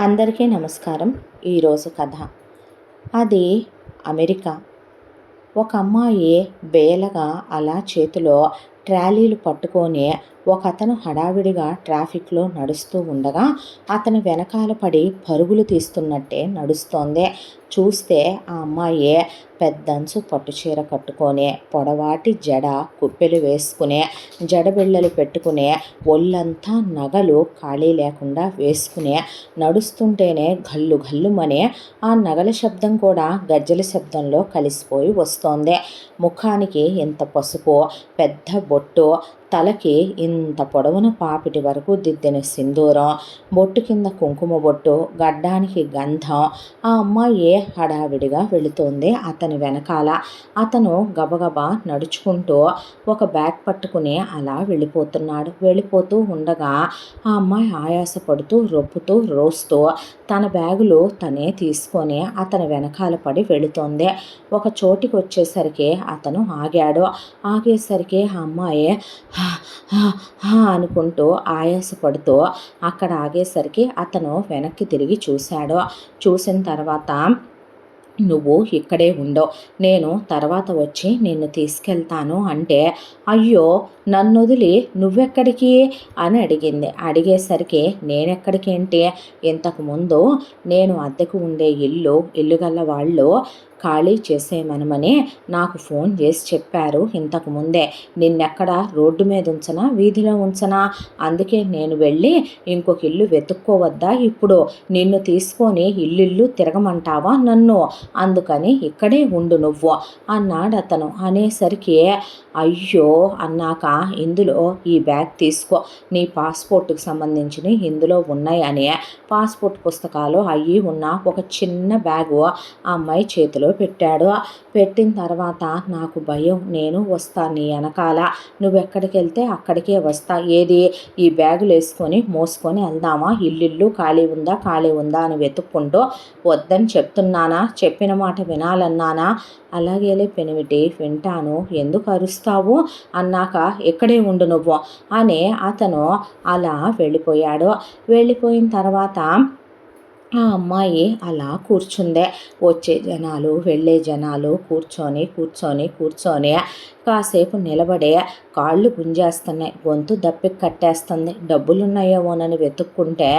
అందరికీ నమస్కారం. ఈరోజు కథ. అది అమెరికా. ఒక అమ్మాయి బేలగా అలా చేతిలో ట్రాలీలు పట్టుకొని ఒకతను హడావిడిగా ట్రాఫిక్లో నడుస్తూ ఉండగా అతని వెనకాల పడి పరుగులు తీస్తున్నట్టే నడుస్తోంది. చూస్తే ఆ అమ్మాయి పెద్దంచు పట్టుచీర కట్టుకొని, పొడవాటి జడ కుప్పెలు వేసుకునే, జడబిళ్ళలు పెట్టుకునే, ఒళ్ళంతా నగలు ఖాళీ లేకుండా వేసుకునే నడుస్తుంటేనే గల్లు గల్లుమనే ఆ నగల శబ్దం కూడా గజ్జల శబ్దంలో కలిసిపోయి వస్తోంది. ముఖానికి ఇంత పసుపు, పెద్ద బొట్టు, తలకి ఇంత పొడవున పాపిటి వరకు దిద్దిన సింధూరం, బొట్టు కింద కుంకుమ బొట్టు, గడ్డానికి గంధం. ఆ అమ్మాయి హడావిడిగా వెళుతోంది అతని వెనకాల. అతను గబగబా నడుచుకుంటూ ఒక బ్యాగ్ పట్టుకుని అలా వెళ్ళిపోతున్నాడు. వెళ్ళిపోతూ ఉండగా ఆ అమ్మాయి ఆయాసపడుతూ రొప్పుతూ రోస్తూ తన బ్యాగులు తనే తీసుకొని అతని వెనకాల పడి వెళుతోంది. ఒక చోటికి వచ్చేసరికి అతను ఆగాడు. ఆగేసరికి ఆ అమ్మాయి అనుకుంటూ ఆయాసపడుతూ అక్కడ ఆగేసరికి అతను వెనక్కి తిరిగి చూశాడు. చూసిన తర్వాత, నువ్వు ఇక్కడే ఉండవు, నేను తర్వాత వచ్చి నిన్ను తీసుకెళ్తాను అంటే, అయ్యో నన్ను వదిలి నువ్వెక్కడికి అని అడిగింది. అడిగేసరికి నేనెక్కడికేంటి, ఇంతకుముందు నేను అద్దెకు ఉండే ఇల్లు గల వాళ్ళు ఖాళీ చేసేయమనమని నాకు ఫోన్ చేసి చెప్పారు ఇంతకుముందే. నిన్నెక్కడ రోడ్డు మీద ఉంచనా, వీధిలో ఉంచనా? అందుకే నేను వెళ్ళి ఇంకొక ఇల్లు వెతుక్కోవద్దా ఇప్పుడు? నిన్ను తీసుకొని ఇల్లు తిరగమంటావా నన్ను? అందుకని ఇక్కడే ఉండు నువ్వు అన్నాడు అతను. అనేసరికి, అయ్యో అన్నాక, ఇందులో ఈ బ్యాగ్ తీసుకో, నీ పాస్పోర్ట్కి సంబంధించినవి ఇందులో ఉన్నాయి అని పాస్పోర్ట్ పుస్తకాలు అయ్యి ఉన్న ఒక చిన్న బ్యాగు ఆ అమ్మాయి చేతిలో పెట్టాడు. పెట్టిన తర్వాత, నాకు భయం, నేను వస్తా నీ వెనకాల, నువ్వెక్కడికి వెళ్తే అక్కడికే వస్తా, ఏది ఈ బ్యాగులు వేసుకొని మోసుకొని వెళ్దామా, ఇల్లు ఖాళీ ఉందా అని వెతుక్కుంటూ, వద్దని చెప్తున్నానా, చెప్పిన మాట వినాలన్నానా? అలాగేలే పెనిమిటి, వింటాను, ఎందుకు అరుస్తావు అన్నాక, ఇక్కడే ఉండు నువ్వు అని అతను అలా వెళ్ళిపోయాడు. వెళ్ళిపోయిన తర్వాత ఆ అమ్మాయి అలా కూర్చుందే. వచ్చే జనాలు వెళ్ళే జనాలు కూర్చొని కాసేపు నిలబడే కాళ్ళు గుంజేస్తున్నాయి, గొంతు దప్పికి కట్టేస్తుంది. డబ్బులున్నాయేమోనని వెతుక్కుంటే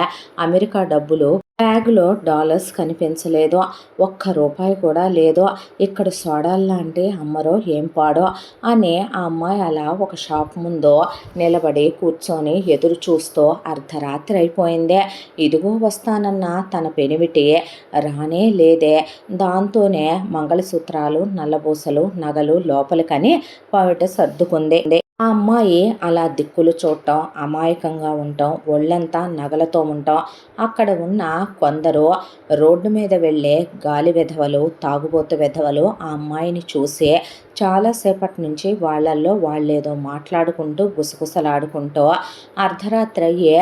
అమెరికా డబ్బులు బ్యాగులో డాలర్స్ కనిపించలేదు, ₹1 కూడా లేదు. ఇక్కడ సోడాల్లాంటి అమ్మరో ఏం పాడో అని ఆ అమ్మాయి అలా ఒక షాప్ ముందు నిలబడి కూర్చొని ఎదురు చూస్తూ అర్ధరాత్రి అయిపోయిందే. ఇదిగో వస్తానన్న తన పెనిమిటి రానే లేదే. దాంతోనే మంగళసూత్రాలు, నల్లబూసలు, నగలు లోపలికని పవిట సర్దుకుంది. ఆ అమ్మాయి అలా దిక్కులు చూడటం, అమాయకంగా ఉండటం, ఒళ్ళంతా నగలతో ఉండటం. అక్కడ ఉన్న కొందరు రోడ్డు మీద వెళ్ళే గాలి వెధవలు, తాగుబోతు వెధవలు ఆ అమ్మాయిని చూసి చాలాసేపటి నుంచి వాళ్ళల్లో వాళ్ళేదో మాట్లాడుకుంటూ గుసగుసలాడుకుంటూ అర్ధరాత్రి అయ్యే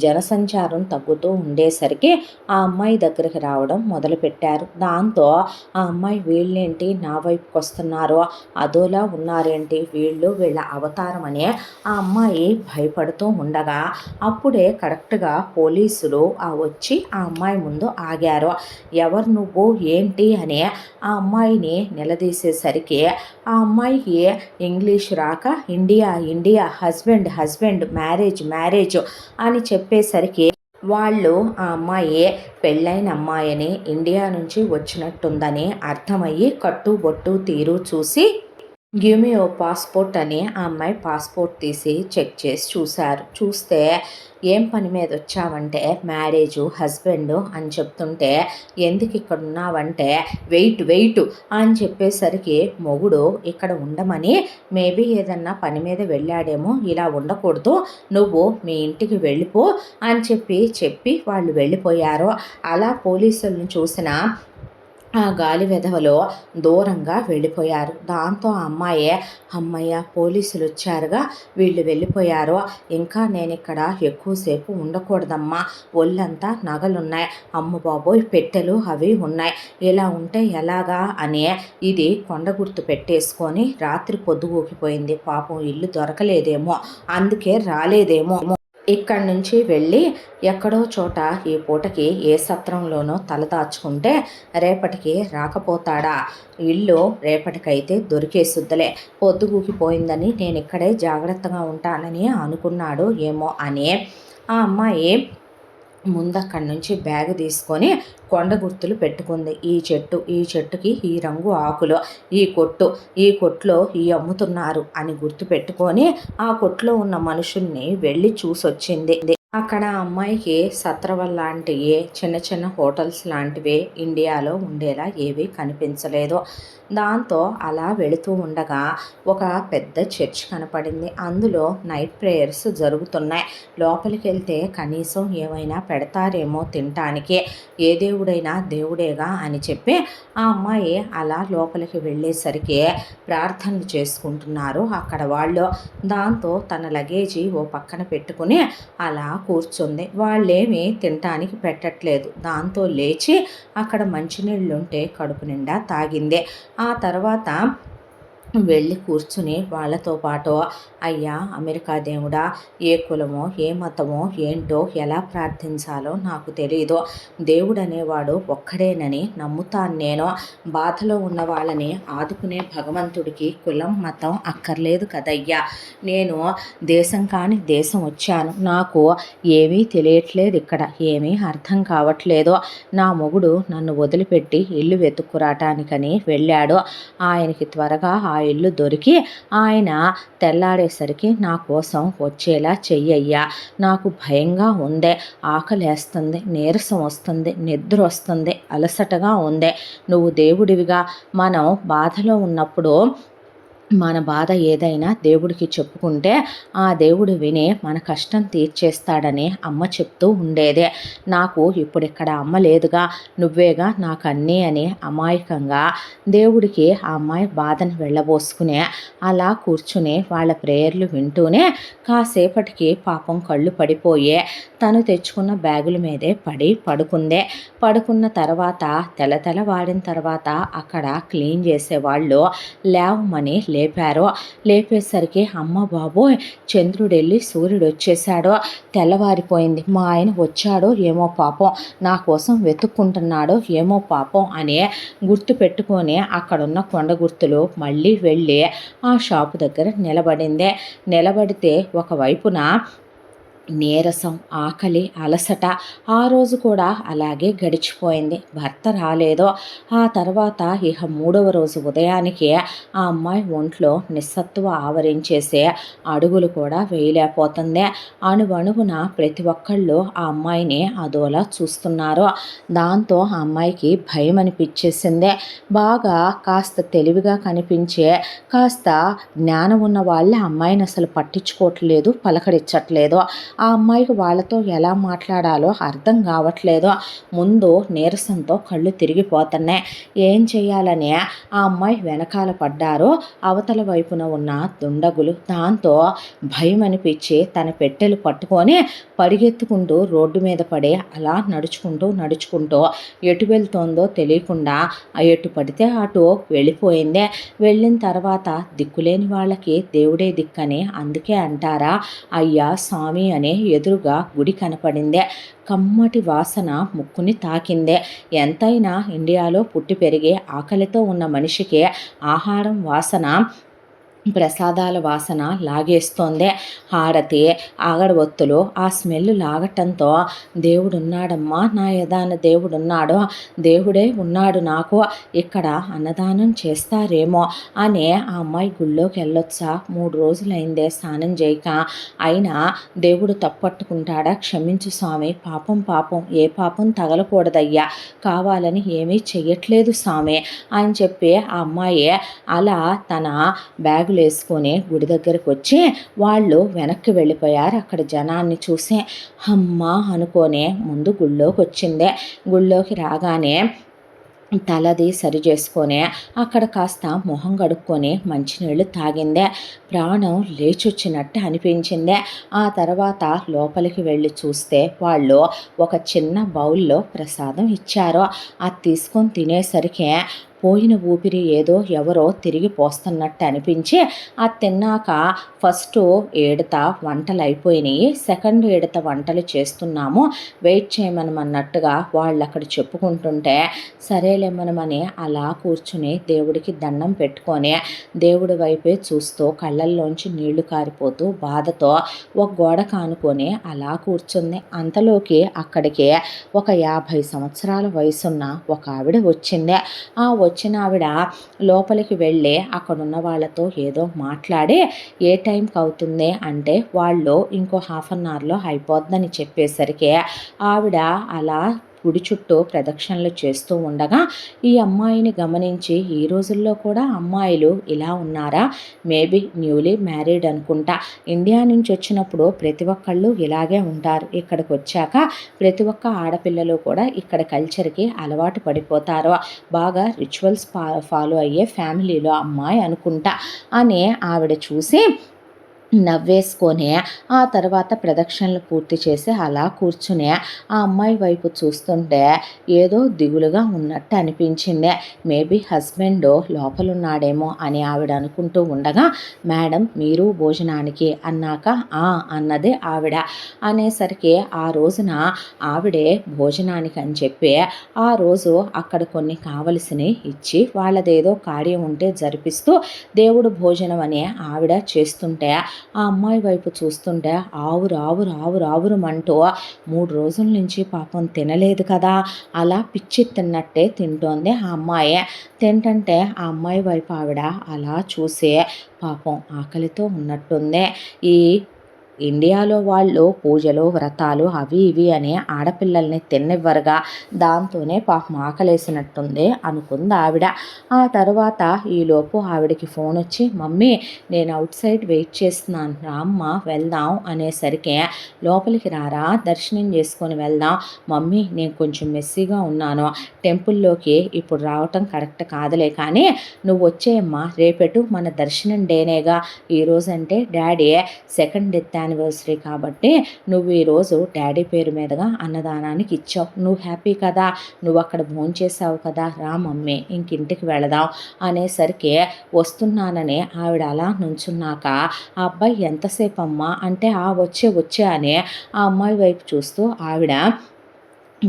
జనసంచారం తగ్గుతూ ఉండేసరికి ఆ అమ్మాయి దగ్గరికి రావడం మొదలుపెట్టారు. దాంతో ఆ అమ్మాయి, వీళ్ళేంటి నా వైపుకి వస్తున్నారు, అదోలా ఉన్నారేంటి వీళ్ళ అవతారమని ఆ అమ్మాయి భయపడుతూ ఉండగా, అప్పుడే కరెక్ట్గా పోలీసులు వచ్చి ఆ అమ్మాయి ముందు ఆగారు. ఎవరు నువ్వు, ఏంటి అని ఆ అమ్మాయిని నిలదీసేసరికి ఆ అమ్మాయికి ఇంగ్లీష్ రాక, ఇండియా హస్బెండ్ మ్యారేజ్ అని చెప్పేసరికి, వాళ్ళు ఆ అమ్మాయి పెళ్ళైన అమ్మాయిని ఇండియా నుంచి వచ్చినట్టుందని అర్థమయ్యి కట్టుబొట్టు తీరు చూసి, గివ్ మీ ఓ పాస్పోర్ట్ అని ఆ అమ్మాయి పాస్పోర్ట్ తీసి చెక్ చేసి చూశారు. చూస్తే, ఏం పని మీద వచ్చావంటే, మ్యారేజు హస్బెండ్ అని చెప్తుంటే, ఎందుకు ఇక్కడ ఉన్నావంటే, వెయిట్ అని చెప్పేసరికి, మొగుడు ఇక్కడ ఉండమని, మేబీ ఏదన్నా పని మీద వెళ్ళాడేమో, ఇలా ఉండకూడదు, నువ్వు మీ ఇంటికి వెళ్ళిపో అని చెప్పి వాళ్ళు వెళ్ళిపోయారు. అలా పోలీసులను చూసిన ఆ గాలి వెధవలో దూరంగా వెళ్ళిపోయారు. దాంతో ఆ అమ్మాయి, అమ్మయ్య పోలీసులు వచ్చారుగా, వీళ్ళు వెళ్ళిపోయారు, ఇంకా నేను ఇక్కడ ఎక్కువసేపు ఉండకూడదమ్మా, ఒళ్ళంతా నగలున్నాయి, అమ్మ బాబోయ్ పెట్టెలు అవి ఉన్నాయి, ఇలా ఉంటే ఎలాగా అని ఇది కొండ గుర్తు పెట్టేసుకొని రాత్రి పొద్దుగూకిపోయింది. పాపం ఇల్లు దొరకలేదేమో, అందుకే రాలేదేమో, ఇక్కడి నుంచి వెళ్ళి ఎక్కడో చోట ఈ పూటకి ఏ సత్రంలోనో తలదాచుకుంటే రేపటికి రాకపోతాడా, ఇల్లు రేపటికైతే దొరికేసుద్దులే, పొద్దుగూకిపోయిందని నేను ఇక్కడే జాగ్రత్తగా ఉంటానని అనుకున్నాడు ఏమో అని ఆ అమ్మాయి ముందక్కడి నుంచి బ్యాగ్ తీసుకొని కొండ గుర్తులు పెట్టుకుంది. ఈ చెట్టుకి ఈ రంగు ఆకులు, ఈ కొట్లో ఈ అమ్ముతున్నారు అని గుర్తు పెట్టుకొని ఆ కొట్లో ఉన్న మనుషుల్ని వెళ్ళి చూసొచ్చింది. అక్కడ అమ్మాయికి సత్రవల్ లాంటివి చిన్న చిన్న హోటల్స్ లాంటివి ఇండియాలో ఉండేలా ఏవీ కనిపించలేదు. దాంతో అలా వెళుతూ ఉండగా ఒక పెద్ద చర్చ్ కనపడింది. అందులో నైట్ ప్రేయర్స్ జరుగుతున్నాయి. లోపలికి వెళ్తే కనీసం ఏమైనా పెడతారేమో తినటానికి, ఏ దేవుడైనా దేవుడేగా అని చెప్పి ఆ అమ్మాయి అలా లోపలికి వెళ్ళేసరికి ప్రార్థనలు చేసుకుంటున్నారు అక్కడ వాళ్ళు. దాంతో తన లగేజీ ఓ పక్కన పెట్టుకుని అలా కూర్చుంది. వాళ్ళేమీ తినటానికి పెట్టట్లేదు. దాంతో లేచి అక్కడ మంచినీళ్ళుంటే కడుపు నిండా తాగింది. ఆ తర్వాత వెళ్ళి కూర్చుని వాళ్ళతో పాటు అయ్యా అమెరికా దేవుడా, ఏ కులమో ఏ మతమో ఏంటో ఎలా ప్రార్థించాలో నాకు తెలియదు, దేవుడు అనేవాడు ఒక్కడేనని నమ్ముతాను నేను, బాధలో ఉన్న వాళ్ళని ఆదుకునే భగవంతుడికి కులం మతం అక్కర్లేదు కదయ్యా, నేను దేశం కాని దేశం వచ్చాను, నాకు ఏమీ తెలియట్లేదు, ఇక్కడ ఏమీ అర్థం కావట్లేదు, నా మొగుడు నన్ను వదిలిపెట్టి ఇల్లు వెతుక్కురాటానికని వెళ్ళాడు, ఆయనకి త్వరగా ఆ ఇల్లు దొరికి ఆయన తెల్లాడేసరికి నా కోసం వచ్చేలా చెయ్యయ్యా, నాకు భయంగా ఉందే, ఆకలేస్తుంది, నీరసం వస్తుంది, నిద్ర వస్తుంది, అలసటగా ఉందే, నువ్వు దేవుడివిగా మనం బాధలో ఉన్నప్పుడు మన బాధ ఏదైనా దేవుడికి చెప్పుకుంటే ఆ దేవుడు విని మన కష్టం తీర్చేస్తాడని అమ్మ చెప్తూ ఉండేదే. నాకు ఇప్పుడు ఇక్కడ అమ్మ లేదుగా, నువ్వేగా నాకు అన్నీ అని అమాయకంగా దేవుడికి ఆ అమ్మాయి బాధను వెళ్ళబోసుకునే అలా కూర్చుని వాళ్ళ ప్రేయర్లు వింటూనే కాసేపటికి పాపం కళ్ళు పడిపోయే తను తెచ్చుకున్న బ్యాగుల మీదే పడుకుందే. పడుకున్న తర్వాత తెల్లవాడిన తర్వాత అక్కడ క్లీన్ చేసేవాళ్ళు లేవమని లేపారు. లేపేసరికి అమ్మ బాబోయ్, చంద్రుడెళ్ళి సూర్యుడు వచ్చేసాడో, తెల్లవారిపోయింది, మా ఆయన వచ్చాడో ఏమో పాపం, నా కోసం వెతుక్కుంటున్నాడో ఏమో పాపం అని గుర్తు పెట్టుకొని అక్కడున్న కొండ గుర్తులు మళ్ళీ వెళ్ళి ఆ షాపు దగ్గర నిలబడితే ఒకవైపున నీరసం, ఆకలి, అలసట. ఆ రోజు కూడా అలాగే గడిచిపోయింది. భర్త రాలేదో. ఆ తర్వాత ఇక 3వ రోజు ఉదయానికి ఆ అమ్మాయి ఒంట్లో నిస్సత్తువ ఆవరించేసే అడుగులు కూడా వేయలేకపోతుంది. అణువణువున ప్రతి ఒక్కళ్ళు ఆ అమ్మాయిని అదోలా చూస్తున్నారు. దాంతో ఆ అమ్మాయికి భయం అనిపించేసింది. బాగా కాస్త తెలివిగా కనిపించే, కాస్త జ్ఞానం ఉన్న వాళ్ళ అమ్మాయిని అసలు పట్టించుకోవట్లేదు, పలకరించట్లేదు. ఆ అమ్మాయికి వాళ్ళతో ఎలా మాట్లాడాలో అర్థం కావట్లేదు. ముందు నీరసంతో కళ్ళు తిరిగిపోతున్నాయి. ఏం చేయాలని ఆ అమ్మాయి వెనకాల పడ్డారో అవతల వైపున ఉన్న దుండగులు. దాంతో భయం అనిపించి తన పెట్టెలు పట్టుకొని పరిగెత్తుకుంటూ రోడ్డు మీద పడి అలా నడుచుకుంటూ ఎటు వెళ్తోందో తెలియకుండా ఎటు పడితే అటు వెళ్ళిపోయిందే. వెళ్ళిన తర్వాత దిక్కులేని వాళ్ళకి దేవుడే దిక్కని అందుకే అంటారా, అయ్యా స్వామి అనే ఎదురుగా గుడి కనపడిందే. కమ్మటి వాసన ముక్కుని తాకిందే. ఎంతైనా ఇండియాలో పుట్టి పెరిగే ఆకలితో ఉన్న మనిషికి ఆహారం వాసన, ప్రసాదాల వాసన లాగేస్తోంది. హారతి, అగరబత్తులు ఆ స్మెల్ లాగటంతో దేవుడున్నాడమ్మా, నా యదాన దేవుడున్నాడు, దేవుడే ఉన్నాడు, నాకు ఇక్కడ అన్నదానం చేస్తారేమో అని ఆ అమ్మాయి గుళ్ళోకి వెళ్ళొచ్చా. 3 రోజులైందే స్నానం చేయక. అయినా దేవుడు తప్పట్టుకుంటాడా, క్షమించు స్వామి, పాపం ఏ పాపం తగలకూడదయ్యా, కావాలని ఏమీ చెయ్యట్లేదు స్వామి అని చెప్పి ఆ అమ్మాయి అలా తన బ్యాగులు వేసుకొని గుడి దగ్గరకు వచ్చి వాళ్ళు వెనక్కి వెళ్ళిపోయారు. అక్కడ జనాన్ని చూసి అమ్మా అనుకోనే ముందు గుళ్ళోకి వచ్చిందే. గుళ్ళోకి రాగానే తలది సరి చేసుకొని అక్కడ కాస్త మొహం కడుక్కొని మంచినీళ్ళు తాగిందే. ప్రాణం లేచొచ్చినట్టు అనిపించిందే. ఆ తర్వాత లోపలికి వెళ్ళి చూస్తే వాళ్ళు ఒక చిన్న బౌల్లో ప్రసాదం ఇచ్చారు. అది తీసుకొని తినేసరికి పోయిన ఊపిరి ఏదో ఎవరో తిరిగి పోస్తున్నట్టు అనిపించి అది తిన్నాక ఫస్ట్ ఏడత వంటలు అయిపోయినాయి, సెకండ్ ఏడత వంటలు చేస్తున్నాము, వెయిట్ చేయమనమన్నట్టుగా వాళ్ళు అక్కడ చెప్పుకుంటుంటే సరేలేమనమని అలా కూర్చుని దేవుడికి దండం పెట్టుకొని దేవుడి వైపే చూస్తూ కళ్ళల్లోంచి నీళ్లు కారిపోతూ బాధతో ఒక గోడ కానుకొని అలా కూర్చుంది. అంతలోకి అక్కడికి ఒక 50 సంవత్సరాల వయసున్న ఒక ఆవిడ వచ్చింది. ఆ వచ్చిన ఆవిడ లోపలికి వెళ్ళి అక్కడున్న వాళ్ళతో ఏదో మాట్లాడి ఏ టైంకి అవుతుంది అంటే వాళ్ళు ఇంకో హాఫ్ అన్ అవర్లో అయిపోద్దని చెప్పేసరికి ఆవిడ అలా గుడి చుట్టూ ప్రదక్షిణలు చేస్తూ ఉండగా ఈ అమ్మాయిని గమనించి ఈ రోజుల్లో కూడా అమ్మాయిలు ఇలా ఉన్నారా, మేబీ న్యూలీ మ్యారీడ్ అనుకుంటా, ఇండియా నుంచి వచ్చినప్పుడు ప్రతి ఒక్కళ్ళు ఇలాగే ఉంటారు, ఇక్కడికి వచ్చాక ప్రతి ఒక్క ఆడపిల్లలు కూడా ఇక్కడ కల్చర్కి అలవాటు పడిపోతారు, బాగా రిచువల్స్ ఫాలో అయ్యే ఫ్యామిలీలో అమ్మాయి అనుకుంటా అని ఆవిడ చూసి నవ్వేసుకొని ఆ తర్వాత ప్రదక్షిణలు పూర్తి చేసి అలా కూర్చుని ఆ అమ్మాయి వైపు చూస్తుంటే ఏదో దిగులుగా ఉన్నట్టు అనిపించింది. మేబీ హస్బెండ్ లోపలున్నాడేమో అని ఆవిడ అనుకుంటూ ఉండగా మేడం మీరు భోజనానికి అన్నాక అన్నది ఆవిడ. అనేసరికి ఆ రోజున ఆవిడే భోజనానికి అని చెప్పి ఆ రోజు అక్కడ కొన్ని కావలసినవి ఇచ్చి వాళ్ళదేదో కార్యం ఉంటే జరిపిస్తూ దేవుడు భోజనం అని ఆవిడ చేస్తుంటే ఆ అమ్మాయి వైపు చూస్తుంటే ఆవురావురావురావురమంటూ 3 రోజుల నుంచి పాపం తినలేదు కదా, అలా పిచ్చి తిన్నట్టే తింటోంది ఆ అమ్మాయి. తింటంటే ఆ అమ్మాయి వైపు ఆవిడ అలా చూసి పాపం ఆకలితో ఉన్నట్టుంది. ఈ ఇండియాలో వాళ్ళు పూజలు వ్రతాలు అవి ఇవి అని ఆడపిల్లల్ని తిన్నివ్వరుగా, దాంతోనే పాపం ఆకలేసినట్టుంది అనుకుంది ఆవిడ. ఆ తర్వాత ఈలోపు ఆవిడకి ఫోన్ వచ్చి మమ్మీ నేను అవుట్ సైడ్ వెయిట్ చేస్తున్నాను రామ్మ వెళ్దాం అనేసరికి లోపలికి రారా దర్శనం చేసుకొని వెళ్దాం, మమ్మీ నేను కొంచెం మెస్సీగా ఉన్నాను, టెంపుల్లోకి ఇప్పుడు రావటం కరెక్ట్ కాదులే కానీ నువ్వు వచ్చేయమ్మా, రేపెటు మన దర్శనం డేనేగా, ఈరోజు అంటే డాడీ సెకండ్ డెత్ యానివర్సరీ కాబట్టి నువ్వు ఈరోజు డాడీ పేరు మీదుగా అన్నదానానికి ఇచ్చావు, నువ్వు హ్యాపీ కదా, నువ్వు అక్కడ భోంచేసావు కదా, రా మమ్మీ ఇంకింటికి వెళదాం అనేసరికి వస్తున్నానని ఆవిడ అలా నుంచున్నాక ఆ అబ్బాయి ఎంతసేపు అమ్మా అంటే వచ్చే అని ఆ అమ్మాయి వైపు చూస్తూ ఆవిడ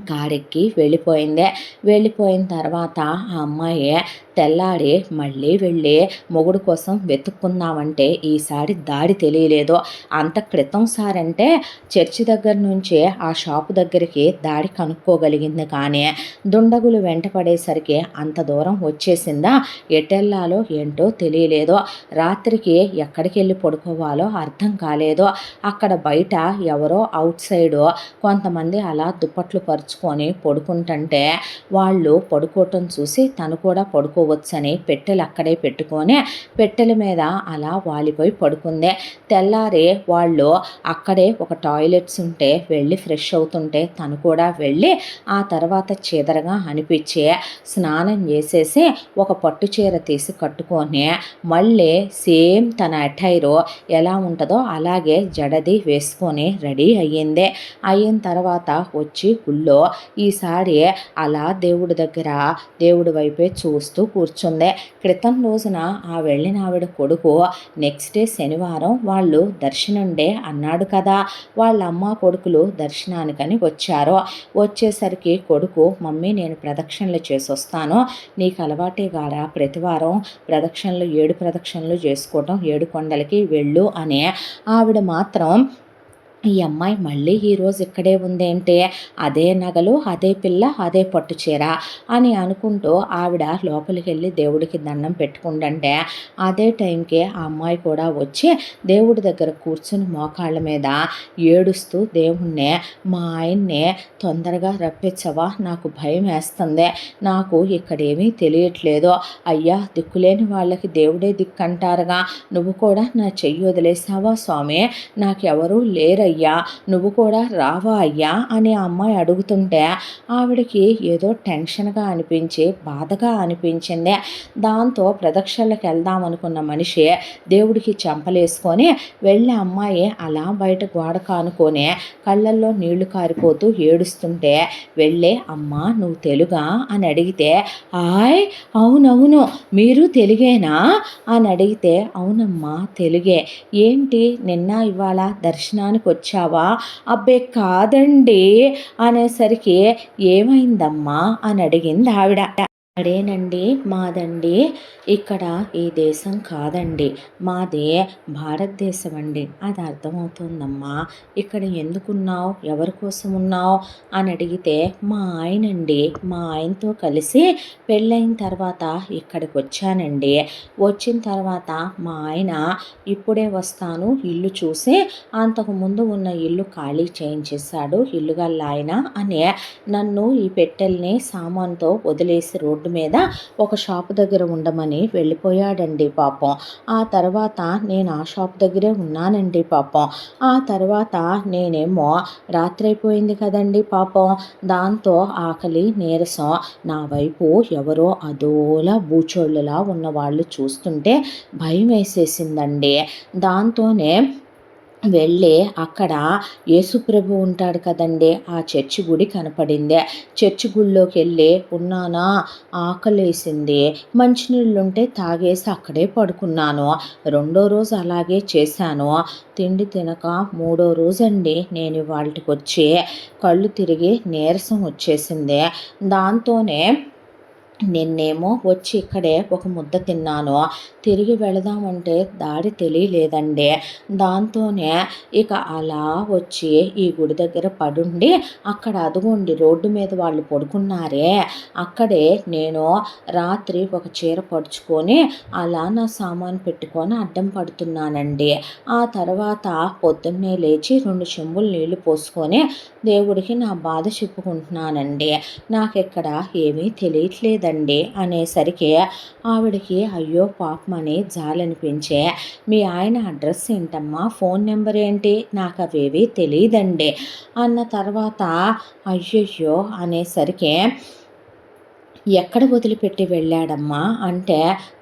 కారెక్కి వెళ్ళిపోయిన తర్వాత ఆ అమ్మాయి తెల్లారి మళ్ళీ వెళ్ళి మొగుడు కోసం వెతుక్కుందామంటే ఈసారి దారి తెలియలేదు. అంత క్రితం సారంటే చర్చి దగ్గర నుంచే ఆ షాపు దగ్గరికి దారి కనుక్కోగలిగింది కానీ దుండగులు వెంట పడేసరికి అంత దూరం వచ్చేసిందా, ఎటెల్లాలో ఏంటో తెలియలేదు. రాత్రికి ఎక్కడికి వెళ్ళి పడుకోవాలో అర్థం కాలేదు. అక్కడ బయట ఎవరో అవుట్ సైడ్ కొంతమంది అలా దుప్పట్లు పరుచుకొని పడుకుంటుంటే వాళ్ళు పడుకోవటం చూసి తను కూడా పడుకోవచ్చని పెట్టెలు అక్కడే పెట్టుకొని పెట్టెల మీద అలా వాలిపోయి పడుకుంది. తెల్లారి వాళ్ళు అక్కడే ఒక టాయిలెట్స్ ఉంటే వెళ్ళి ఫ్రెష్ అవుతుంటే తను కూడా వెళ్ళి ఆ తర్వాత చీదరగా అనిపించి స్నానం చేసేసి ఒక పట్టు చీర తీసి కట్టుకొని మళ్ళీ సేమ్ తన అటైరు ఎలా ఉంటుందో అలాగే జడది వేసుకొని రెడీ అయ్యింది. అయిన తర్వాత వచ్చి గుళ్ళో ఈసారి అలా దేవుడి దగ్గర దేవుడి వైపే చూస్తూ కూర్చుంది. క్రితం రోజున ఆ వెళ్ళిన ఆవిడ కొడుకు నెక్స్ట్ డే శనివారం వాళ్ళు దర్శనం డే అన్నాడు కదా, వాళ్ళ అమ్మ కొడుకులు దర్శనానికని వచ్చారు. వచ్చేసరికి కొడుకు మమ్మీ నేను ప్రదక్షిణలు చేసి వస్తాను, నీకు అలవాటే గారా ప్రతివారం ప్రదక్షిణలు 7 ప్రదక్షిణలు చేసుకోవటం 7 కొండలకి వెళ్ళు అని. ఆవిడ మాత్రం ఈ అమ్మాయి మళ్ళీ ఈరోజు ఇక్కడే ఉందేంటే, అదే నగలు అదే పిల్ల అదే పట్టు చీర అని అనుకుంటూ ఆవిడ లోపలికి వెళ్ళి దేవుడికి దండం పెట్టుకుంటుంటే అదే టైంకి ఆ అమ్మాయి కూడా వచ్చి దేవుడి దగ్గర కూర్చుని మోకాళ్ళ మీద ఏడుస్తూ దేవుణ్ణి మా ఆయన్నే తొందరగా రప్పించవా, నాకు భయం వేస్తుంది, నాకు ఇక్కడేమీ తెలియట్లేదు, అయ్యా దిక్కులేని వాళ్ళకి దేవుడే దిక్కంటారుగా, నువ్వు కూడా నా చెయ్యి వదిలేసావా స్వామి, నాకెవరూ లేరు ఏంటయ్యా నువ్వు కూడా రావా అయ్యా అని ఆ అమ్మాయి అడుగుతుంటే ఆవిడకి ఏదో టెన్షన్గా అనిపించి బాధగా అనిపించింది. దాంతో ప్రదక్షిణలకు వెళ్దాం అనుకున్న మనిషి దేవుడికి చెంపలేసుకొని వెళ్ళి అమ్మాయి అలా బయట గోడ కానుకొని కళ్ళల్లో నీళ్లు కారిపోతూ ఏడుస్తుంటే వెళ్ళే అమ్మా నువ్వు తెలుగా అని అడిగితే ఆయ్ అవునవును మీరు తెలుగేనా అని అడిగితే అవునమ్మా తెలుగే ఏంటి నిన్న ఇవాళ దర్శనానికి వచ్చావా అబ్బే కాదండి అనేసరికి ఏమైందమ్మా అని అడిగింది ఆవిడ. అదేనండి మాదండి ఇక్కడ ఈ దేశం కాదండి మాది భారతదేశం అండి అది అర్థమవుతుందమ్మా ఇక్కడ ఎందుకున్నావు ఎవరి కోసం ఉన్నావు అని అడిగితే మా ఆయనండి మా ఆయనతో కలిసి పెళ్ళైన తర్వాత ఇక్కడికి వచ్చానండి వచ్చిన తర్వాత మా ఆయన ఇప్పుడే వస్తాను ఇల్లు చూసి అంతకుముందు ఉన్న ఇల్లు ఖాళీ చేయించేశాడు ఇల్లు గల్ల ఆయన అని నన్ను ఈ పెట్టెల్ని సామాన్తో వదిలేసి రోడ్డు మీద ఒక షాపు దగ్గర ఉండమని వెళ్ళిపోయాడండి పాపం. ఆ తర్వాత నేను ఆ షాప్ దగ్గరే ఉన్నానండి పాపం. ఆ తర్వాత నేనేమో రాత్రి అయిపోయింది కదండి పాపం. దాంతో ఆకలి నీరసం నా వైపు ఎవరో అదోలా బూచోళ్ళులా ఉన్నవాళ్ళు చూస్తుంటే భయం వేసేసిందండి. దాంతోనే వెళ్ళి అక్కడ యేసుప్రభు ఉంటాడు కదండి ఆ చర్చి గుడి కనపడింది. చర్చి గుడిలోకి వెళ్ళి ఉన్నానా ఆకలేసింది మంచినీళ్ళుంటే తాగేసి అక్కడే పడుకున్నాను. రెండో రోజు అలాగే చేశాను. తిండి తినక మూడో రోజండి నేను వాళ్ళకి వచ్చి కళ్ళు తిరిగి నీరసం వచ్చేసింది. దాంతోనే నిన్నేమో వచ్చి ఇక్కడే ఒక ముద్ద తిన్నాను తిరిగి వెళదామంటే దారి తెలియలేదండి. దాంతోనే ఇక అలా వచ్చి ఈ గుడి దగ్గర పడుండి అక్కడ అదుగోండి రోడ్డు మీద వాళ్ళు పడుకున్నారే అక్కడే నేను రాత్రి ఒక చీర పడుచుకొని అలా నా సామాను పెట్టుకొని అడ్డం పడుతున్నానండి. ఆ తర్వాత పొద్దున్నే లేచి 2 చెంబులు నీళ్లు పోసుకొని దేవుడికి నా బాధ చెప్పుకుంటున్నానండి. నాకెక్కడ ఏమీ తెలియట్లేదండి అనేసరికి ఆవిడకి అయ్యో పాపమని జాలనిపించే మీ ఆయన అడ్రస్ ఏంటమ్మా ఫోన్ నెంబర్ ఏంటి నాకు అవేవి తెలియదండి అన్న తర్వాత అయ్యయ్యో అనేసరికి ఎక్కడ వదిలిపెట్టి వెళ్ళాడమ్మా అంటే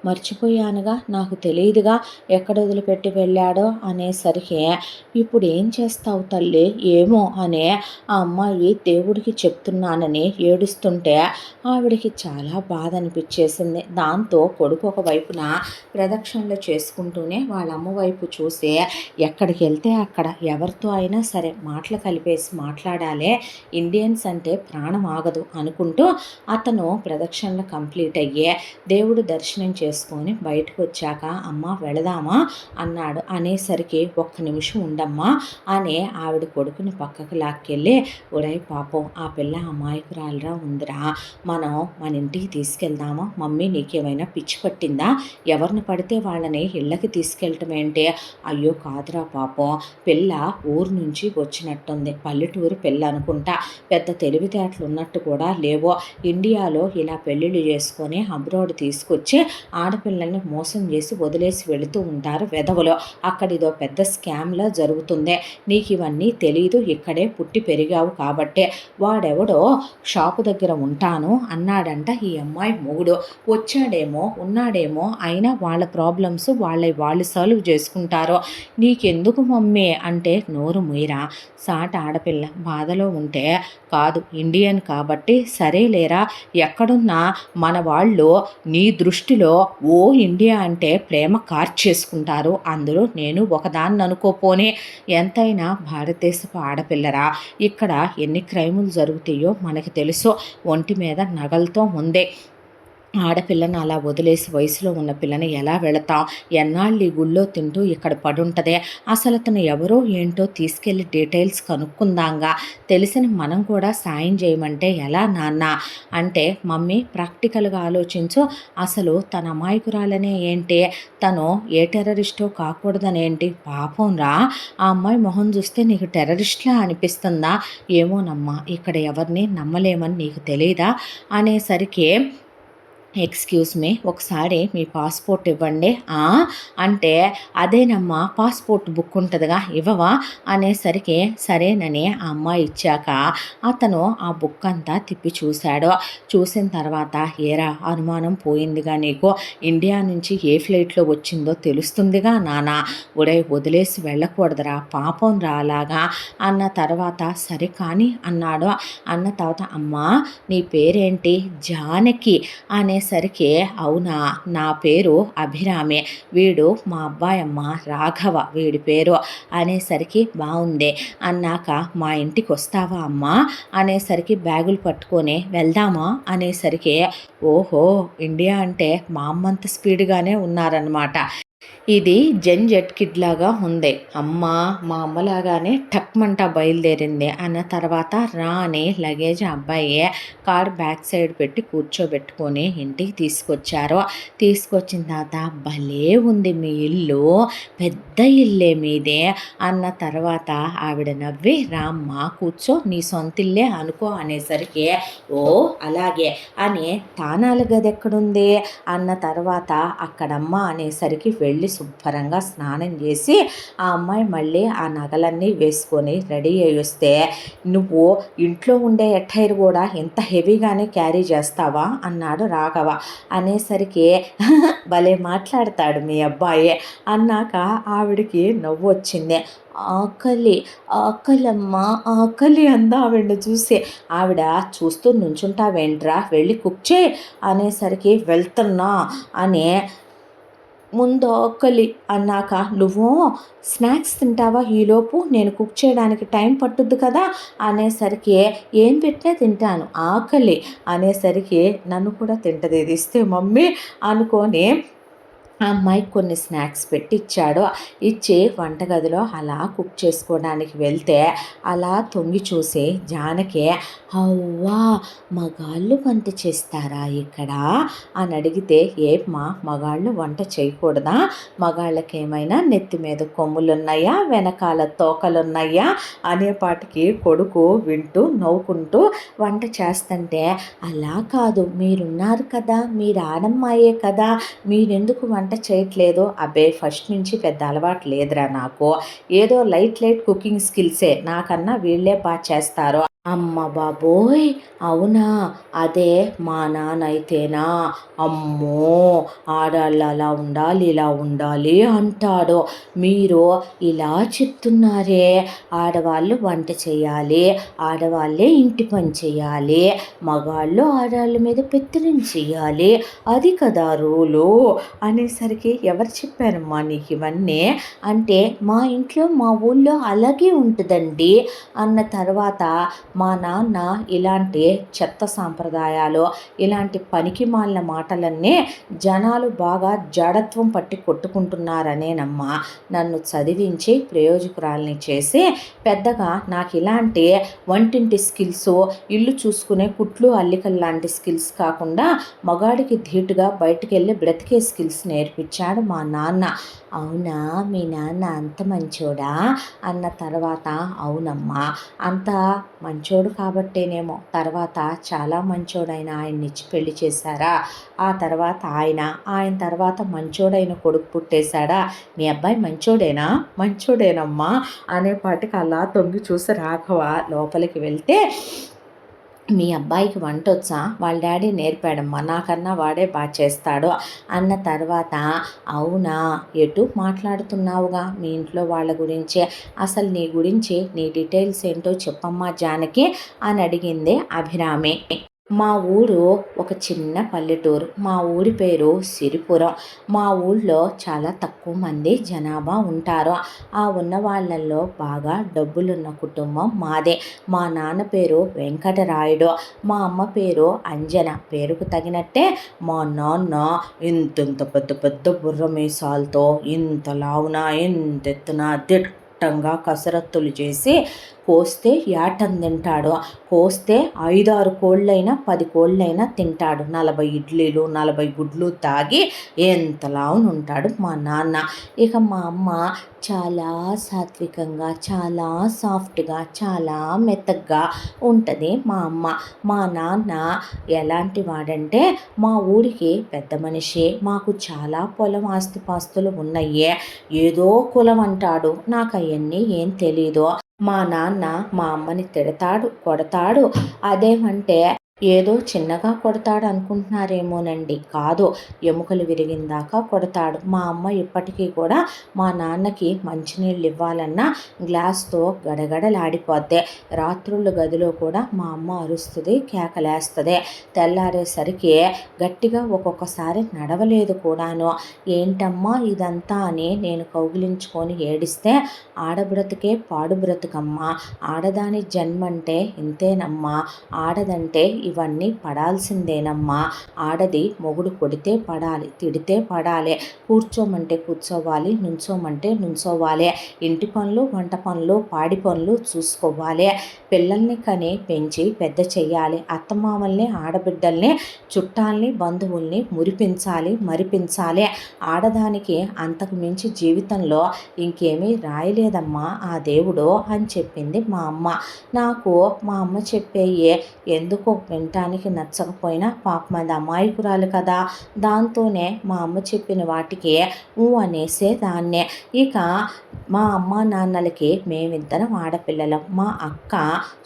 మర్చిపోయానుగా నాకు తెలియదుగా ఎక్కడ వదిలిపెట్టి వెళ్ళాడో అనేసరికి ఇప్పుడు ఏం చేస్తావు తల్లి ఏమో అనే ఆ అమ్మాయి దేవుడికి చెప్తున్నానని ఏడుస్తుంటే ఆవిడికి చాలా బాధ అనిపించేసింది. దాంతో కొడుకు ఒక వైపున ప్రదక్షిణలు చేసుకుంటూనే వాళ్ళ అమ్మ వైపు చూసి ఎక్కడికి వెళ్తే అక్కడ ఎవరితో అయినా సరే మాటలు కలిపేసి మాట్లాడాలి ఇండియన్స్ అంటే ప్రాణం ఆగదు అనుకుంటూ అతను ప్రదక్షిణలు కంప్లీట్ అయ్యే దేవుడు దర్శనం చేసుకొని బయటకు వచ్చాక అమ్మ వెళదామా అన్నాడు. అనేసరికి ఒక్క నిమిషం ఉండమ్మా అని ఆవిడ కొడుకుని పక్కకు లాక్కెళ్ళి ఒరే పాపం ఆ పిల్ల అమాయకురాలురా ఉందిరా మనం మన ఇంటికి తీసుకెళ్దామా మమ్మీ నీకేమైనా పిచ్చి పట్టిందా ఎవరిని పడితే వాళ్ళని ఇళ్ళకి తీసుకెళ్ళటం ఏంటి అయ్యో కాదురా పాపం పిల్ల ఊరు నుంచి వచ్చినట్టుంది పల్లెటూరు పిల్ల అనుకుంటా పెద్ద తెలివితేటలు ఉన్నట్టు కూడా లేవో ఇండియాలో ఇలా పెళ్ళిళ్ళు చేసుకొని అబ్రాడ్ తీసుకొచ్చి ఆడపిల్లల్ని మోసం చేసి వదిలేసి వెళుతూ ఉంటారు వెధవలో అక్కడ ఇదో పెద్ద స్కామ్లా జరుగుతుంది నీకు ఇవన్నీ తెలీదు ఇక్కడే పుట్టి పెరిగావు కాబట్టే వాడెవడో షాపు దగ్గర ఉంటాను అన్నాడంట ఈ అమ్మాయి మొగుడు వచ్చాడేమో ఉన్నాడేమో అయినా వాళ్ళ ప్రాబ్లమ్స్ వాళ్ళు సాల్వ్ చేసుకుంటారో నీకెందుకు మమ్మీ అంటే నోరు ముయిరా సాట ఆడపిల్ల బాధలో ఉంటే కాదు ఇండియన్ కాబట్టి సరేలేరా ఎక్కడున్నా మన వాళ్ళు నీ దృష్టిలో ఓ ఇండియా అంటే ప్రేమ కార్చేసుకుంటారు అందులో నేను ఒకదాన్ని అనుకోపోనే ఎంతైనా భారతదేశపు ఆడపిల్లరా ఇక్కడ ఎన్ని క్రైములు జరుగుతాయో మనకి తెలుసు ఒంటి మీద నగలతో ఉందే ఆడపిల్లని అలా వదిలేసి వయసులో ఉన్న పిల్లని ఎలా వెళతాం ఎన్నాళ్ళు ఈ గుళ్ళో తింటూ ఇక్కడ పడుంటదే అసలు అతను ఎవరో ఏంటో తీసుకెళ్ళి డీటెయిల్స్ కనుక్కుందాంగా తెలిసిన మనం కూడా సాయం చేయమంటే ఎలా నాన్న అంటే మమ్మీ ప్రాక్టికల్గా ఆలోచించు అసలు తన అమాయకురాలనే ఏంటి తను ఏ టెర్రరిస్టో కాకూడదనేంటి పాపం రా ఆ అమ్మాయి మొహం చూస్తే నీకు టెర్రరిస్ట్లా అనిపిస్తుందా ఏమోనమ్మా ఇక్కడ ఎవరిని నమ్మలేమని నీకు తెలీదా అనేసరికి ఎక్స్‌క్యూజ్ మీ ఒకసారి మీ పాస్‌పోర్ట్ ఇవ్వండి. అంటే అదేనమ్మా పాస్‌పోర్ట్ బుక్ ఉంటదిగా ఇవ్వవా? అనేసరికి సరేనని ఆ అమ్మాయి ఇచ్చాక అతను ఆ బుక్ అంతా తిప్పి చూశాడు. చూసిన తర్వాత ఏరా అనుమానం పోయిందిగా నీకు? ఇండియా నుంచి ఏ ఫ్లైట్‌లో వచ్చిందో తెలుస్తుందిగా నాన్న. ఒరేయ్ వదిలేసి వెళ్ళకూడదురా పాపం రా అలాగా అన్న తర్వాత సరే కానీ అన్నాడు. అన్న తర్వాత అమ్మా నీ పేరేంటి? జానకి అనేసరికి అవునా నా పేరు అభిరామి, వీడు మా అబ్బాయమ్మ రాఘవ వీడి పేరు అనేసరికి బాగుంది అన్నాక మా ఇంటికి వస్తావా అమ్మా అనేసరికి బ్యాగులు పట్టుకొని వెళ్దామా అనేసరికి ఓహో ఇండియా అంటే మా అమ్మంత స్పీడ్గానే ఉన్నారనమాట. ఇది జెన్ జెట్ కిడ్ లాగా ఉంది. అమ్మ మా అమ్మలాగానే టక్‌మంట బయలుదేరింది అన్న తర్వాత రా అని లగేజ్ అబ్బాయి కార్ బ్యాక్ సైడ్ పెట్టి కూర్చోబెట్టుకొని ఇంటికి తీసుకొచ్చారు. తీసుకొచ్చిన తర్వాత భలే ఉంది మీ ఇల్లు, పెద్ద ఇల్లే మీదే అన్న తర్వాత ఆవిడ నవ్వి రామ్మ కూర్చో నీ సొంతిల్లే అనుకో అనేసరికి ఓ అలాగే అని తానాల గది ఎక్కడుంది అన్న తర్వాత అక్కడమ్మ అనేసరికి వెళ్ళి శుభ్రంగా స్నానం చేసి ఆ అమ్మాయి మళ్ళీ ఆ నగలన్నీ వేసుకొని రెడీ అయ్యి వస్తే నువ్వు ఇంట్లో ఉండే ఎట్టైర్ కూడా ఇంత హెవీగానే క్యారీ చేస్తావా అన్నాడు రాఘవ. అనేసరికి భలే మాట్లాడతాడు మీ అబ్బాయి అన్నాక ఆవిడికి నవ్వు వచ్చింది. ఆకలి ఆకలమ్మ ఆకలి అందా ఆవిడని చూసి. ఆవిడ చూస్తూ నుంచుంటావేంట్రా వెళ్ళి కుక్ చేయి అనేసరికి వెళ్తున్నా అని ముందు ఆకలి అన్నాక నువ్వు స్నాక్స్ తింటావా ఈలోపు నేను కుక్ చేయడానికి టైం పట్టుద్ది కదా అనేసరికి ఏం పెట్టినా తింటాను ఆకలి అనేసరికి నన్ను కూడా తింటది ఇది ఇస్తే మమ్మీ అనుకొని ఆ అమ్మాయికి కొన్ని స్నాక్స్ పెట్టి ఇచ్చాడు. ఇచ్చి వంటగదిలో అలా కుక్ చేసుకోవడానికి వెళ్తే అలా తొంగి చూసి జానకి అవ్వా మగాళ్ళు వంట చేస్తారా ఇక్కడ అని అడిగితే ఏమ్మా మగాళ్ళు వంట చేయకూడదా? మగాళ్ళకి ఏమైనా నెత్తి మీద కొమ్ములున్నాయా వెనకాల తోకలున్నాయా అనేపాటికి కొడుకు వింటూ నవ్వుకుంటూ వంట చేస్తుంటే అలా కాదు మీరున్నారు కదా మీరు ఆడమ్మాయే కదా మీరెందుకు వంట చేయట్లేదు? అబ్బే ఫస్ట్ నుంచి పెద్ద అలవాటు లేదురా నాకు, ఏదో లైట్ కుకింగ్ స్కిల్సే నాకన్నా వీళ్ళే బాగా చేస్తారు. అమ్మ బాబోయ్ అవునా అదే మా నాన్న అయితేనా అమ్మో ఆడాళ్ళు అలా ఉండాలి ఇలా ఉండాలి అంటాడు. మీరు ఇలా చెప్తున్నారే ఆడవాళ్ళు వంట చేయాలి ఆడవాళ్ళే ఇంటి పని చేయాలి మగాళ్ళు ఆడవాళ్ళ మీద పెత్తనం చేయాలి అది కదా రూలు అనేసరికి ఎవరు చెప్పారమ్మా నీకు ఇవన్నీ అంటే మా ఇంట్లో మా ఊళ్ళో అలాగే ఉంటుందండి అన్న తర్వాత మా నాన్న ఇలాంటి చెత్త సాంప్రదాయాలు ఇలాంటి పనికి మాలిన మాటలన్నీ జనాలు బాగా జడత్వం పట్టి కొట్టుకుంటున్నారనేనమ్మా నన్ను చదివించి ప్రయోజకురాల్ని చేసి పెద్దగా నాకు ఇలాంటి వంటింటి స్కిల్స్ ఇల్లు చూసుకునే కుట్లు అల్లికలు లాంటి స్కిల్స్ కాకుండా మగాడికి ధీటుగా బయటికి వెళ్ళి బ్రతికే స్కిల్స్ నేర్పించాడు మా నాన్న. అవునా మీ నాన్న అంత మంచోడా అన్న తర్వాత అవునమ్మా అంత మంచోడు కాబట్టేనేమో తర్వాత చాలా మంచోడైన ఆయన్నిచ్చి పెళ్లి చేశారా ఆ తర్వాత ఆయన తర్వాత మంచోడైన కొడుకు పుట్టేశాడా మీ అబ్బాయి మంచోడేనమ్మా అనేపాటికి అలా తొంగి చూసి రాఘవ లోపలికి వెళ్తే మీ అబ్బాయికి వంట వచ్చా వాళ్ళ డాడీ నేర్పాడమ్మా నాకన్నా వాడే బాగా చేస్తాడు అన్న తర్వాత అవునా ఎటు మాట్లాడుతున్నావుగా మీ ఇంట్లో వాళ్ళ గురించి అసలు నీ గురించి నీ డీటెయిల్స్ ఏంటో చెప్పమ్మా జానకి అని అడిగింది అభిరామి. మా ఊరు ఒక చిన్న పల్లెటూరు మా ఊరి పేరు సిరిపురం. మా ఊళ్ళో చాలా తక్కువ మంది జనాభా ఉంటారు. ఆ ఉన్న వాళ్ళల్లో బాగా డబ్బులున్న కుటుంబం మాదే. మా నాన్న పేరు వెంకటరాయుడు మా అమ్మ పేరు అంజన. పేరుకు తగినట్టే మా నాన్న ఇంత పెద్ద పెద్ద బుర్ర మీసాలతో ఇంత లావున ఇంత ఎత్తున దిట్టంగా కసరత్తులు చేసి కోస్తే ఏటని తింటాడు, కోస్తే 5-6 కోళ్ళైనా 10 కోళ్ళైనా తింటాడు. 40 ఇడ్లీలు 40 గుడ్లు తాగి ఎంతలావున ఉంటాడు మా నాన్న. ఇక మా అమ్మ చాలా సాత్వికంగా, చాలా సాఫ్ట్గా, చాలా మెత్తగా ఉంటుంది మా అమ్మ. మా నాన్న ఎలాంటి వాడంటే, మా ఊరికి పెద్ద మనిషి, మాకు చాలా పొలం ఆస్తిపాస్తులు ఉన్నాయి, ఏదో కులం అంటాడు, నాకు అవన్నీ ఏం తెలీదు. మా నాన్న మా అమ్మని తిడతాడు, కొడతాడు. అదేమంటే ఏదో చిన్నగా కొడతాడు అనుకుంటున్నారేమోనండి, కాదు, ఎముకలు విరిగిందాకా కొడతాడు. మా అమ్మ ఇప్పటికీ కూడా మా నాన్నకి మంచినీళ్ళు ఇవ్వాలన్నా గ్లాస్తో గడగడలాడిపోద్ది. రాత్రుళ్ళు గదిలో కూడా మా అమ్మ అరుస్తుంది, కేకలేస్తుంది. తెల్లారేసరికి గట్టిగా ఒక్కొక్కసారి నడవలేదు కూడాను. ఏంటమ్మా ఇదంతా అని నేను కౌగిలించుకొని ఏడిస్తే, ఆడబ్రతుకే పాడు బ్రతుకమ్మా, ఆడదాని జన్మంటే ఇంతేనమ్మా, ఆడదంటే ఇవన్నీ పడాల్సిందేనమ్మా, ఆడది మొగుడు కొడితే పడాలి, తిడితే పడాలి, కూర్చోమంటే కూర్చోవాలి, నుంచోమంటే నుంచోవాలి, ఇంటి పనులు వంట పనులు పాడి పనులు చూసుకోవాలి, పిల్లల్ని కని పెంచి పెద్ద చెయ్యాలి, అత్తమామల్ని ఆడబిడ్డల్ని చుట్టాల్ని బంధువుల్ని మురిపించాలి, మరిపించాలి, ఆడదానికి అంతకు మించి జీవితంలో ఇంకేమీ రాయలేదమ్మా ఆ దేవుడు అని చెప్పింది మా అమ్మ. నాకు మా అమ్మ చెప్పేయే ఎందుకో వినటానికి నచ్చకపోయినా పాపం అది అమాయకురాలు కదా, దాంతోనే మా అమ్మ చెప్పిన వాటికి అనేసేదాన్నే. ఇక మా అమ్మ నాన్నలకి మేమిద్దరం ఆడపిల్లలం. మా అక్క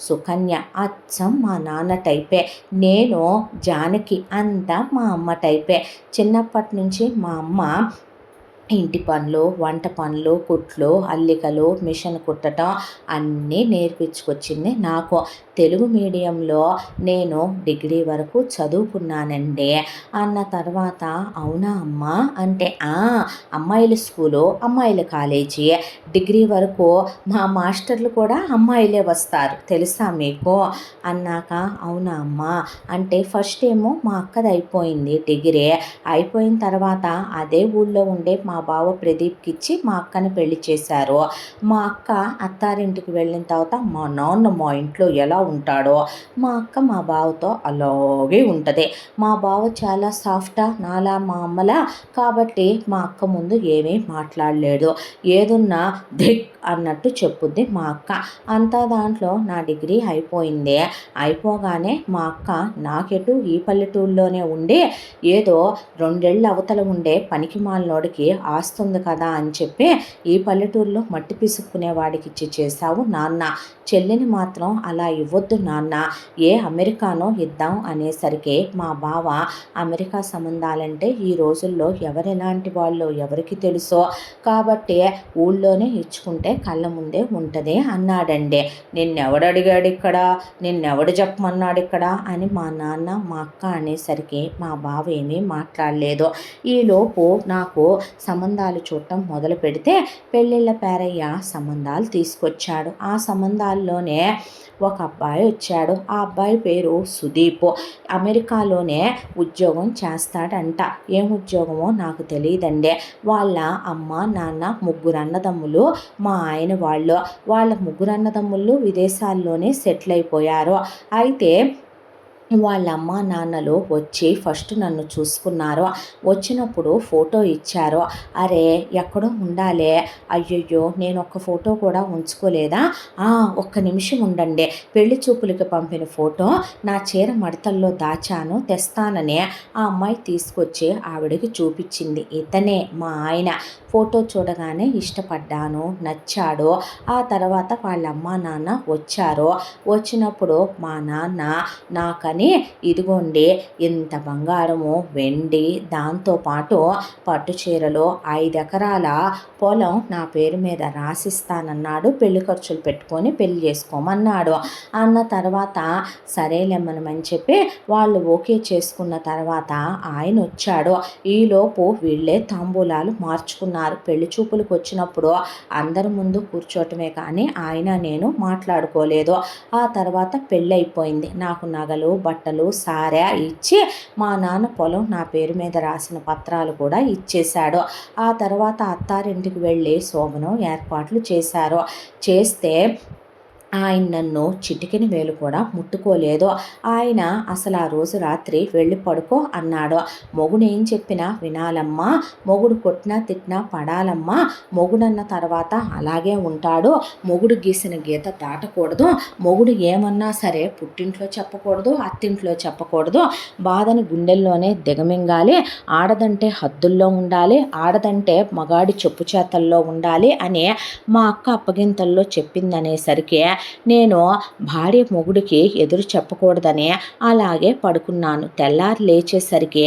సుకన్య అచ్చం మా నాన్న టైపే, నేను జానకి అంతా మా అమ్మ టైపే. చిన్నప్పటి నుంచి మా అమ్మ ఇంటి పనులు, వంట పనులు, కుట్లు, అల్లికలు, మిషన్ కుట్టడం అన్నీ నేర్పించుకొచ్చింది నాకు. తెలుగు మీడియంలో నేను డిగ్రీ వరకు చదువుకున్నానండి అన్న తర్వాత, అవునా అమ్మా అంటే, అమ్మాయిల స్కూలు, అమ్మాయిల కాలేజీ, డిగ్రీ వరకు మా మాస్టర్లు కూడా అమ్మాయిలే వస్తారు తెలుసా మీకు అన్నాక, అవునా అమ్మా అంటే, ఫస్ట్ ఏమో మా అక్కది అయిపోయింది డిగ్రీ. అయిపోయిన తర్వాత అదే ఊళ్ళో ఉండే మా బావ ప్రదీప్కి ఇచ్చి మా అక్కని పెళ్లి చేశారు. మా అక్క అత్తారింటికి వెళ్ళిన తర్వాత మా నాన్న మా ఇంట్లో ఎలా ఉంటాడో మా అక్క మా బావతో అలాగే ఉంటుంది. మా బావ చాలా సాఫ్టా, నాలా మా అమ్మలా, కాబట్టి మా అక్క ముందు ఏమీ మాట్లాడలేడు. ఏదున్నా దిక్ అన్నట్టు చెప్పుద్ది మా అక్క. అంతా దాంట్లో నా డిగ్రీ అయిపోయింది. అయిపోగానే మా అక్క నాకెటు ఈ పల్లెటూరులోనే ఉండి ఏదో 2 ఏళ్ళ అవతల ఉండే పనికి మాలినోడికి ఆస్తుంది కదా అని చెప్పి ఈ పల్లెటూరులో మట్టి పిసుక్కునే వాడికి ఇచ్చి చేశావు నాన్న, చెల్లిని మాత్రం అలా ఇవ్వద్దు నాన్న, ఏ అమెరికానో ఇద్దాం అనేసరికి మా బావ, అమెరికా సంబంధాలంటే ఈ రోజుల్లో ఎవరెలాంటి వాళ్ళు ఎవరికి తెలుసో, కాబట్టి ఊళ్ళోనే ఇచ్చుకుంటే కళ్ళ ముందే ఉంటుంది అన్నాడండి. నిన్నెవడడిగాడు ఇక్కడ, నిన్నెవడు చెప్పమన్నాడు ఇక్కడ అని మా నాన్న మా అక్క అనేసరికి మా బావ ఏమీ మాట్లాడలేదు. ఈలోపు నాకు సంబంధాలు చూడటం మొదలు పెడితే పెళ్ళిళ్ళ పేరయ్య సంబంధాలు తీసుకొచ్చాడు. ఆ సంబంధాల్లోనే ఒక అబ్బాయి వచ్చాడు. ఆ అబ్బాయి పేరు సుదీప్. అమెరికాలోనే ఉద్యోగం చేస్తాడంట. ఏం ఉద్యోగమో నాకు తెలియదండి. వాళ్ళ అమ్మ నాన్న 3 అన్నదమ్ములు మా ఆయన వాళ్ళ 3 అన్నదమ్ములు విదేశాల్లోనే సెటిల్ అయిపోయారు. అయితే వాళ్ళ అమ్మ నాన్నలు వచ్చి ఫస్ట్ నన్ను చూసుకున్నారు. వచ్చినప్పుడు ఫోటో ఇచ్చారు. అరే ఎక్కడో ఉండాలే, అయ్యయ్యో నేను ఒక్క ఫోటో కూడా ఉంచుకోలేదా, ఒక్క నిమిషం ఉండండి, పెళ్లి చూపులకి పంపిన ఫోటో నా చీర మడతల్లో దాచాను, తెస్తానని ఆ అమ్మాయి తీసుకొచ్చి ఆవిడకి చూపించింది. ఇతనే మా ఆయన. ఫోటో చూడగానే ఇష్టపడ్డాను, నచ్చాడు. ఆ తర్వాత వాళ్ళ అమ్మ నాన్న వచ్చారు. వచ్చినప్పుడు మా నాన్న నాకని ఇదిగోండి ఇంత బంగారము, వెండి, దాంతోపాటు పట్టు చీరలు, 5 ఎకరాల పొలం నా పేరు మీద రాసిస్తానన్నాడు. పెళ్లి ఖర్చులు పెట్టుకొని పెళ్లి చేసుకోమన్నాడు. అన్న తర్వాత సరేలేమ్మనమని చెప్పి వాళ్ళు ఓకే చేసుకున్న తర్వాత ఆయన వచ్చాడు. ఈలోపు వీళ్ళే తాంబూలాలు మార్చుకున్నారు. పెళ్లి చూపులకు వచ్చినప్పుడు అందరి ముందు కూర్చోటమే కానీ ఆయన నేను మాట్లాడుకోలేదు. ఆ తర్వాత పెళ్ళి అయిపోయింది. నాకు నగలు, బట్టలు, సారె ఇచ్చి మా నాన్న పొలం నా పేరు మీద రాసిన పత్రాలు కూడా ఇచ్చేశాడు. ఆ తర్వాత అత్తారింటికి వెళ్ళి శోభనం ఏర్పాట్లు చేశారు. చేస్తే ఆయన నన్ను చిటికెన వేలు కూడా ముట్టుకోలేదు. ఆయన అసలు ఆ రోజు రాత్రి వెళ్ళి పడుకో అన్నాడు. మొగుడు ఏం చెప్పినా వినాలమ్మా, మొగుడు కొట్టినా తిట్టినా పడాలమ్మా, మొగుడన్న తర్వాత అలాగే ఉంటాడు, మొగుడు గీసిన గీత దాటకూడదు, మొగుడు ఏమన్నా సరే పుట్టింట్లో చెప్పకూడదు, అత్తింట్లో చెప్పకూడదు, బాధని గుండెల్లోనే దిగమింగాలి, ఆడదంటే హద్దుల్లో ఉండాలి, ఆడదంటే మగాడి చెప్పు చేతల్లో ఉండాలి అని మా అక్క అప్పగింతల్లో చెప్పిందనేసరికి నేను భార్య మొగుడికి ఎదురు చెప్పకూడదని అలాగే పడుకున్నాను. తెల్లారి లేచేసరికి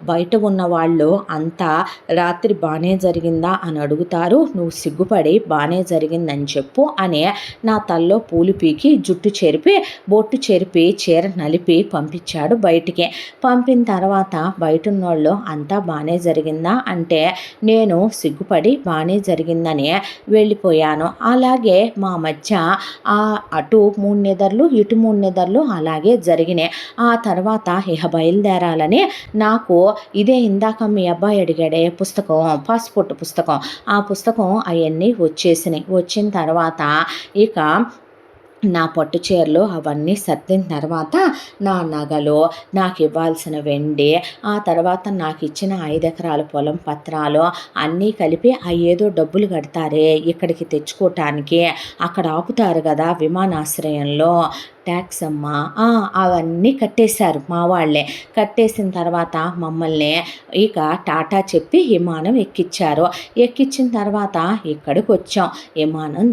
బయట ఉన్న వాళ్ళు అంతా రాత్రి బాగానే జరిగిందా అని అడుగుతారు. నువ్వు సిగ్గుపడి బాగానే జరిగిందని చెప్పు అని నా తల్లో పూలు పీకి జుట్టు చెరిపి బొట్టు చెరిపి చీర నలిపి పంపించాడు బయటికి. పంపిన తర్వాత బయట ఉన్నోళ్ళు అంతా బాగానే జరిగిందా అంటే నేను సిగ్గుపడి బాగానే జరిగిందని వెళ్ళిపోయాను. అలాగే మా మధ్య అటు 3 నిద్రలు ఇటు 3 నిద్రలు అలాగే జరిగినాయి. ఆ తర్వాత ఇహ బయలుదేరాలని నాకు ఇదే ఇందాక మీ అబ్బాయి అడిగాడే పుస్తకం, పాస్పోర్ట్ పుస్తకం, ఆ పుస్తకం అవన్నీ వచ్చేసినాయి. వచ్చిన తర్వాత ఇక నా పట్టు చీరలు అవన్నీ సర్దిన తర్వాత నా నగలు, నాకు ఇవ్వాల్సిన వెండి, ఆ తర్వాత నాకు ఇచ్చిన 5 ఎకరాల పొలం పత్రాలు అన్నీ కలిపి ఏదో డబ్బులు కడతారే ఇక్కడికి తెచ్చుకోవటానికి, అక్కడ ఆపుతారు కదా విమానాశ్రయంలో ట్యాక్స్ అమ్మా, అవన్నీ కట్టేశారు మా వాళ్ళే. కట్టేసిన తర్వాత మమ్మల్ని ఇక టాటా చెప్పి విమానం ఎక్కించారు. ఎక్కించిన తర్వాత ఇక్కడికి వచ్చాం, విమానం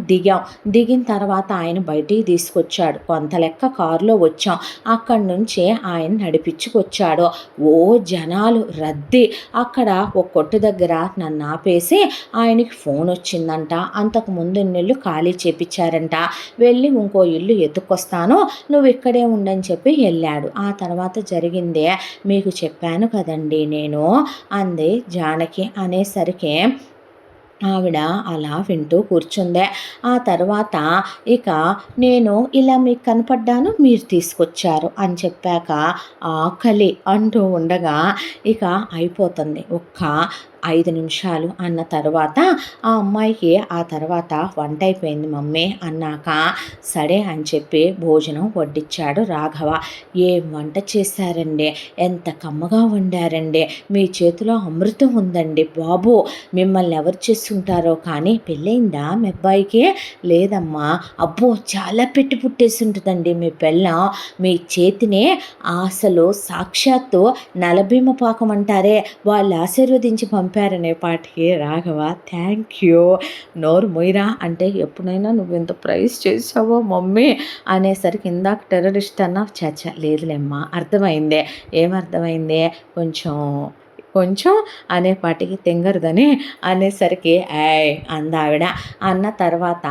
దిగిన తర్వాత ఆయన బయటికి తీసుకొచ్చాడు. కొంత లెక్క కారులో వచ్చాం. అక్కడి నుంచి ఆయన నడిపించుకొచ్చాడు. ఓ జనాలు రద్దీ. అక్కడ ఒక కొట్టు దగ్గర నన్ను ఆపేసి ఆయనకి ఫోన్ వచ్చిందంట, అంతకు ముందు ఇల్లు ఖాళీ చేపించారంట, వెళ్ళి ఇంకో ఇల్లు ఎత్తుకొస్తాను, నువ్వు ఇక్కడే ఉండని చెప్పి వెళ్ళాడు. ఆ తర్వాత జరిగిందే మీకు చెప్పాను కదండి నేను అంది జానకి. అనేసరికి ఆవిడ అలా వింటూ కూర్చుందే. ఆ తర్వాత ఇక నేను ఇలా మీకు కనపడ్డాను, మీరు తీసుకొచ్చారు అని చెప్పాక ఆకలి అంటూ ఉండగా ఇక అయిపోతుంది ఒక్క 5 నిమిషాలు అన్న తర్వాత ఆ అమ్మాయికి ఆ తర్వాత వంట అయిపోయింది మమ్మీ అన్నాక సరే అని చెప్పి భోజనం వడ్డించాడు రాఘవ. ఏం వంట చేశారండి, ఎంత కమ్మగా వండారండి, మీ చేతిలో అమృతం ఉందండి బాబు, మిమ్మల్ని ఎవరు చేస్తుంటారో కానీ పెళ్ళయిందా మీ అబ్బాయికి? లేదమ్మా. అబ్బో చాలా పెట్టి పుట్టేసి ఉంటుందండి మీ పెళ్ళం, మీ చేతిని అసలు సాక్షాత్తు నలభీమ పాకం అంటారే వాళ్ళు ఆశీర్వదించి పంపారనే పాటికి రాఘవ థ్యాంక్ యూ, నోరు మొయ్యరా అంటే ఎప్పుడైనా నువ్వు ఇంత ప్రైజ్ చేసావో మమ్మీ అనేసరికి ఇందాక టెర్రరిస్ట్ అన్నా చచ్చ లేదులేమ్మా అర్థమైందే. ఏమర్థమైందే? కొంచెం అనేపాటికి తెంగరదని అనేసరికి అందావిడ. అన్న తర్వాత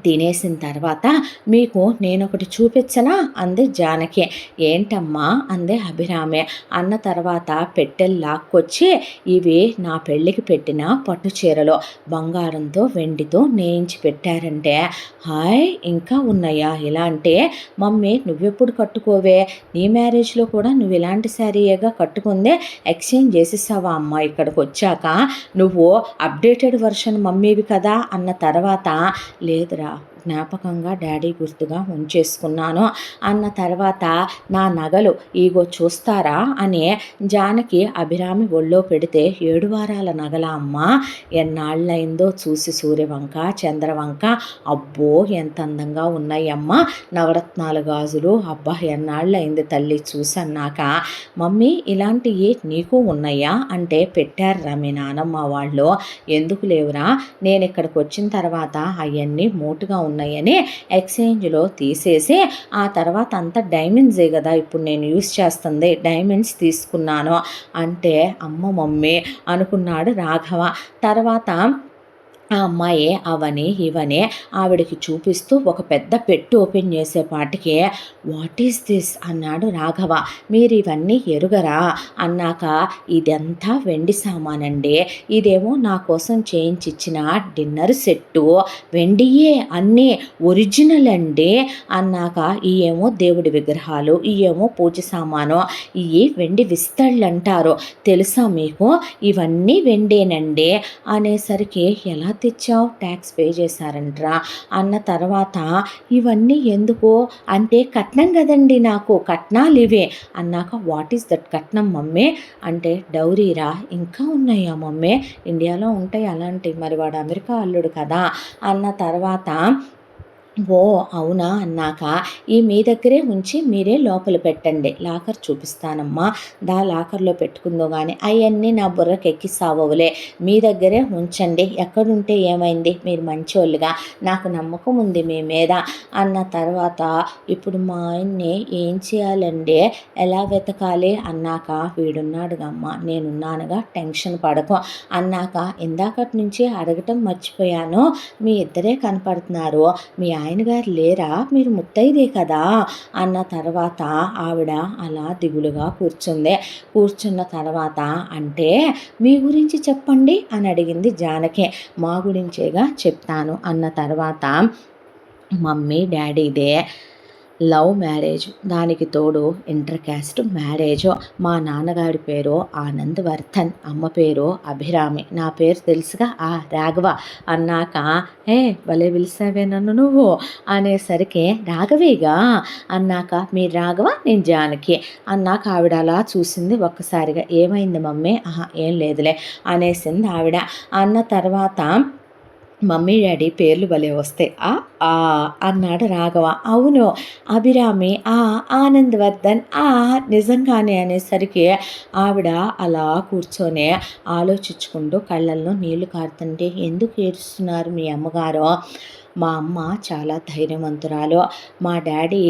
తినేసిన తర్వాత మీకు నేనొకటి చూపించనా అంది జానకి. ఏంటమ్మా అంది అభిరామే. అన్న తర్వాత పెట్టెలు లాక్కొచ్చి ఇవి నా పెళ్ళికి పెట్టిన పట్టు చీరలు బంగారంతో వెండితో నేయించి పెట్టారంటే హాయ్ ఇంకా ఉన్నాయా ఇలా అంటే మమ్మీ నువ్వెప్పుడు కట్టుకోవే, నీ మ్యారేజ్లో కూడా నువ్వు ఇలాంటి శారీయేగా కట్టుకుందే, ఎక్స్చేంజ్ చేసేసావా అమ్మ ఇక్కడికి వచ్చాక, నువ్వు అప్డేటెడ్ వర్షన్ మమ్మీవి కదా అన్న తర్వాత లేదురా జ్ఞాపకంగా డాడీ గుర్తుగా ఉంచేసుకున్నాను అన్న తర్వాత నా నగలు ఈగో చూస్తారా అని జానకి అభిరామి ఒళ్ళో పెడితే 7 వారాల నగల అమ్మ, ఎన్నాళ్ళైందో చూసి సూర్యవంక చంద్రవంక, అబ్బో ఎంత అందంగా ఉన్నాయమ్మ నవరత్నాల గాజులు, అబ్బా ఎన్నాళ్ళైంది తల్లి చూసన్నాక. మమ్మీ ఇలాంటివి నీకు ఉన్నాయా అంటే పెట్టారురా మీ నానమ్మ వాళ్ళు. ఎందుకు లేవురా, నేను ఇక్కడికి వచ్చిన తర్వాత అవన్నీ మోటుగా ఉన్నాయని ఎక్స్చేంజ్లో తీసేసి ఆ తర్వాత అంతా డైమండ్సే కదా ఇప్పుడు నేను యూస్ చేస్తుంది, డైమండ్స్ తీసుకున్నాను అంటే అమ్మ మమ్మీ అనుకున్నాడు రాఘవ. తర్వాత ఆ అమ్మాయి అవని ఇవని ఆవిడకి చూపిస్తూ ఒక పెద్ద పెట్టు ఓపెన్ చేసేపాటికి వాట్ ఈస్ దిస్ అన్నాడు రాఘవ. మీరు ఇవన్నీ ఎరుగరా అన్నాక ఇదంతా వెండి సామానండి, ఇదేమో నా కోసం చేయించిచ్చిన డిన్నర్ సెట్టు, వెండియే అన్నీ ఒరిజినల్ అండి అన్నాక ఇయేమో దేవుడి విగ్రహాలు, ఇయేమో పూజ సామాను, ఇవి వెండి విస్తళ్ళు అంటారు తెలుసా మీకు, ఇవన్నీ వెండేనండి అనేసరికి ఎలా తెచ్చావు? ట్యాక్స్ పే చేశారంట్రా అన్న తర్వాత ఇవన్నీ ఎందుకు అంటే కట్నం కదండి, నాకు కట్నాలు ఇవే అన్నాక వాట్ ఈస్ దట్ కట్నం మమ్మీ అంటే డౌరీరా. ఇంకా ఉన్నాయా మమ్మీ? ఇండియాలో ఉంటాయి అలాంటివి, మరి వాడు అమెరికా అల్లుడు కదా అన్న తర్వాత ఓ అవునా అన్నాక ఈ మీ దగ్గరే ఉంచి మీరే లోపల పెట్టండి, లాకర్ చూపిస్తానమ్మా, దా లాకర్లో పెట్టుకుందో కానీ అవన్నీ నా బుర్రకి ఎక్కిస్తావులే, మీ దగ్గరే ఉంచండి, ఎక్కడుంటే ఏమైంది, మీరు మంచోళ్ళుగా, నాకు నమ్మకం ఉంది మీ మీద అన్న తర్వాత ఇప్పుడు మా ఆయన్ని ఏం చేయాలండి, ఎలా వెతకాలి అన్నాక వీడున్నాడుగా అమ్మ, నేనున్నానుగా, టెన్షన్ పడకు అన్నాక ఇందాకటి నుంచి అడగటం మర్చిపోయాను, మీ ఇద్దరే కనపడుతున్నారు, మీ ఆయన గారు లేరా, మీరు ముత్తైదే కదా అన్న తర్వాత ఆవిడ అలా దిగులుగా కూర్చున్న తర్వాత అంటే మీ గురించి చెప్పండి అని అడిగింది జానకి. మా గురించేగా చెప్తాను అన్న తర్వాత మమ్మీ డాడీదే లవ్ మ్యారేజ్, దానికి తోడు ఇంటర్ క్యాస్ట్ మ్యారేజ్. మా నాన్నగారి పేరు ఆనంద్ వర్ధన్, అమ్మ పేరు అభిరామి, నా పేరు తెలుసుగా రాఘవ అన్నాక ఏ భలే పిలిచావే నన్ను నువ్వు అనేసరికి రాఘవేగా అన్నాక మీరు రాఘవ నేను జానకి అన్నాక ఆవిడ అలా చూసింది ఒక్కసారిగా. ఏమైంది మమ్మీ? ఏం లేదులే అనేసింది ఆవిడ. అన్న తర్వాత మమ్మీ డాడీ పేర్లు భలే వస్తాయి, అన్నాడు రాఘవ. అవును అభిరామి, ఆనంద్ వర్ధన్, నిజంగానే అనేసరికి ఆవిడ అలా కూర్చొని ఆలోచించుకుంటూ కళ్ళల్లో నీళ్లు కారుతుంటే ఎందుకు ఏడుస్తున్నారు మీ అమ్మగారు? మా అమ్మ చాలా ధైర్యవంతురాలు, మా డాడీ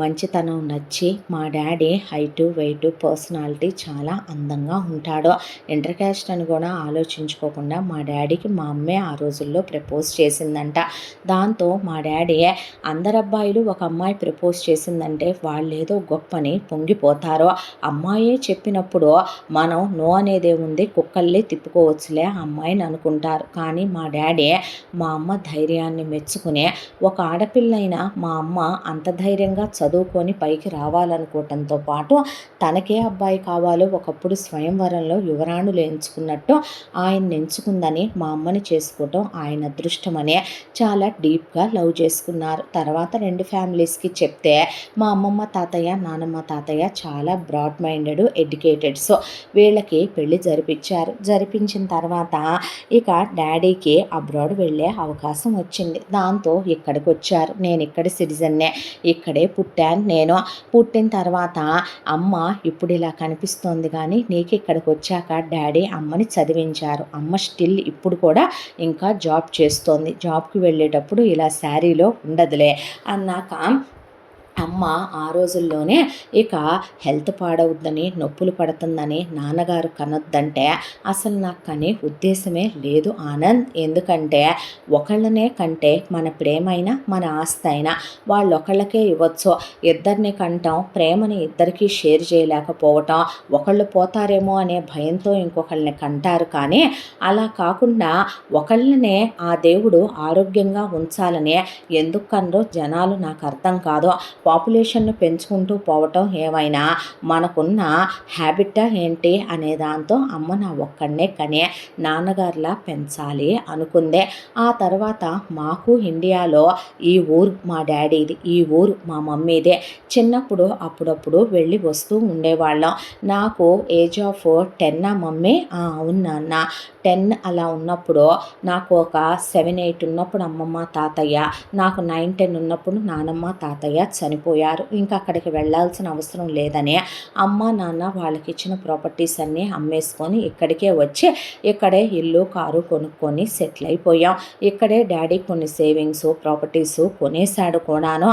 మంచితనం నచ్చి, మా డాడీ హైటు వెయిటు పర్సనాలిటీ చాలా అందంగా ఉంటాడు, ఇంటర్ క్యాస్ట్ అని కూడా ఆలోచించుకోకుండా మా డాడీకి మా అమ్మే ఆ రోజుల్లో ప్రపోజ్ చేసిందంట. దాంతో మా డాడీ అందరు అబ్బాయిలు ఒక అమ్మాయి ప్రపోజ్ చేసిందంటే వాళ్ళేదో గొప్పని పొంగిపోతారు, అమ్మాయే చెప్పినప్పుడు మనం నో అనేదే ఉంది, కుక్కల్ని తిప్పుకోవచ్చులే అమ్మాయిని అనుకుంటారు. కానీ మా డాడీ మా అమ్మ ధైర్యాన్ని మెచ్చుకునే, ఒక ఆడపిల్లైనా మా అమ్మ అంత ధైర్యంగా చదువుకొని పైకి రావాలనుకోవటంతో పాటు తనకే అబ్బాయి కావాలో ఒకప్పుడు స్వయంవరంలో యువరాణులు ఎంచుకున్నట్టు ఆయన్ని ఎంచుకుందని మా అమ్మని చేసుకోవటం ఆయన అదృష్టమనే చాలా డీప్గా లవ్ చేసుకున్నారు. తర్వాత రెండు ఫ్యామిలీస్కి చెప్తే మా అమ్మమ్మ తాతయ్య నానమ్మ తాతయ్య చాలా బ్రాడ్ మైండెడ్ ఎడ్యుకేటెడ్స్, వీళ్ళకి పెళ్లి జరిపించిన తర్వాత ఇక డాడీకి అబ్రాడ్ వెళ్ళే అవకాశం వచ్చింది. దాంతో ఇక్కడికి వచ్చారు. నేను ఇక్కడ సిటిజన్నే, ఇక్కడే పుట్టాను. నేను పుట్టిన తర్వాత అమ్మ ఇప్పుడు ఇలా కనిపిస్తోంది కానీ నీకు ఇక్కడికి వచ్చాక డాడీ అమ్మని చదివించారు. అమ్మ స్టిల్ ఇప్పుడు కూడా ఇంకా జాబ్ చేస్తోంది, జాబ్కి వెళ్ళేటప్పుడు ఇలా శారీలో ఉండదులే అన్నాక అమ్మ ఆ రోజుల్లోనే ఇక హెల్త్ పాడవుద్దని, నొప్పులు పడుతుందని నాన్నగారు కనొద్దంటే అసలు నాకు కనే ఉద్దేశమే లేదు ఆనంద్, ఎందుకంటే ఒకళ్ళనే కంటే మన ప్రేమైనా మన ఆస్తి అయినా వాళ్ళొకళ్ళకే ఇవ్వచ్చు, ఇద్దరిని కంటాం ప్రేమని ఇద్దరికీ షేర్ చేయలేకపోవటం, ఒకళ్ళు పోతారేమో అనే భయంతో ఇంకొకళ్ళని కంటారు. కానీ అలా కాకుండా ఒకళ్ళనే ఆ దేవుడు ఆరోగ్యంగా ఉంచాలనే ఎందుకు కనరో జనాలు నాకు అర్థం కాదు. పాపులేషన్ను పెంచుకుంటూ పోవటం ఏమైనా మనకున్న హ్యాబిటా ఏంటి అనే దాంతో అమ్మ నా ఒక్కడనే కనే నాన్నగారిలా పెంచాలి అనుకుందే. ఆ తర్వాత మాకు ఇండియాలో ఈ ఊరు మా డాడీది, ఈ ఊరు మా మమ్మీదే. చిన్నప్పుడు అప్పుడప్పుడు వెళ్ళి వస్తూ ఉండేవాళ్ళం. నాకు ఏజ్ ఆఫ్ 10 మమ్మీ, అవును నాన్న 10 అలా ఉన్నప్పుడు, నాకు ఒక 7-8 ఉన్నప్పుడు అమ్మమ్మ తాతయ్య, నాకు 9-10 ఉన్నప్పుడు నానమ్మ తాతయ్య చనిపోయారు. ఇంకా అక్కడికి వెళ్ళాల్సిన అవసరం లేదని అమ్మ నాన్న వాళ్ళకి ఇచ్చిన ప్రాపర్టీస్ అన్నీ అమ్మేసుకొని ఇక్కడికే వచ్చి ఇక్కడే ఇల్లు కారు కొనుక్కొని సెటిల్ అయిపోయాం. ఇక్కడే డాడీ కొన్ని సేవింగ్స్ ప్రాపర్టీస్ కొనేశాడు కూడాను.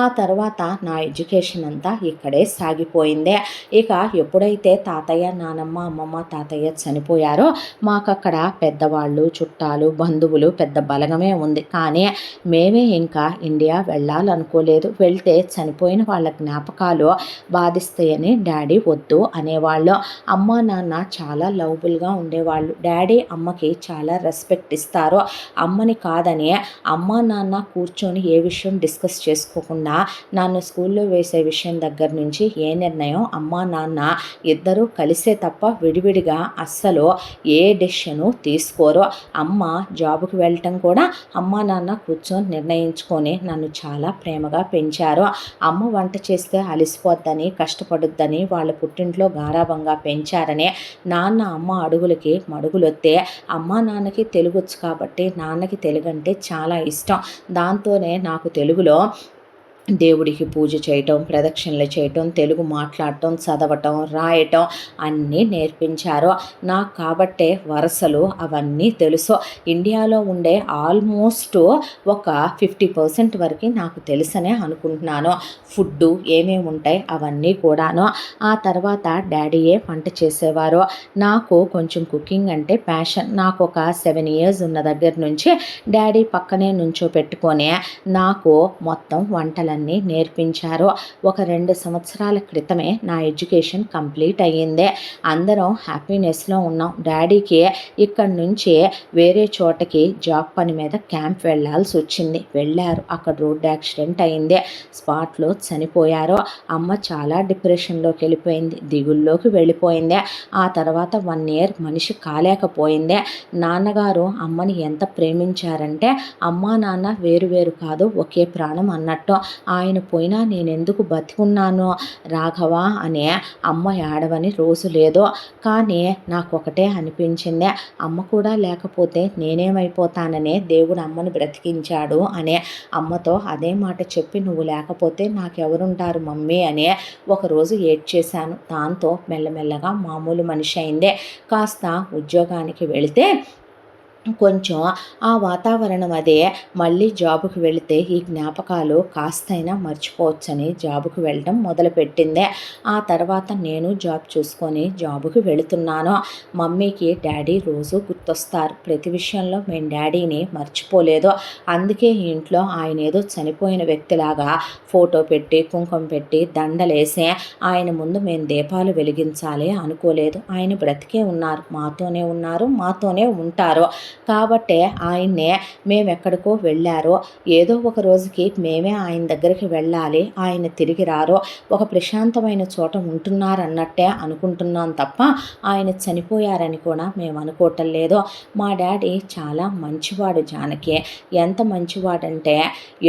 ఆ తర్వాత నా ఎడ్యుకేషన్ అంతా ఇక్కడే సాగిపోయిందే. ఇక ఎప్పుడైతే తాతయ్య నానమ్మ అమ్మమ్మ తాతయ్య చనిపోయారో మాకు అక్కడ పెద్దవాళ్ళు చుట్టాలు బంధువులు పెద్ద బలగమే ఉంది. కానీ మేమే ఇంకా ఇండియా వెళ్ళాలనుకోలేదు. వెళ్తే చనిపోయిన వాళ్ళ జ్ఞాపకాలు బాధిస్తాయని డాడీ వద్దు అనేవాళ్ళు. అమ్మ నాన్న చాలా లవబుల్గా ఉండేవాళ్ళు. డాడీ అమ్మకి చాలా రెస్పెక్ట్ ఇస్తారు. అమ్మని కాదని అమ్మ నాన్న కూర్చొని ఏ విషయం డిస్కస్ చేసుకోకుండా నన్ను స్కూల్లో వేసే విషయం దగ్గర నుంచి ఏ నిర్ణయం అమ్మ నాన్న ఇద్దరూ కలిసే తప్ప విడివిడిగా అస్సలు ఏ డెసిషను తీసుకోరు. అమ్మ జాబుకి వెళ్ళటం కూడా అమ్మ నాన్న కూర్చొని నిర్ణయించుకొని నన్ను చాలా ప్రేమగా పెంచారు. అమ్మ వంట చేస్తే అలసిపోద్దని కష్టపడుద్దని వాళ్ళ పుట్టింట్లో గారాబంగా పెంచారని నాన్న అమ్మ అడుగులకి మడుగులొత్తే అమ్మ నాన్నకి తెలుగు వచ్చు కాబట్టి నాన్నకి తెలుగు అంటే చాలా ఇష్టం. దాంతోనే నాకు తెలుగులో దేవుడికి పూజ చేయటం, ప్రదక్షిణలు చేయటం, తెలుగు మాట్లాడటం, చదవటం, రాయటం అన్నీ నేర్పించారు నాకు. కాబట్టే వరుసలు అవన్నీ తెలుసు. ఇండియాలో ఉండే ఆల్మోస్ట్ ఒక 50% వరకు నాకు తెలుసనే అనుకుంటున్నాను. ఫుడ్డు ఏమేమి ఉంటాయి అవన్నీ కూడాను. ఆ తర్వాత డాడీయే వంట చేసేవారు. నాకు కొంచెం కుకింగ్ అంటే ప్యాషన్. నాకు ఒక 7 years ఉన్న దగ్గర నుంచి డాడీ పక్కనే నుంచో పెట్టుకొని నాకు మొత్తం వంటలన్నీ నేర్పించారు. ఒక 2 సంవత్సరాల క్రితమే నా ఎడ్యుకేషన్ కంప్లీట్ అయ్యింది. అందరం హ్యాపీనెస్లో ఉన్నాం. డాడీకి ఇక్కడి నుంచి వేరే చోటకి జాబ్ పని మీద క్యాంప్ వెళ్ళాల్సి వచ్చింది. వెళ్ళారు. అక్కడ రోడ్ యాక్సిడెంట్ అయింది. స్పాట్లో చనిపోయారు. అమ్మ చాలా డిప్రెషన్లోకి వెళ్ళిపోయింది, దిగుల్లోకి వెళ్ళిపోయింది. ఆ తర్వాత 1 year మనిషి కాలేకపోయింది. నాన్నగారు అమ్మని ఎంత ప్రేమించారంటే అమ్మా నాన్న వేరు వేరు కాదు ఒకే ప్రాణం అన్నట్టు. ఆయన పోయినా నేనెందుకు బతికున్నాను రాఘవ అనే అమ్మ ఏడవని రోజు లేదు. కానీ నాకు ఒకటే అనిపించింది, అమ్మ కూడా లేకపోతే నేనేమైపోతాననే దేవుడు అమ్మని బ్రతికించాడు అనే. అమ్మతో అదే మాట చెప్పి నువ్వు లేకపోతే నాకెవరుంటారు మమ్మీ అనే ఒకరోజు ఏడ్చేశాను. దాంతో మెల్లమెల్లగా మామూలు మనిషి అయిందే. కాస్త ఉద్యోగానికి వెళితే కొంచెం ఆ వాతావరణం అదే మళ్ళీ జాబుకి వెళితే ఈ జ్ఞాపకాలు కాస్తైనా మర్చిపోవచ్చని జాబుకి వెళ్ళడం మొదలుపెట్టిందే. ఆ తర్వాత నేను జాబ్ చూసుకొని జాబుకి వెళుతున్నాను. మమ్మీకి డాడీ రోజు గుర్తొస్తారు. ప్రతి విషయంలో మేము డాడీని మర్చిపోలేదు. అందుకే ఇంట్లో ఆయన ఏదో చనిపోయిన వ్యక్తిలాగా ఫోటో పెట్టి కుంకుమ పెట్టి దండలేసి ఆయన ముందు మేము దీపాలు వెలిగించాలి అనుకోలేదు. ఆయన బ్రతికే ఉన్నారు, మాతోనే ఉన్నారు, మాతోనే ఉంటారు. కాబట్టే ఆయన్నే మేము ఎక్కడికో వెళ్ళారో ఏదో ఒక రోజుకి మేమే ఆయన దగ్గరికి వెళ్ళాలి, ఆయన తిరిగి రారో ఒక ప్రశాంతమైన చోట ఉంటున్నారన్నట్టే అనుకుంటున్నాం తప్ప ఆయన చనిపోయారని కూడా మేము అనుకోవటం లేదు. మా డాడీ చాలా మంచివాడు జానకి. ఎంత మంచివాడంటే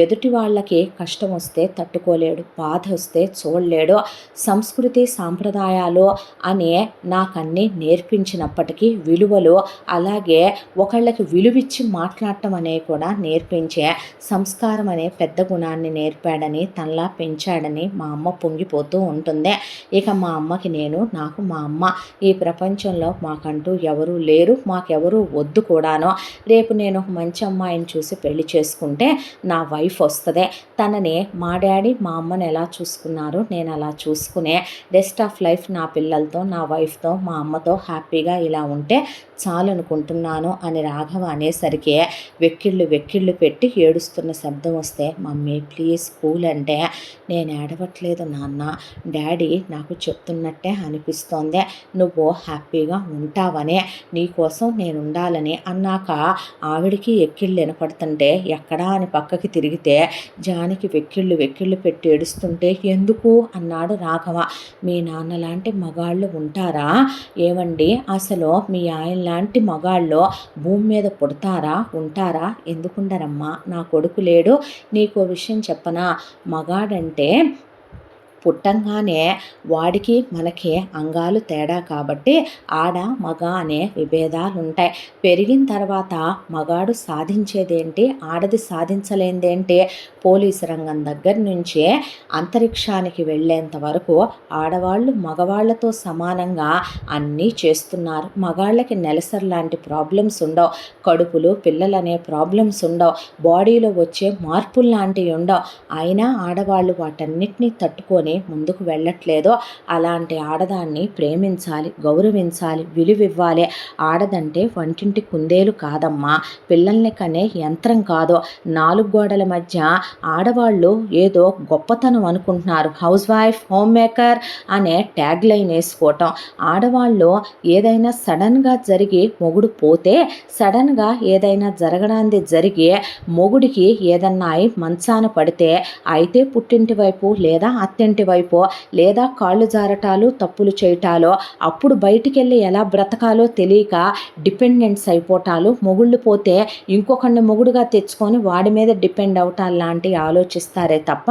ఎదుటి వాళ్ళకి కష్టం వస్తే తట్టుకోలేడు, బాధ వస్తే చూడలేడు. సంస్కృతి సాంప్రదాయాలు అనే నాకన్నీ నేర్పించినప్పటికీ విలువలు అలాగే ఒకళ్ళకి విలువిచ్చి మాట్లాడటం అనే కూడా నేర్పించే సంస్కారం అనే పెద్ద గుణాన్ని నేర్పాడని తనలా పెంచాడని మా అమ్మ పొంగిపోతూ ఉంటుంది. ఇక మా అమ్మకి నేను, నాకు మా అమ్మ. ఈ ప్రపంచంలో మాకంటూ ఎవరూ లేరు, మాకెవరూ వద్దు కూడాను. రేపు నేను ఒక మంచి అమ్మాయిని చూసి పెళ్లి చేసుకుంటే నా వైఫ్ వస్తుంది. తనని మా డాడీ మా అమ్మని ఎలా చూసుకున్నారో నేను అలా చూసుకునే రెస్ట్ ఆఫ్ లైఫ్ నా పిల్లలతో నా వైఫ్తో మా అమ్మతో హ్యాపీగా ఇలా ఉంటే చాలనుకుంటున్నాను అని రాఘవ అనేసరికి వెక్కిళ్ళు పెట్టి ఏడుస్తున్న శబ్దం వస్తే మమ్మీ ప్లీజ్ కూల్ అంటే నేను ఏడవట్లేదు నాన్న, డాడీ నాకు చెప్తున్నట్టే అనిపిస్తోంది, నువ్వు హ్యాపీగా ఉంటావనే, నీకోసం నేను ఉండాలని అన్నాక ఆవిడికి ఎక్కిళ్ళు వినపడుతుంటే ఎక్కడా అని పక్కకి తిరిగితే జానికి వెక్కిళ్ళు పెట్టి ఏడుస్తుంటే ఎందుకు అన్నాడు రాఘవ. మీ నాన్న లాంటి మగాళ్ళు ఉంటారా ఏవండి, అసలు మీ ఆయన లాంటి మగాళ్ళు భూమి మీద పుడతారా ఉంటారా, ఎందుకుండరమ్మా, నా కొడుకు లేడు. నీకో విషయం చెప్పనా, మగాడంటే పుట్టంగానే వాడికి మనకి అంగాలు తేడా కాబట్టి ఆడ మగ అనే విభేదాలు ఉంటాయి. పెరిగిన తర్వాత మగాడు సాధించేదేంటి, ఆడది సాధించలేనిదేంటి, పోలీసు రంగం దగ్గర నుంచే అంతరిక్షానికి వెళ్ళేంత వరకు ఆడవాళ్ళు మగవాళ్లతో సమానంగా అన్నీ చేస్తున్నారు. మగాళ్ళకి నెలసరి లాంటి ప్రాబ్లమ్స్ ఉండవు, కడుపులు పిల్లలు అనే ప్రాబ్లమ్స్ ఉండవు, బాడీలో వచ్చే మార్పులు లాంటివి ఉండవు. అయినా ఆడవాళ్ళు వాటన్నిటినీ తట్టుకొని కానీ ముందుకు వెళ్ళట్లేదో అలాంటి ఆడదాన్ని ప్రేమించాలి, గౌరవించాలి, విలువివ్వాలి. ఆడదంటే వంటింటి కుందేలు కాదమ్మా, పిల్లల్ని కనే యంత్రం కాదు. 4 గోడల మధ్య ఆడవాళ్ళు ఏదో గొప్పతనం అనుకుంటున్నారు. హౌస్ వైఫ్, హోమ్ మేకర్ అనే ట్యాగ్ లైన్ వేసుకోవటం. ఆడవాళ్ళు ఏదైనా సడన్గా జరిగి మొగుడు పోతే, సడన్గా ఏదైనా జరగడానికి జరిగి మొగుడికి ఏదన్నా అయి మంచాన పడితే, అయితే పుట్టింటి వైపు లేదా అత్తింటి వైపు లేదా కాళ్ళు జారటాలు తప్పులు చేయటాలో, అప్పుడు బయటికెళ్ళి ఎలా బ్రతకాలో తెలియక డిపెండెంట్స్ అయిపోటాలు, మొగుళ్ళు పోతే ఇంకొకరిని మొగుడుగా తెచ్చుకొని వాడి మీద డిపెండ్ అవటాలు లాంటివి ఆలోచిస్తారే తప్ప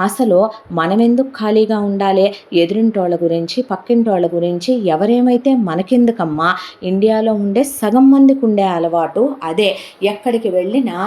అసలు మనమెందుకు ఖాళీగా ఉండాలి, ఎదురింటోళ్ళ గురించి పక్కింటోళ్ళ గురించి ఎవరేమైతే మనకెందుకమ్మా. ఇండియాలో ఉండే సగం మందికి ఉండే అలవాటు అదే. ఎక్కడికి వెళ్ళినా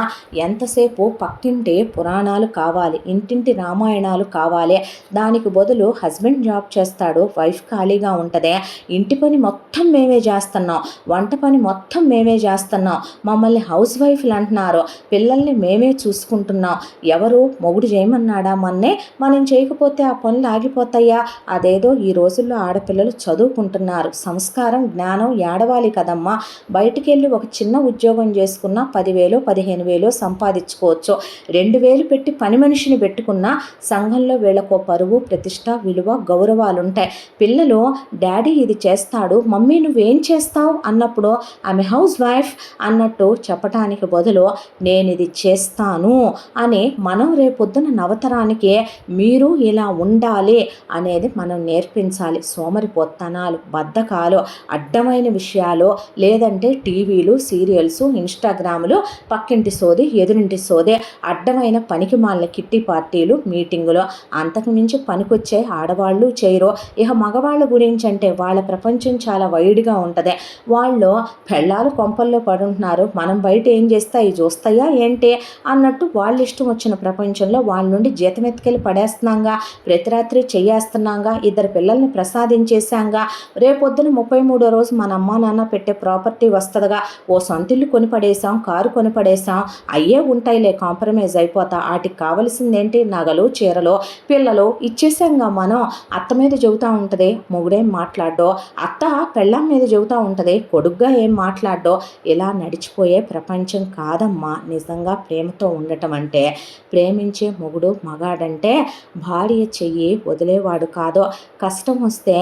ఎంతసేపు పక్కింటి పురాణాలు కావాలి, ఇంటింటి రామాయణాలు కావాలి. దానికి బదులు హస్బెండ్ జాబ్ చేస్తాడు, వైఫ్ ఖాళీగా ఉంటుంది, ఇంటి పని మొత్తం మేమే చేస్తున్నాం, వంట పని మొత్తం మేమే చేస్తున్నాం, మమ్మల్ని హౌస్ వైఫ్లు అంటున్నారు, పిల్లల్ని మేమే చూసుకుంటున్నాం, ఎవరు మొగుడు చేయమన్నాడా మొన్నే, మనం చేయకపోతే ఆ పనులు ఆగిపోతాయా. అదేదో ఈ రోజుల్లో ఆడపిల్లలు చదువుకుంటున్నారు, సంస్కారం జ్ఞానం ఏడవాలి కదమ్మా. బయటికి వెళ్ళి ఒక చిన్న ఉద్యోగం చేసుకున్నా 10,000 15,000 సంపాదించుకోవచ్చు. 2,000 పెట్టి పని మనిషిని పెట్టుకున్నా సంఘంలో వీళ్ళకో పరువు ప్రతిష్ట విలువ గౌరవాలు ఉంటాయి. పిల్లలు డాడీ ఇది చేస్తాడు, మమ్మీ నువ్వేం చేస్తావు అన్నప్పుడు ఆమె హౌస్ వైఫ్ అన్నట్టు చెప్పటానికి బదులు నేను ఇది చేస్తాను అని మనం రేపొద్దున నవతరానికి మీరు ఇలా ఉండాలి అనేది మనం నేర్పించాలి. సోమరిపోత్తనాలు, బద్ధకాలు, అడ్డమైన విషయాలు, లేదంటే టీవీలు, సీరియల్స్, ఇన్స్టాగ్రాములు, పక్కింటి సోది ఎదురింటి సోదే, అడ్డమైన పనికి మాలిన కిట్టి పార్టీలు, మీటింగులు, అంతకు మించి పనికొచ్చే ఆడవాళ్ళు చేయరు. ఇక మగవాళ్ళ గురించి అంటే వాళ్ళ ప్రపంచం చాలా వైడ్గా ఉంటుంది. వాళ్ళు పెళ్ళాలు కొంపల్లో పడుంటున్నారు, మనం బయట ఏం చేస్తే అవి చూస్తాయా ఏంటి అన్నట్టు వాళ్ళు ఇష్టం వచ్చిన ప్రపంచంలో వాళ్ళ నుండి జీతం ఎత్తుకెళ్ళి పడేస్తున్నాగా, ప్రతి రాత్రి చెయ్యేస్తున్నాగా, 2 పిల్లల్ని ప్రసాదించేశాంగా, రేపొద్దున 33వ రోజు మన అమ్మా నాన్న పెట్టే ప్రాపర్టీ వస్తుందిగా, ఓ సొంతిల్లు కొని పడేసాం, కారు కొని పడేసాం, అయ్యే ఉంటాయిలే, కాంప్రమైజ్ అయిపోతా, వాటికి కావలసిందేంటి, నగలు చీరలు పిల్లలు ఇచ్చేసాంగా. మనం అత్త మీద చెబుతూ ఉంటుంది, మొగుడేం మాట్లాడో, అత్త పెళ్ళాం మీద చెబుతూ ఉంటుంది, కొడుగ్గా ఏం మాట్లాడో. ఇలా నడిచిపోయే ప్రపంచం కాదమ్మా నిజంగా ప్రేమతో ఉండటం అంటే. ప్రేమించే మొగుడు మగాడంటే భార్య చెయ్యి వదిలేవాడు కాదు, కష్టం వస్తే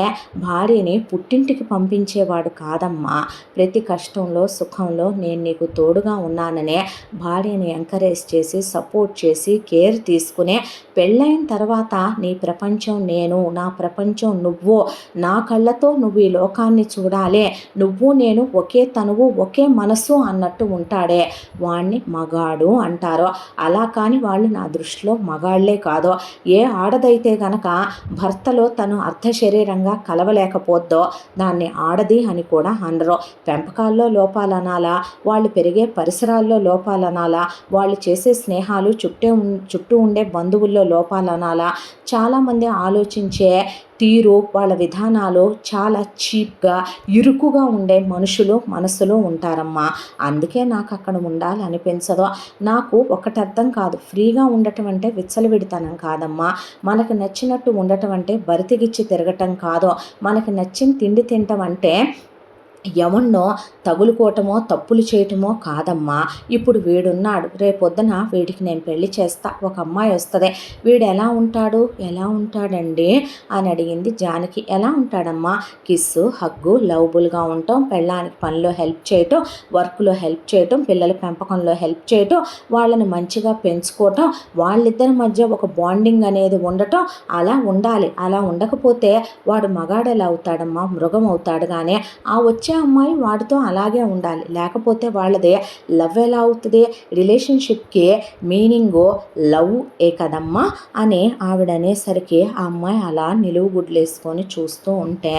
భార్యని పుట్టింటికి పంపించేవాడు కాదమ్మా. ప్రతి కష్టంలో సుఖంలో నేను నీకు తోడుగా ఉన్నాననే భార్యని ఎంకరేజ్ చేసి సపోర్ట్ చేసి కేర్ తీసుకునే, పెళ్ళైన తర్వాత నీ ప్రపంచం నేను, నా ప్రపంచం నువ్వు, నా కళ్ళతో నువ్వు ఈ లోకాన్ని చూడాలి, నువ్వు నేను ఒకే తనువు ఒకే మనసు అన్నట్టు ఉంటాడే వాణ్ణి మగాడు అంటారు. అలా కానీ వాళ్ళు నా దృష్టిలో మగాళ్లే కాదు. ఏ ఆడదైతే గనక భర్తలో తను అర్ధ శరీరంగా కలవలేకపోద్దో దాన్ని ఆడది అని కూడా అనరు. పెంపకాల్లో లోపాలనాలా, వాళ్ళు పెరిగే పరిసరాల్లో లోపాలనాలా, వాళ్ళు చేసే స్నేహాలు చుట్టూ ఉండే బంధువుల్లో లోపాలనాలా, చాలామంది ఆలోచించే తీరు వాళ్ళ విధానాలు చాలా చీప్గా ఇరుకుగా ఉండే మనసులు ఉంటారమ్మా. అందుకే నాకు అక్కడ ఉండాలనిపించదు. నాకు ఒకటి అర్థం కాదు, ఫ్రీగా ఉండటం అంటే విచ్చలవిడితనం కాదమ్మా, మనకు నచ్చినట్టు ఉండటం అంటే బరితిగిచ్చి తిరగటం కాదు, మనకు నచ్చిన తిండి తినటం అంటే ఎవన్నో తగులుకోవటమో తప్పులు చేయటమో కాదమ్మా. ఇప్పుడు వీడున్నాడు, రేపొద్దున వీడికి నేను పెళ్లి చేస్తా, ఒక అమ్మాయి వస్తుంది, వీడు ఎలా ఉంటాడండి అని అడిగింది జానకి. ఎలా ఉంటాడమ్మా, కిస్సు హగ్గు లవ్బుల్గా ఉండటం, పెళ్ళానికి పనిలో హెల్ప్ చేయటం, వర్క్లో హెల్ప్ చేయటం, పిల్లల పెంపకంలో హెల్ప్ చేయటం, వాళ్ళని మంచిగా పెంచుకోవటం, వాళ్ళిద్దరి మధ్య ఒక బాండింగ్ అనేది ఉండటం, అలా ఉండాలి. అలా ఉండకపోతే వాడు మగాడెలా అవుతాడమ్మా, మృగం అవుతాడు. కానీ ఆ వచ్చే అమ్మాయి వాడితో అలాగే ఉండాలి, లేకపోతే వాళ్ళదే లవ్ ఎలా అవుతుంది. రిలేషన్షిప్కి మీనింగు లవ్ ఏ కదమ్మా అని ఆవిడ అనేసరికి ఆ అమ్మాయి అలా నిలువు గుడ్లేసుకొని చూస్తూ ఉంటే,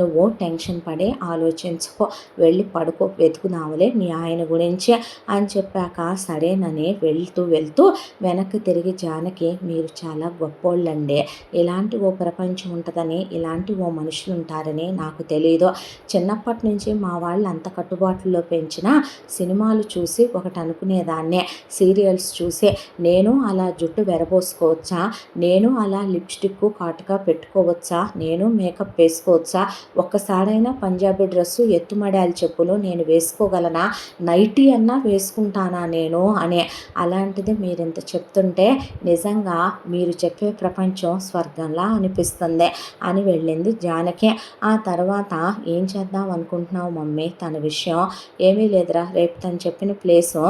నువ్వు టెన్షన్ పడి ఆలోచించుకో, వెళ్ళి పడుకో, వెతుకుదాములే మీ ఆయన గురించి అని చెప్పాక సరేనని వెళ్తూ వెనక్కి తిరిగి జానకి, మీరు చాలా గొప్పోళ్ళండి, ఇలాంటి ఓ ప్రపంచం ఉంటుందని, ఇలాంటి ఓ మనుషులు ఉంటారని నాకు తెలియదు. చిన్నప్పటి నుంచి నుంచి మా వాళ్ళు అంత కట్టుబాట్లలో పెంచినా సినిమాలు చూసి ఒకటి అనుకునేదాన్నే, సీరియల్స్ చూసి నేను అలా జుట్టు వెరబోసుకోవచ్చా, నేను అలా లిప్స్టిక్ కాటుగా పెట్టుకోవచ్చా, నేను మేకప్ వేసుకోవచ్చా, ఒక్కసారైనా పంజాబీ డ్రెస్సు ఎత్తుమడాలి చెప్పులు నేను వేసుకోగలనా, నైటీ అన్నా వేసుకుంటానా నేను అనే. అలాంటిది మీరు ఇంత చెప్తుంటే నిజంగా మీరు చెప్పే ప్రపంచం స్వర్గంలా అనిపిస్తుంది అని వెళ్ళింది జానకి. ఆ తర్వాత ఏం చేద్దాం అనుకుంటున్నావు మమ్మీ తన విషయం? ఏమీ లేదురా, రేపు తను చెప్పిన ప్లేసు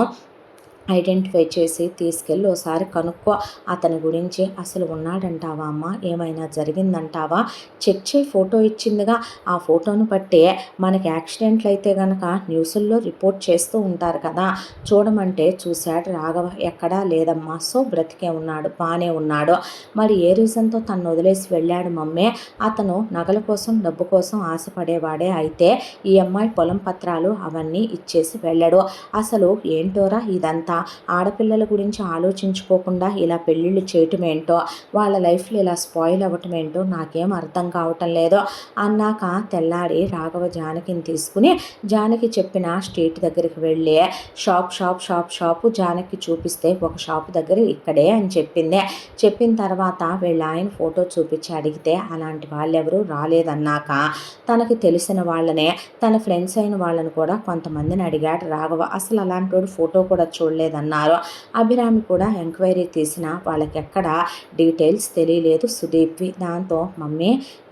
ఐడెంటిఫై చేసి తీసుకెళ్ళి ఓసారి కనుక్కో, అతని గురించి అసలు ఉన్నాడంటావా అమ్మ, ఏమైనా జరిగిందంటావా, చెక్ చేయి, ఫోటో ఇచ్చిందిగా, ఆ ఫోటోను బట్టే మనకి యాక్సిడెంట్లు అయితే కనుక న్యూస్ల్లో రిపోర్ట్ చేస్తూ ఉంటారు కదా, చూడమంటే చూశాడు రాఘవ, ఎక్కడా లేదమ్మా, సో బ్రతికే ఉన్నాడు, బాగానే ఉన్నాడు. మరి ఏ రీజన్తో తను వదిలేసి వెళ్ళాడు మమ్మీ? అతను నగల కోసం డబ్బు కోసం ఆశపడేవాడే అయితే ఈ అమ్మాయి పొలం పత్రాలు అవన్నీ ఇచ్చేసి వెళ్ళడు. అసలు ఏంటోరా ఇదంతా, ఆడపిల్లల గురించి ఆలోచించుకోకుండా ఇలా పెళ్ళిళ్ళు చేయటం ఏంటో, వాళ్ళ లైఫ్లో ఇలా స్పాయిల్ అవ్వటం ఏంటో నాకేం అర్థం కావటం లేదు అన్నాక తెల్లారి రాఘవ జానకిని తీసుకుని జానకి చెప్పిన స్ట్రీట్ దగ్గరికి వెళ్ళి షాపు జానకి చూపిస్తే ఒక షాపు దగ్గర ఇక్కడే అని చెప్పింది. చెప్పిన తర్వాత వీళ్ళ ఆయన ఫోటో చూపించి అడిగితే అలాంటి వాళ్ళెవరూ రాలేదన్నాక తనకి తెలిసిన వాళ్ళనే, తన ఫ్రెండ్స్ అయిన వాళ్ళని కూడా కొంతమందిని అడిగాడు రాఘవ. అసలు అలాంటి వాడు ఫోటో కూడా చూడలేదన్నారు. అభిరామి కూడా ఎంక్వైరీ తీసిన వాళ్ళకి ఎక్కడ డీటెయిల్స్ తెలియలేదు సుదీప్వి. దాంతో మమ్మీ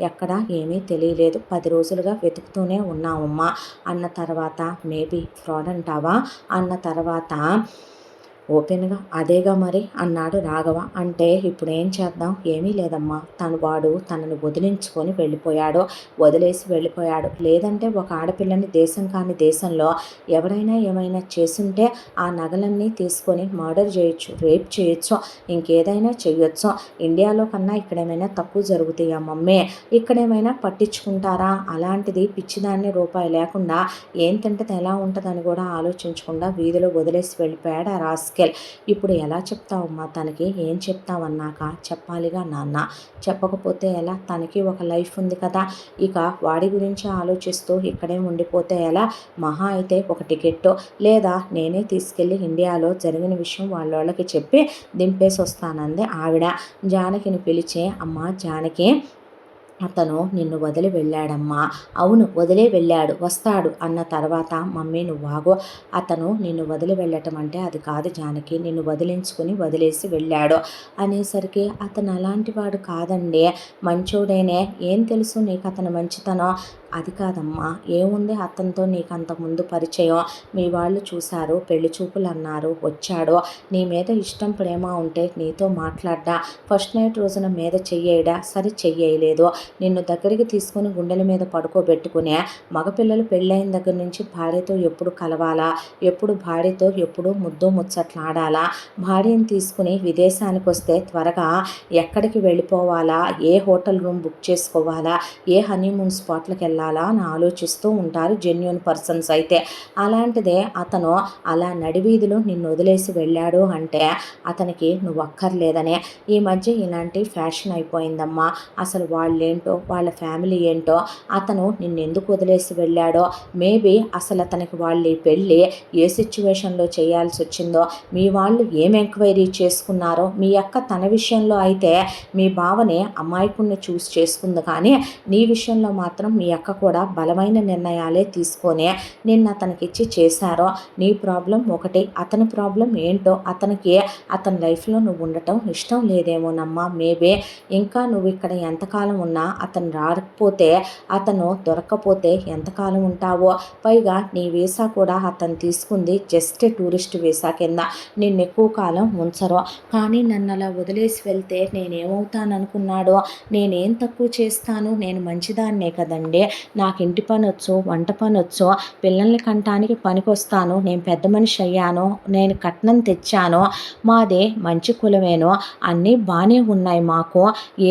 ఎక్కడ ఏమీ తెలియలేదు, 10 రోజులుగా వెతుకుతూనే ఉన్నామమ్మా అన్న తర్వాత మేబీ ఫ్రాడ్ అంటావా అన్న తర్వాత ఓపెన్గా అదేగా మరి అన్నాడు రాఘవ. అంటే ఇప్పుడు ఏం చేద్దాం? ఏమీ లేదమ్మా, వాడు తనను వదిలేసి వెళ్ళిపోయాడు. లేదంటే ఒక ఆడపిల్లని దేశం కాని దేశంలో ఎవరైనా ఏమైనా చేసుంటే ఆ నగలన్నీ తీసుకొని మర్డర్ చేయొచ్చు, రేప్ చేయొచ్చు, ఇంకేదైనా చేయొచ్చు. ఇండియాలో కన్నా ఇక్కడేమైనా తక్కువ జరుగుతాయా మమ్మీ? ఇక్కడేమైనా పట్టించుకుంటారా? అలాంటిది పిచ్చిదాన్ని రూపాయి లేకుండా ఏం తింటది ఎలా ఉంటుందని కూడా ఆలోచించకుండా వీధిలో వదిలేసి వెళ్ళిపోయాడు ఆ రాస్కెల్. ఇప్పుడు ఎలా చెప్తావమ్మా తనకి? ఏం చెప్తావన్నాక చెప్పాలిగా నాన్న, చెప్పకపోతే ఎలా? తనకి ఒక లైఫ్ ఉంది కదా, ఇక వాడి గురించి ఆలోచిస్తూ ఇక్కడే ఉండిపోతే ఎలా? మహా అయితే ఒక టికెట్ లేదా నేనే తీసుకెళ్ళి ఇండియాలో జరిగిన విషయం వాళ్ళకి చెప్పి దింపేసి వస్తానంది ఆవిడ. జానకిని పిలిచి అమ్మా జానకి, అతను నిన్ను వదిలి వెళ్ళాడమ్మా. అవును వదిలే వెళ్ళాడు, వస్తాడు అన్న తర్వాత మమ్మీ నువ్వాగో, అతను నిన్ను వదిలి వెళ్ళటం అంటే అది కాదు జానకి, నిన్ను వదిలేసి వెళ్ళాడు అనేసరికి అతను అలాంటి వాడు కాదండి, మంచోడేనే, ఏం తెలుసు నీకు అతను మంచితనం? అది కాదమ్మా, ఏముంది అతనితో నీకు అంతకుముందు పరిచయం, మీ వాళ్ళు చూశారు, పెళ్లి చూపులు అన్నారు, వచ్చాడు, నీ మీద ఇష్టం ప్రేమ ఉంటే నీతో మాట్లాడ్డా, ఫస్ట్ నైట్ రోజున మీద చెయ్యడా, సరి చెయ్యలేదు, నిన్ను దగ్గరికి తీసుకుని గుండెల మీద పడుకోబెట్టుకునే, మగపిల్లలు పెళ్ళైన దగ్గర నుంచి భార్యతో ఎప్పుడు కలవాలా, ఎప్పుడు ముద్దు ముచ్చట్లాడాలా, భార్యను తీసుకుని విదేశానికి వస్తే త్వరగా ఎక్కడికి వెళ్ళిపోవాలా, ఏ హోటల్ రూమ్ బుక్ చేసుకోవాలా, ఏ హనీమూన్ స్పాట్లకు వెళ్ళాలా అని ఆలోచిస్తూ ఉంటారు జెన్యూన్ పర్సన్స్ అయితే. అలాంటిదే అతను అలా నడివీధిలో నిన్ను వదిలేసి వెళ్ళాడు అంటే అతనికి నువ్వు అక్కర్లేదనే. ఈ మధ్య ఇలాంటి ఫ్యాషన్ అయిపోయిందమ్మా. అసలు వాళ్ళేంటో, వాళ్ళ ఫ్యామిలీ ఏంటో, అతను నిన్నెందుకు వదిలేసి వెళ్ళాడో, మేబీ అసలు అతనికి వాళ్ళు ఈ పెళ్ళి ఏ సిచ్యువేషన్లో చేయాల్సి వచ్చిందో, మీ వాళ్ళు ఏం ఎంక్వైరీ చేసుకున్నారో, మీ అక్క తన విషయంలో అయితే మీ బావని అమాయకుడిని చూసి చేసుకుంది, కానీ నీ విషయంలో మాత్రం మీ అక్క కూడా బలమైన నిర్ణయాలే తీసుకొని నిన్న అతనికి ఇచ్చి చేశారో. నీ ప్రాబ్లం ఒకటి, అతని ప్రాబ్లం ఏంటో, అతని లైఫ్లో నువ్వు ఉండటం ఇష్టం లేదేమోనమ్మా మేబీ. ఇంకా నువ్వు ఇక్కడ ఎంతకాలం ఉన్నా అతను రాకపోతే, అతను దొరక్కపోతే ఎంతకాలం ఉంటావో. పైగా నీ వీసా కూడా అతను తీసుకుంది జస్ట్ టూరిస్ట్ వీసా కింద, నిన్ను ఎక్కువ కాలం ఉంచరు. కానీ నన్ను అలా వదిలేసి వెళ్తే నేనేమవుతాననుకున్నాడో, నేనేం తక్కువ చేస్తాను, నేను మంచిదాన్నే కదండి, నాకు ఇంటి పని వచ్చు, వంట పని వచ్చు, పిల్లల్ని కంటానికి పనికొస్తాను, నేను పెద్ద మనిషి అయ్యాను, నేను కట్నం తెచ్చాను, మాదే మంచి కులమేనో, అన్నీ బాగానే ఉన్నాయి మాకు,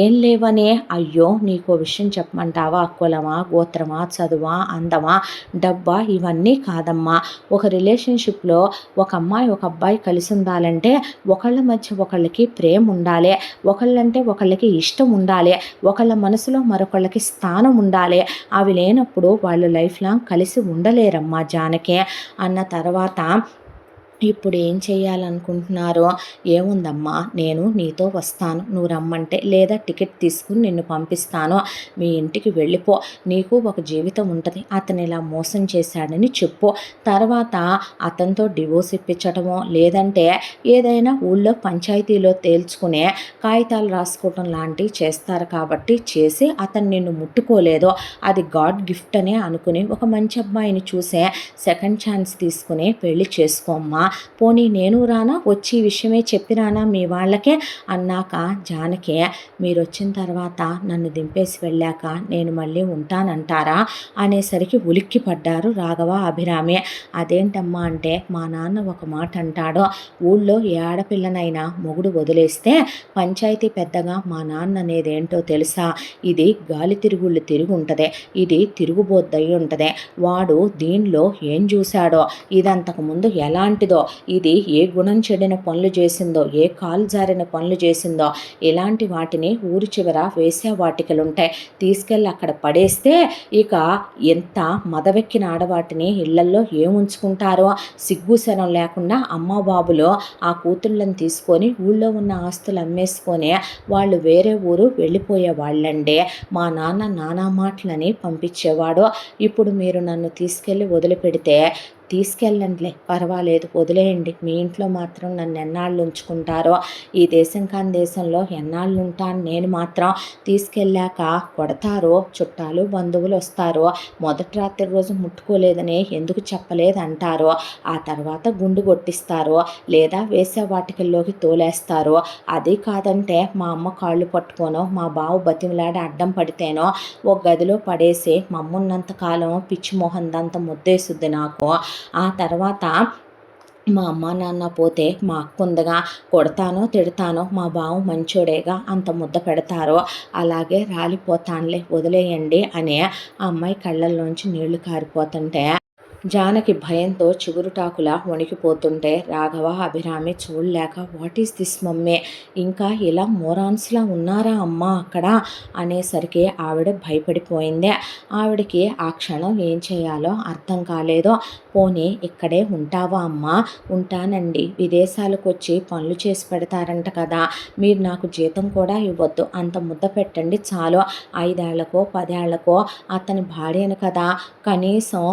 ఏం లేవనే. అయ్యో నీకో విషయం చెప్పమంటావా? కులమా, గోత్రమా, చదువా, అందమా, డబ్బా ఇవన్నీ కాదమ్మా. ఒక రిలేషన్షిప్లో ఒక అమ్మాయి ఒక అబ్బాయి కలిసి ఉండాలంటే ఒకళ్ళ మధ్య ఒకళ్ళకి ప్రేమ ఉండాలి, ఒకళ్ళంటే ఒకళ్ళకి ఇష్టం ఉండాలి, ఒకళ్ళ మనసులో మరొకళ్ళకి స్థానం ఉండాలి. అవి లేనప్పుడు వాళ్ళు లైఫ్ లాంగ్ కలిసి ఉండలేరమ్మా జానకి అన్న తర్వాత ఇప్పుడు ఏం చేయాలనుకుంటున్నారో? ఏముందమ్మా, నేను నీతో వస్తాను, నువ్వు రమ్మంటే, లేదా టికెట్ తీసుకుని నిన్ను పంపిస్తాను, మీ ఇంటికి వెళ్ళిపో, నీకు ఒక జీవితం ఉంటుంది, అతను ఇలా మోసం చేశాడని చెప్పు. తర్వాత అతనితో డివోర్స్ ఇప్పించటమో లేదంటే ఏదైనా ఊళ్ళో పంచాయతీలో తేల్చుకునే కాగితాలు రాసుకోవటం లాంటివి చేస్తారు కాబట్టి చేసి అతను నిన్ను ముట్టుకోలేదో అది గాడ్ గిఫ్ట్ అనే అనుకుని ఒక మంచి అబ్బాయిని చూసే సెకండ్ ఛాన్స్ తీసుకుని పెళ్లి చేసుకోమ్మా. పోనీ నేను రానా, వచ్చి ఈ విషయమే చెప్పిరానా మీ వాళ్ళకే అన్నాక జానకి మీరు వచ్చిన తర్వాత నన్ను దింపేసి వెళ్ళాక నేను మళ్ళీ ఉంటానంటారా అనేసరికి ఉలిక్కి పడ్డారు రాఘవ అభిరామి. అదేంటమ్మా అంటే మా నాన్న ఒక మాట అంటాడో, ఊళ్ళో ఏ ఆడపిల్లనైనా మొగుడు వదిలేస్తే పంచాయతీ పెద్దగా మా నాన్న అనేది ఏంటో తెలుసా? ఇది గాలి తిరుగుళ్ళు తిరిగి ఉంటుంది, ఇది తిరుగుబోద్దయి ఉంటుంది, వాడు దీనిలో ఏం చూశాడో, ఇదంతకుముందు ఎలాంటిదో, ఇది ఏ గుణం చెడిన పనులు చేసిందో, ఏ కాలు జారిన పనులు చేసిందో, ఇలాంటి వాటిని ఊరి చివర వేసే వాటికలుంటాయి, తీసుకెళ్ళి అక్కడ పడేస్తే ఇక ఎంత మదవెక్కిన ఆడవాటిని ఇళ్లల్లో ఏముంచుకుంటారో, సిగ్గుశరం లేకుండా అమ్మ బాబులో ఆ కూతుళ్ళని తీసుకొని ఊళ్ళో ఉన్న ఆస్తులు అమ్మేసుకొని వాళ్ళు వేరే ఊరు వెళ్ళిపోయే వాళ్ళండి. మా నాన్న నానా మాటలని పంపించేవాడు. ఇప్పుడు మీరు నన్ను తీసుకెళ్ళి వదిలిపెడితే తీసుకెళ్ళండిలే, పర్వాలేదు, వదిలేయండి, మీ ఇంట్లో మాత్రం నన్ను ఎన్నాళ్ళు ఉంచుకుంటారో, ఈ దేశం కాని దేశంలో ఎన్నాళ్ళు ఉంటాను, నేను మాత్రం తీసుకెళ్ళాక కొడతారో, చుట్టాలు బంధువులు వస్తారో, మొదటి రాత్రి రోజు ముట్టుకోలేదని ఎందుకు చెప్పలేదు అంటారో, ఆ తర్వాత గుండు కొట్టిస్తారో లేదా వేసే వాటికల్లోకి తోలేస్తారో, అది కాదంటే మా అమ్మ కాళ్ళు పట్టుకోనో మా బావు బతిమలాడి అడ్డం పడితేనో ఒక గదిలో పడేసి మమ్మున్నంతకాలం పిచ్చి మొహందంత ముద్దేసుద్ది నాకు. ఆ తర్వాత మా అమ్మ నాన్న పోతే మా అక్క ఉందగా, కొడతానో తిడతానో మా బావ మంచోడేగా అంత ముద్ద పెడతారో, అలాగే రాలిపోతానులే, వదిలేయండి అని ఆ అమ్మాయి కళ్ళల్లోంచి నీళ్లు కారిపోతుంటే జానకి భయంతో చిగురుటాకులా వణికిపోతుంటే రాఘవ అభిరామి చూడలేక వాట్ ఈస్ దిస్ మమ్మీ, ఇంకా ఇలా మోరాన్స్లా ఉన్నారా అమ్మా అక్కడ అనేసరికి ఆవిడ భయపడిపోయింది. ఆవిడకి ఆ క్షణం ఏం చేయాలో అర్థం కాలేదో. పోనీ ఇక్కడే ఉంటావా అమ్మా? ఉంటానండి, విదేశాలకు వచ్చి పనులు చేసి పెడతారంట కదా, మీరు నాకు జీతం కూడా ఇవ్వద్దు, అంత ముద్ద పెట్టండి చాలు, 5 ఏళ్లకో 10 ఏళ్లకో అతని భార్యను కదా, కనీసం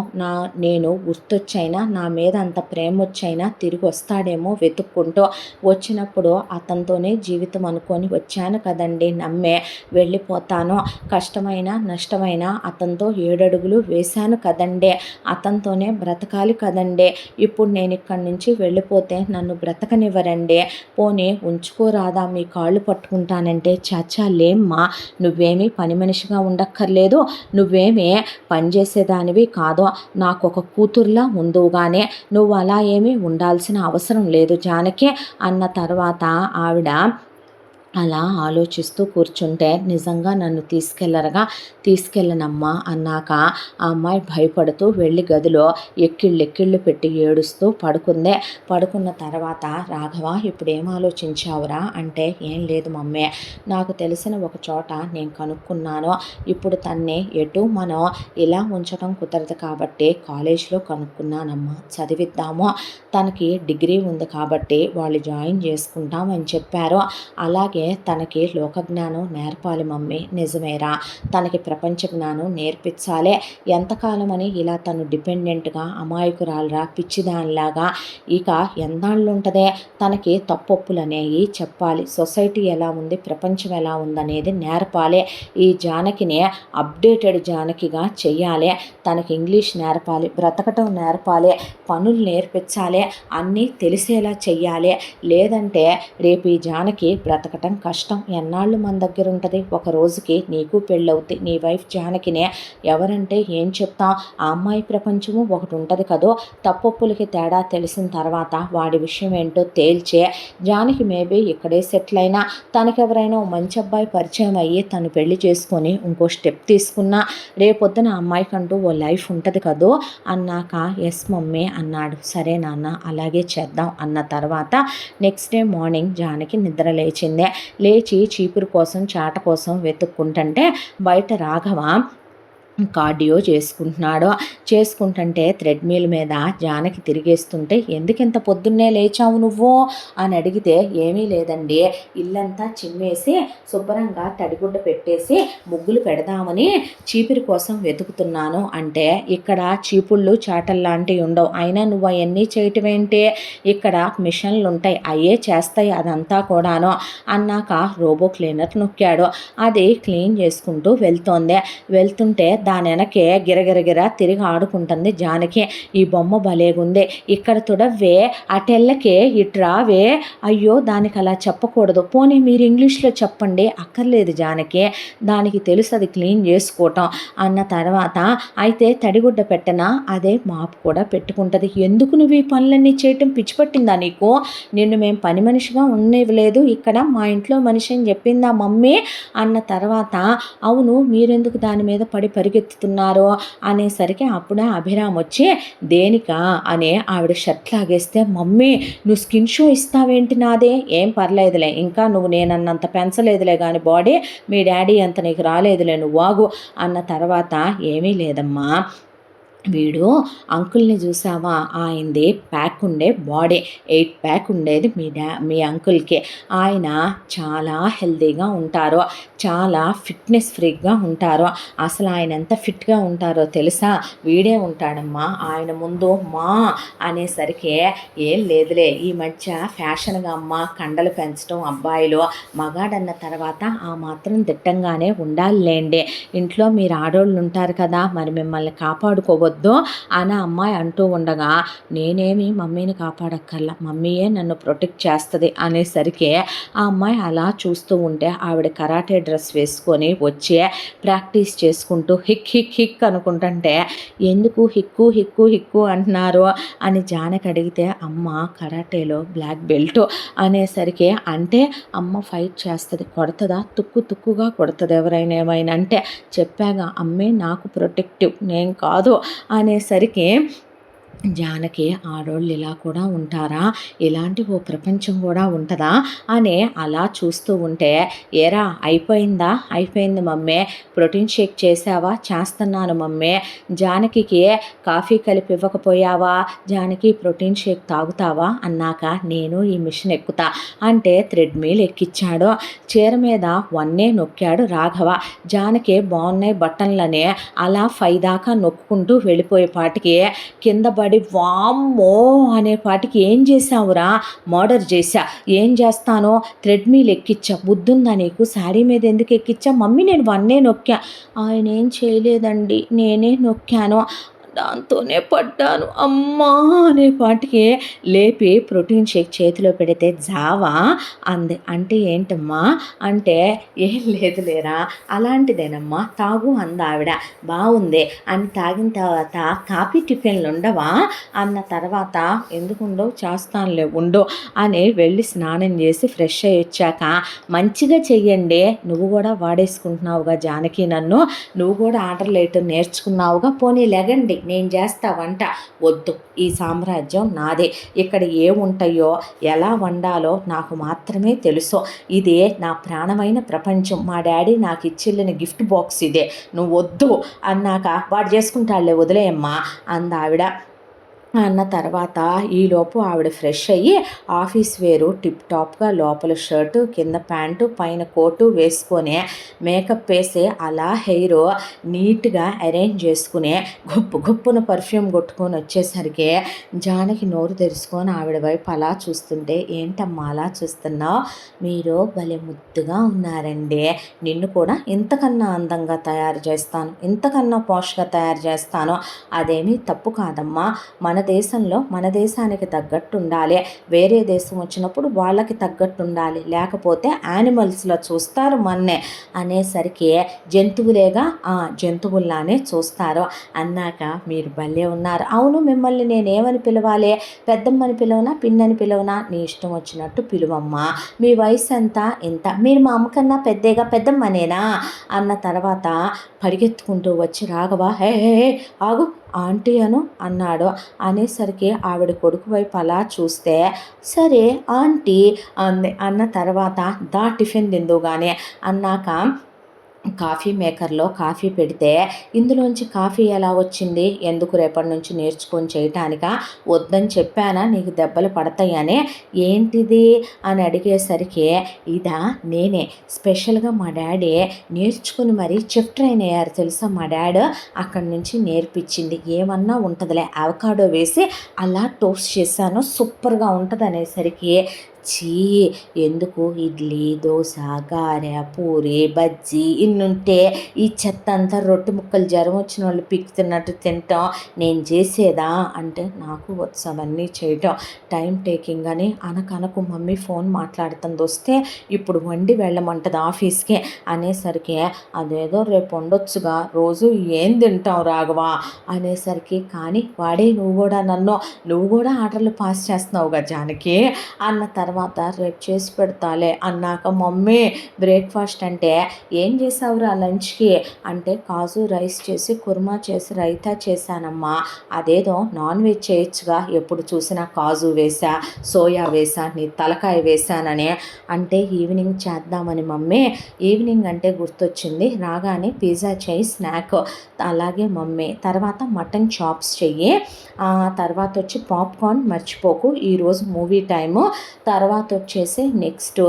నేను గుర్తొచ్చైనా నా మీద అంత ప్రేమ వచ్చైనా తిరిగి వస్తాడేమో వెతుక్కుంటూ, వచ్చినప్పుడు అతనితోనే జీవితం అనుకొని వచ్చాను కదండి, నమ్మే వెళ్ళిపోతాను, కష్టమైన నష్టమైన అతనితో 7 అడుగులు వేశాను కదండే, అతనితోనే బ్రతకాలి కదండే, ఇప్పుడు నేను ఇక్కడి నుంచి వెళ్ళిపోతే నన్ను బ్రతకనివ్వరండి, పోనీ ఉంచుకోరాదా, మీ కాళ్ళు పట్టుకుంటానంటే చాచా లేమ్మా, నువ్వేమీ పని మనిషిగా ఉండక్కర్లేదు, నువ్వేమీ పనిచేసేదానివి కాదు, నాకు ఒక కూతుర్లా ముందుగానే, నువ్వు అలా ఏమీ ఉండాల్సిన అవసరం లేదు జానకి అన్న తర్వాత ఆవిడ అలా ఆలోచిస్తూ కూర్చుంటే నిజంగా నన్ను తీసుకెళ్ళనమ్మా అన్నాక ఆ అమ్మాయి భయపడుతూ వెళ్ళి గదిలో ఎక్కిళ్ళు పెట్టి ఏడుస్తూ పడుకుందే. పడుకున్న తర్వాత రాఘవ ఇప్పుడు ఏం ఆలోచించావురా అంటే, ఏం లేదు మమ్మీ, నాకు తెలిసిన ఒక చోట నేను కనుక్కున్నాను, ఇప్పుడు తన్నే ఎటు మనం ఇలా ఉంచడం కుదరదు కాబట్టి కాలేజ్లో కనుక్కున్నానమ్మా, చదివిద్దాము, తనకి డిగ్రీ ఉంది కాబట్టి వాళ్ళు జాయిన్ చేసుకుంటామని చెప్పారు, అలాగే తనకి లోకజ్ఞానం నేర్పాలి మమ్మీ, నిజమేరా, తనకి ప్రపంచ జ్ఞానం నేర్పించాలే, ఎంతకాలమని ఇలా తను డిపెండెంట్గా అమాయకురాలరా పిచ్చిదానిలాగా ఇక ఎన్నాళ్ళు ఉంటుందే, తనకి తప్పొప్పులు అనేవి చెప్పాలి, సొసైటీ ఎలా ఉంది, ప్రపంచం ఎలా ఉందనేది నేర్పాలి, ఈ జానకిని అప్డేటెడ్ జానకిగా చెయ్యాలి, తనకి ఇంగ్లీష్ నేర్పాలి, బ్రతకటం నేర్పాలి, పనులు నేర్పించాలి, అన్నీ తెలిసేలా చెయ్యాలి, లేదంటే రేపు ఈ జానకి బ్రతకటం చేయడం కష్టం, ఎన్నాళ్ళు మన దగ్గర ఉంటుంది, ఒక రోజుకి నీకు పెళ్ళవుద్ది, నీ వైఫ్ జానకినే ఎవరంటే ఏం చెప్తాం, ఆ అమ్మాయి ప్రపంచము ఒకటి ఉంటుంది కదో, తప్పొప్పులకి తేడా తెలిసిన తర్వాత వాడి విషయం ఏంటో తేల్చే జానకి మేబీ ఇక్కడే సెటిల్ అయినా తనకెవరైనా మంచి అబ్బాయి పరిచయం అయ్యి తను పెళ్లి చేసుకొని ఇంకో స్టెప్ తీసుకున్నా రేపొద్దున అమ్మాయికంటూ ఓ లైఫ్ ఉంటుంది కదో అన్నాక ఎస్ మమ్మీ అన్నాడు. సరే నాన్న అలాగే చేద్దాం అన్న తర్వాత నెక్స్ట్ డే మార్నింగ్ జానకి నిద్ర లేచిందే. లేచి చీపురు కోసం చాట కోసం వెతుక్కుంటుంటే బయట రాఘవ కార్డియో చేసుకుంటుంటే థ్రెడ్మిల్ మీద జానకి తిరిగేస్తుంటే ఎందుకింత పొద్దున్నే లేచావు నువ్వు అని అడిగితే ఏమీ లేదండి, ఇల్లంతా చిమ్మేసి శుభ్రంగా తడిగుడ్డ పెట్టేసి ముగ్గులు పెడదామని చీపిరి కోసం వెతుకుతున్నాను అంటే ఇక్కడ చీపుళ్ళు చాటల్లాంటివి ఉండవు, అయినా నువ్వు అవన్నీ చేయటం ఏంటి, ఇక్కడ మిషన్లు ఉంటాయి అయ్యే చేస్తాయి అదంతా కూడాను అన్నాక రోబో క్లీనర్ నొక్కాడు. అది క్లీన్ చేసుకుంటూ వెళ్తుంటే దాని వెనకే గిరగిరగిర తిరిగి ఆడుకుంటుంది జానకి. ఈ బొమ్మ భలేగుంది, ఇక్కడ తుడవ్వే అటెళ్ళకే ఇట్రావే, అయ్యో దానికి అలా చెప్పకూడదు, పోనీ మీరు ఇంగ్లీష్లో చెప్పండి, అక్కర్లేదు జానకి దానికి తెలుసు అది క్లీన్ చేసుకోవటం అన్న తర్వాత అయితే తడిగుడ్డ పెట్టనా, అదే మాపు కూడా పెట్టుకుంటుంది, ఎందుకు నువ్వు ఈ పనులన్నీ చేయటం పిచ్చి పట్టిందా నీకు, నిన్ను మేము పని మనిషిగా ఉండేవలేదు, ఇక్కడ మా ఇంట్లో మనిషి అని చెప్పిందా మమ్మీ అన్న తర్వాత అవును మీరెందుకు దాని మీద పడి పరిగెత్తుతున్నారు అనేసరికి అప్పుడే అభిరామ్ వచ్చి దేనికా అని ఆవిడ షర్ట్ లాగేస్తే మమ్మీ నువ్వు స్కిన్ షో ఇస్తావేంటి నాదే, ఏం పర్లేదులే ఇంకా నువ్వు నేనన్నంత పెంచలేదులే కానీ బాడీ మీ డాడీ అంత నీకు రాలేదులే నువ్వు వాగు అన్న తర్వాత ఏమీ లేదమ్మా వీడు అంకుల్ని చూసావా, ఆయనది ప్యాక్ ఉండే బాడీ 8 ప్యాక్ ఉండేది మీ అంకుల్కి, ఆయన చాలా హెల్తీగా ఉంటారు, చాలా ఫిట్నెస్ ఫ్రీక్గా ఉంటారు, అసలు ఆయన ఎంత ఫిట్గా ఉంటారో తెలుసా, వీడే ఉంటాడమ్మా ఆయన ముందు మా అనేసరికి ఏం లేదులే ఈ మధ్య ఫ్యాషన్గా అమ్మ కండలు పెంచడం అబ్బాయిలు, మగాడన్న తర్వాత ఆ మాత్రం దిట్టంగానే ఉండాలిలేండి, ఇంట్లో మీరు ఆడోళ్ళు ఉంటారు కదా మరి మిమ్మల్ని కాపాడుకోవద్దు అని అమ్మాయి అంటూ ఉండగా నేనేమి మమ్మీని కాపాడక్కర్లా మమ్మీయే నన్ను ప్రొటెక్ట్ చేస్తుంది అనేసరికి ఆ అమ్మాయి అలా చూస్తూ ఉంటే ఆవిడ కరాటే డ్రెస్ వేసుకొని వచ్చి ప్రాక్టీస్ చేసుకుంటూ హిక్ హిక్ హిక్ అనుకుంటుంటే ఎందుకు హిక్కు హిక్కు హిక్కు అంటున్నారు అని జానకి అడిగితే అమ్మ కరాటేలో బ్లాక్ బెల్ట్ అనేసరికి అంటే అమ్మ ఫైట్ చేస్తుంది, కొడుతుందా, తుక్కుగా కొడుతుంది ఎవరైనా ఏమైనా అంటే చెప్పాగా అమ్మే నాకు ప్రొటెక్టివ్ నేను కాదు అనేసరికి జానకి ఆడోళ్ళు ఇలా కూడా ఉంటారా, ఇలాంటి ఓ ప్రపంచం కూడా ఉంటుందా అని అలా చూస్తూ ఉంటే ఏరా అయిపోయింది మమ్మీ, ప్రోటీన్ షేక్ చేసావా, చేస్తున్నాను మమ్మీ, జానకి కాఫీ కలిపి ఇవ్వకపోయావా, జానకి ప్రోటీన్ షేక్ తాగుతావా అన్నాక నేను ఈ మిషన్ ఎక్కుతా అంటే థ్రెడ్మిల్ ఎక్కిచ్చాడు, చీర మీద 1 నొక్కాడు రాఘవ, జానకి బాగున్నాయి బట్టన్లనే అలా 5 దాకా నొక్కుంటూ వెళ్ళిపోయేపాటికి కింద పడి వామ్మో అనేపాటికి ఏం చేసావురా, మర్డర్ చేశా, ఏం చేస్తానో థ్రెడ్మిల్ ఎక్కిచ్చా, బుద్ధుందా నీకు, శారీ మీద ఎందుకు ఎక్కిచ్చా, మమ్మీ నేను 1 నొక్కా, ఆయన ఏం చేయలేదండి నేనే నొక్కాను, దాంతోనే పడ్డాను అమ్మా అనేపాటికి లేపి ప్రోటీన్ షేక్ చేతిలో పెడితే జావా అంది. అంటే ఏంటమ్మా అంటే ఏం లేదు లేరా అలాంటిదేనమ్మా తాగు అంది ఆవిడ. బాగుంది అని తాగిన తర్వాత కాఫీ టిఫిన్లు ఉండవా అన్న తర్వాత ఎందుకుండవు చేస్తానులే ఉండు అని వెళ్ళి స్నానం చేసి ఫ్రెష్ అయ్యి వచ్చాక మంచిగా చెయ్యండి, నువ్వు కూడా వాడేసుకుంటున్నావుగా జానకి నన్ను, నువ్వు కూడా ఆర్డర్లు వేయటం నేర్చుకున్నావుగా, పోనీ లెగండి నేను చేస్తా వంట, వద్దు ఈ సామ్రాజ్యం నాదే, ఇక్కడ ఏముంటాయో ఎలా వండాలో నాకు మాత్రమే తెలుసు, ఇదే నా ప్రాణమైన ప్రపంచం, మా డాడీ నాకు ఇచ్చిల్లిన గిఫ్ట్ బాక్స్ ఇదే, నువ్వు వద్దు అన్నాక వాడు చేసుకుంటాడులే వదిలేయమ్మా అందావిడ. అన్న తర్వాత ఈలోపు ఆవిడ ఫ్రెష్ అయ్యి ఆఫీస్ వేరు టిప్ టాప్గా లోపల షర్టు కింద ప్యాంటు పైన కోటు వేసుకొని మేకప్ వేసి అలా హెయిర్ నీట్గా అరేంజ్ చేసుకుని గుప్పున పర్ఫ్యూమ్ కొట్టుకొని వచ్చేసరికి జానకి నోరు తెరుచుకొని ఆవిడ వైపు అలా చూస్తుంటే ఏంటమ్మా అలా చూస్తున్నావు, మీరు భలే ముద్దుగా ఉన్నారండి, నిన్ను కూడా ఇంతకన్నా అందంగా తయారు చేస్తాను, ఇంతకన్నా పాష్గా తయారు చేస్తాను, అదేమీ తప్పు కాదమ్మా, మన దేశంలో మన దేశానికి తగ్గట్టు ఉండాలి, వేరే దేశం వచ్చినప్పుడు వాళ్ళకి తగ్గట్టు ఉండాలి, లేకపోతే యానిమల్స్లో చూస్తారు మన్నే అనేసరికి జంతువులేగా జంతువుల్లానే చూస్తారు అన్నాక మీరు భలే ఉన్నారు. అవును, మిమ్మల్ని నేనేమని పిలవాలి? పెద్దమ్మని పిలవనా, పిన్నని పిలవనా? నీ ఇష్టం వచ్చినట్టు పిలువమ్మా. మీ వయసు ఎంత? ఇంత. మీరు మా అమ్మకన్నా పెద్దమ్మనేనా అన్న తర్వాత పరిగెత్తుకుంటూ వచ్చి రాఘవ హే హే హే ఆగు ఆంటీ అన్నాడు. అనేసరికి ఆవిడ కొడుకు వైపు అలా చూస్తే సరే ఆంటీ అంది. అన్న తర్వాత టిఫిన్ తిందుగానే అన్నాక కాఫీ మేకర్లో కాఫీ పెడితే ఇందులోంచి కాఫీ ఎలా వచ్చింది? ఎందుకు రేపటి నుంచి నేర్చుకొని చేయటానిక? వద్దని చెప్పానా నీకు దెబ్బలు పడతాయని? ఏంటిది అని అడిగేసరికి ఇదా నేనే స్పెషల్గా మా డాడీ నేర్చుకుని మరీ చెఫ్ ట్రైన్ అయ్యారు తెలుసా మా డాడ్. అక్కడి నుంచి నేర్పించింది. ఏమన్నా ఉంటుందిలే, అవకాడో వేసి అలా టోస్ట్ చేశాను, సూపర్గా ఉంటుంది అనేసరికి చీ ఎందుకు ఇడ్లీ దోశ గారె పూరి బజ్జీ ఇన్నుంటే ఈ చెత్త అంతా రొట్టె ముక్కలు జ్వరం వచ్చిన వాళ్ళు పిక్కుతున్నట్టు తింటాం, నేను చేసేదా అంటే నాకు వచ్చు అవన్నీ చేయటం, టైం టేకింగ్ అని అనకనకు మమ్మీ ఫోన్ మాట్లాడుతుంది వస్తే ఇప్పుడు వండి వెళ్ళమంటది ఆఫీస్కి అనేసరికి అదేదో రేపు ఉండొచ్చుగా, రోజు ఏం తింటాం రాఘవా అనేసరికి కానీ వాడే నువ్వు కూడా ఆర్డర్లు పాస్ చేస్తున్నావుగా జానకి అన్న తర్వాత రేపు చేసి పెడతాలే అన్నాక మమ్మీ బ్రేక్ఫాస్ట్ అంటే ఏం చేసావురా లంచ్కి అంటే కాజు రైస్ చేసి కుర్మా చేసి రైతా చేశానమ్మా, అదేదో నాన్ వెజ్ చేయొచ్చుగా, ఎప్పుడు చూసినా కాజు వేసా సోయా వేసా నీ తలకాయ వేసానని అంటే ఈవినింగ్ చేద్దామని మమ్మీ. ఈవినింగ్ అంటే గుర్తొచ్చింది, రాగానే పిజ్జా చేయి స్నాక్, అలాగే మమ్మీ తర్వాత మటన్ చాప్స్ చెయ్యి, తర్వాత వచ్చి పాప్కార్న్ మర్చిపోకు, ఈరోజు మూవీ టైము, తర్వాత వచ్చేసి నెక్స్ట్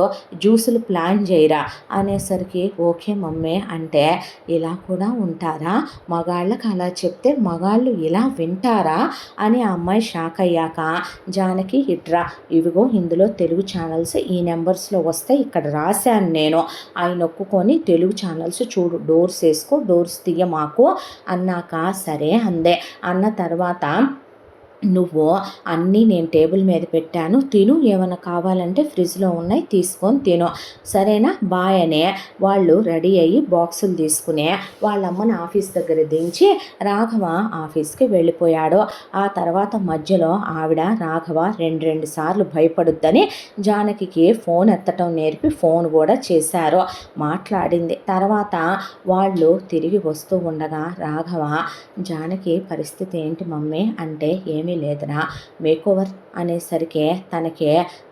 జ్యూసులు ప్లాన్ చేయరా అనేసరికి ఓకే మమ్మీ. అంటే ఇలా కూడా ఉంటారా, మగాళ్ళకి అలా చెప్తే మగాళ్ళు ఇలా వింటారా అని ఆ అమ్మాయి షాక్ అయ్యాక జానకి ఇట్రా ఇవిగో ఇందులో తెలుగు ఛానల్స్ ఈ నెంబర్స్లో వస్తే ఇక్కడ రాశాను నేను, ఆయన ఒప్పుకొని తెలుగు ఛానల్స్ చూడు, డోర్స్ వేసుకో, డోర్స్ తీయ మాకు అన్నాక సరే అందే. అన్న తర్వాత నువ్వు అన్నీ నేను టేబుల్ మీద పెట్టాను తిను, ఏమైనా కావాలంటే ఫ్రిడ్జ్లో ఉన్నాయి తీసుకొని తిను సరేనా బాయ్ అనే వాళ్ళు రెడీ అయ్యి బాక్సులు తీసుకుని వాళ్ళ అమ్మని ఆఫీస్ దగ్గర దించి రాఘవ ఆఫీస్కి వెళ్ళిపోయాడు. ఆ తర్వాత మధ్యలో ఆవిడ రాఘవ రెండు సార్లు భయపడుద్దని జానకికి ఫోన్ ఎత్తటం నేర్పి ఫోన్ కూడా చేశారు, మాట్లాడింది. తర్వాత వాళ్ళు తిరిగి వస్తూ ఉండగా రాఘవ జానకి పరిస్థితి ఏంటి మమ్మీ అంటే ఏమీ లేదురా, మేకోవర్ అనేసరికి తనకి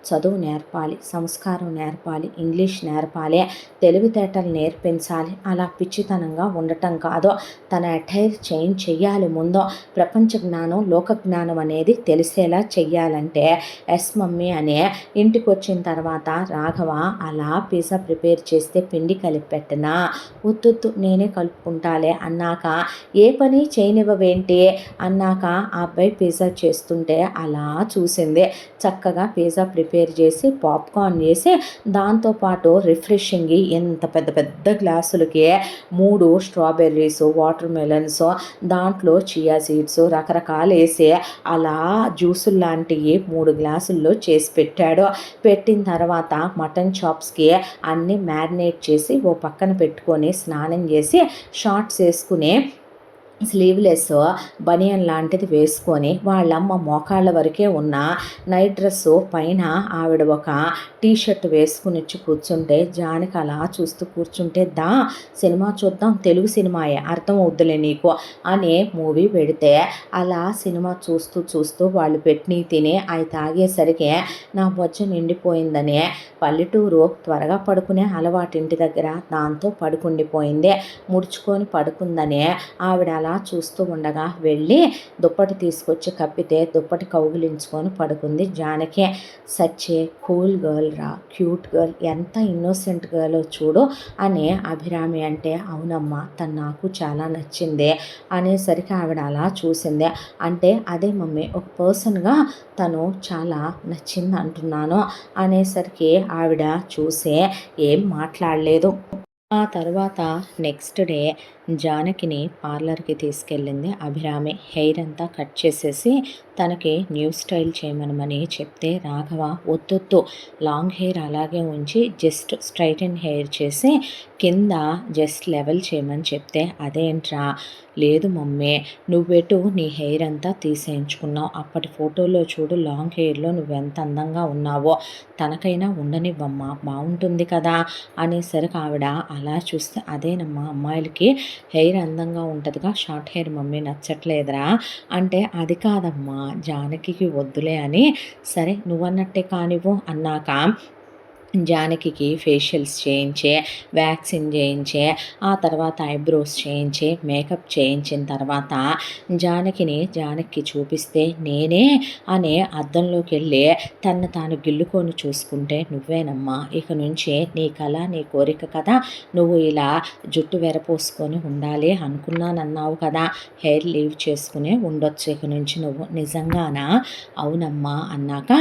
చదువు నేర్పాలి, సంస్కారం నేర్పాలి, ఇంగ్లీష్ నేర్పాలి, తెలివితేటలు నేర్పించాలి, అలా పిచ్చితనంగా ఉండటం కాదు, తన అటైర్ చేంజ్ చెయ్యాలి, ముందు ప్రపంచ జ్ఞానం లోక జ్ఞానం అనేది తెలిసేలా చెయ్యాలంటే ఎస్ మమ్మీ అనే ఇంటికి వచ్చిన తర్వాత రాఘవ అలా పిజ్జా ప్రిపేర్ చేస్తే పిండి కలిపి పెట్టనా, ఉత్తు నేనే కలుపుకుంటాలే అన్నాక ఏ పని చేయనివ్వవేంటి అన్నాక ఆ అబ్బాయి పిజ్జా చేస్తుంటే అలా చూసింది. చక్కగా పిజ్జా ప్రిపేర్ చేసి పాప్కార్న్ చేసి దాంతోపాటు రిఫ్రెషింగ్ ఎంత పెద్ద పెద్ద గ్లాసులకి 3 స్ట్రాబెర్రీస్ వాటర్ మెలన్స్ దాంట్లో చియా సీడ్స్ రకరకాలు వేసి అలా జ్యూసులు లాంటివి 3 గ్లాసుల్లో చేసి పెట్టాడు. పెట్టిన తర్వాత మటన్ చాప్స్కి అన్నీ మ్యారినేట్ చేసి ఓ పక్కన పెట్టుకొని స్నానం చేసి షార్ట్స్ వేసుకుని స్లీవ్లెస్ బనియన్ లాంటిది వేసుకొని వాళ్ళమ్మ మోకాళ్ళ వరకే ఉన్న నైట్ డ్రెస్సు పైన ఆవిడ ఒక టీషర్ట్ వేసుకుని వచ్చి కూర్చుంటే జానకి అలా చూస్తూ కూర్చుంటే సినిమా చూద్దాం, తెలుగు సినిమాయే అర్థం అవుద్దులే నీకు అని మూవీ పెడితే అలా సినిమా చూస్తూ వాళ్ళు పెట్టిని తిని అవి తాగేసరికి నా బొజ్జ నిండిపోయిందని పల్లెటూరు త్వరగా పడుకునే అలవాటు ఇంటి దగ్గర, దాంతో పడుకుండిపోయింది, ముడుచుకొని పడుకుందని ఆవిడ అలా చూస్తూ ఉండగా వెళ్ళి దుప్పటి తీసుకొచ్చి కప్పితే దుప్పటి కౌగిలించుకొని పడుకుంది జానకి. సచ్చే కూల్ గర్ల్ రా, క్యూట్ గర్ల్, ఎంత ఇన్నోసెంట్ గర్ల్ చూడు అని అభిరామి అంటే అవునమ్మా తను నాకు చాలా నచ్చింది అనేసరికి ఆవిడ అలా చూసింది. అంటే అదే మమ్మీ ఒక పర్సన్గా తను చాలా నచ్చింది అంటున్నాను అనేసరికి ఆవిడ చూసే ఏం మాట్లాడలేదు. ఆ తర్వాత నెక్స్ట్ డే జానకిని పార్లర్‌కి తీసుకెళ్ళింది అభిరామి. హెయిర్ అంతా కట్ చేసేసి తనకి న్యూ స్టైల్ చేయమనమని చెప్తే రాఘవ వద్దొద్దు, లాంగ్ హెయిర్ అలాగే ఉంచి జస్ట్ స్ట్రైటన్ హెయిర్ చేసి కింద జస్ట్ లెవెల్ చేయమని చెప్తే, అదేంట్రా, లేదు మమ్మీ, నువ్వెటు నీ హెయిర్ అంతా తీసేయించుకున్నావు, అప్పటి ఫోటోలో చూడు లాంగ్ హెయిర్లో నువ్వెంత అందంగా ఉన్నావో, తనకైనా ఉండనివ్వమ్మా, బాగుంటుంది కదా అనేసరికి ఆవిడ అలా చూస్తే, అదేనమ్మా అమ్మాయిలకి హెయిర్ అందంగా ఉంటుందిగా, షార్ట్ హెయిర్ మమ్మీ నచ్చట్లేదురా అంటే, అది కాదమ్మా జానకికి వద్దులే అని, సరే నువ్వన్నట్టే కానివ్వు అన్నాక జానకికి ఫేషియల్స్ చేయించే, వ్యాక్సిన్ చేయించే, ఆ తర్వాత ఐబ్రోస్ చేయించి మేకప్ చేయించిన తర్వాత జానకి చూపిస్తే, నేనే అనే అద్దంలోకి వెళ్ళి తను తాను గిల్లుకొని చూసుకుంటే, నువ్వేనమ్మా ఇక నుంచి నీ కళ నీ కోరిక కదా, నువ్వు ఇలా జుట్టు వెరపోసుకొని ఉండాలి అనుకున్నానన్నావు కదా, హెయిర్ లీవ్ చేసుకుని ఉండొచ్చు ఇక నుంచి నువ్వు, నిజంగానా, అవునమ్మా అన్నాక,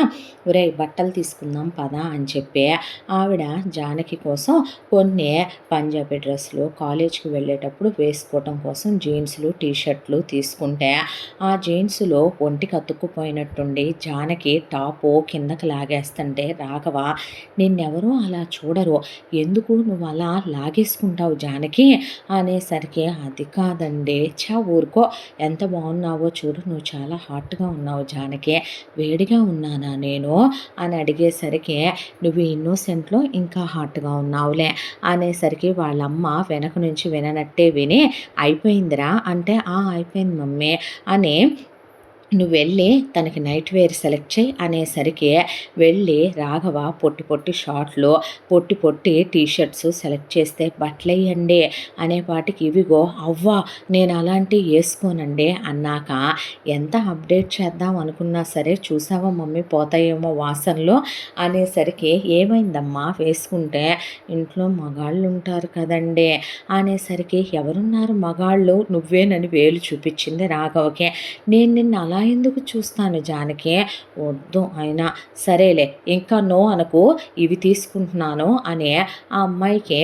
ఒరే బట్టలు తీసుకుందాం పదా అని చెప్పి ఆవిడ జానకి కోసం కొన్ని పంజాబీ డ్రెస్సులు కాలేజ్కి వెళ్ళేటప్పుడు వేసుకోవటం కోసం జీన్స్లు టీషర్ట్లు తీసుకుంటే, ఆ జీన్స్లో ఒంటికి అతుక్కుపోయినట్టుండి జానకి టాపు కిందకి లాగేస్తుంటే, రాఘవ నిన్నెవరూ అలా చూడరు, ఎందుకు నువ్వు అలా లాగేసుకుంటావు జానకి అనేసరికి, అది కాదండి, ఊరుకో, ఎంత బాగున్నావో చూడు, నువ్వు చాలా హాట్గా ఉన్నావు జానకి, వేడిగా ఉన్నానా నేను అని అడిగేసరికి, నువ్వు ఇన్నోసెంట్లో ఇంకా హాట్గా ఉన్నావులే అనేసరికి వాళ్ళమ్మ వెనక నుంచి విననట్టే విని, అయిపోయిందిరా అంటే, అయిపోయింది మమ్మీ అని, నువ్వు వెళ్ళి తనకి నైట్ వేర్ సెలెక్ట్ చేయి అనేసరికి వెళ్ళి రాఘవ పొట్టి షార్ట్లు పొట్టి టీషర్ట్స్ సెలెక్ట్ చేస్తే, బట్టలయ్యండి అనేపాటికి, ఇవిగో అవ్వా నేను అలాంటివి వేసుకోనండి అన్నాక, ఎంత అప్డేట్ చేద్దాం అనుకున్నా సరే, చూసావా మమ్మీ పోతాయేమో వాసనలో అనేసరికి, ఏమైందమ్మా వేసుకుంటే, ఇంట్లో మగాళ్ళు ఉంటారు కదండి అనేసరికి, ఎవరున్నారు మగాళ్ళు, నువ్వేనని వేలు చూపించింది రాఘవకి. నేను నిన్ను అలా ఎందుకు చూస్తాను జానకి, వద్దు అయినా సరేలే, ఇంకా నో అనకు, ఇవి తీసుకుంటున్నాను అని ఆ అమ్మాయికి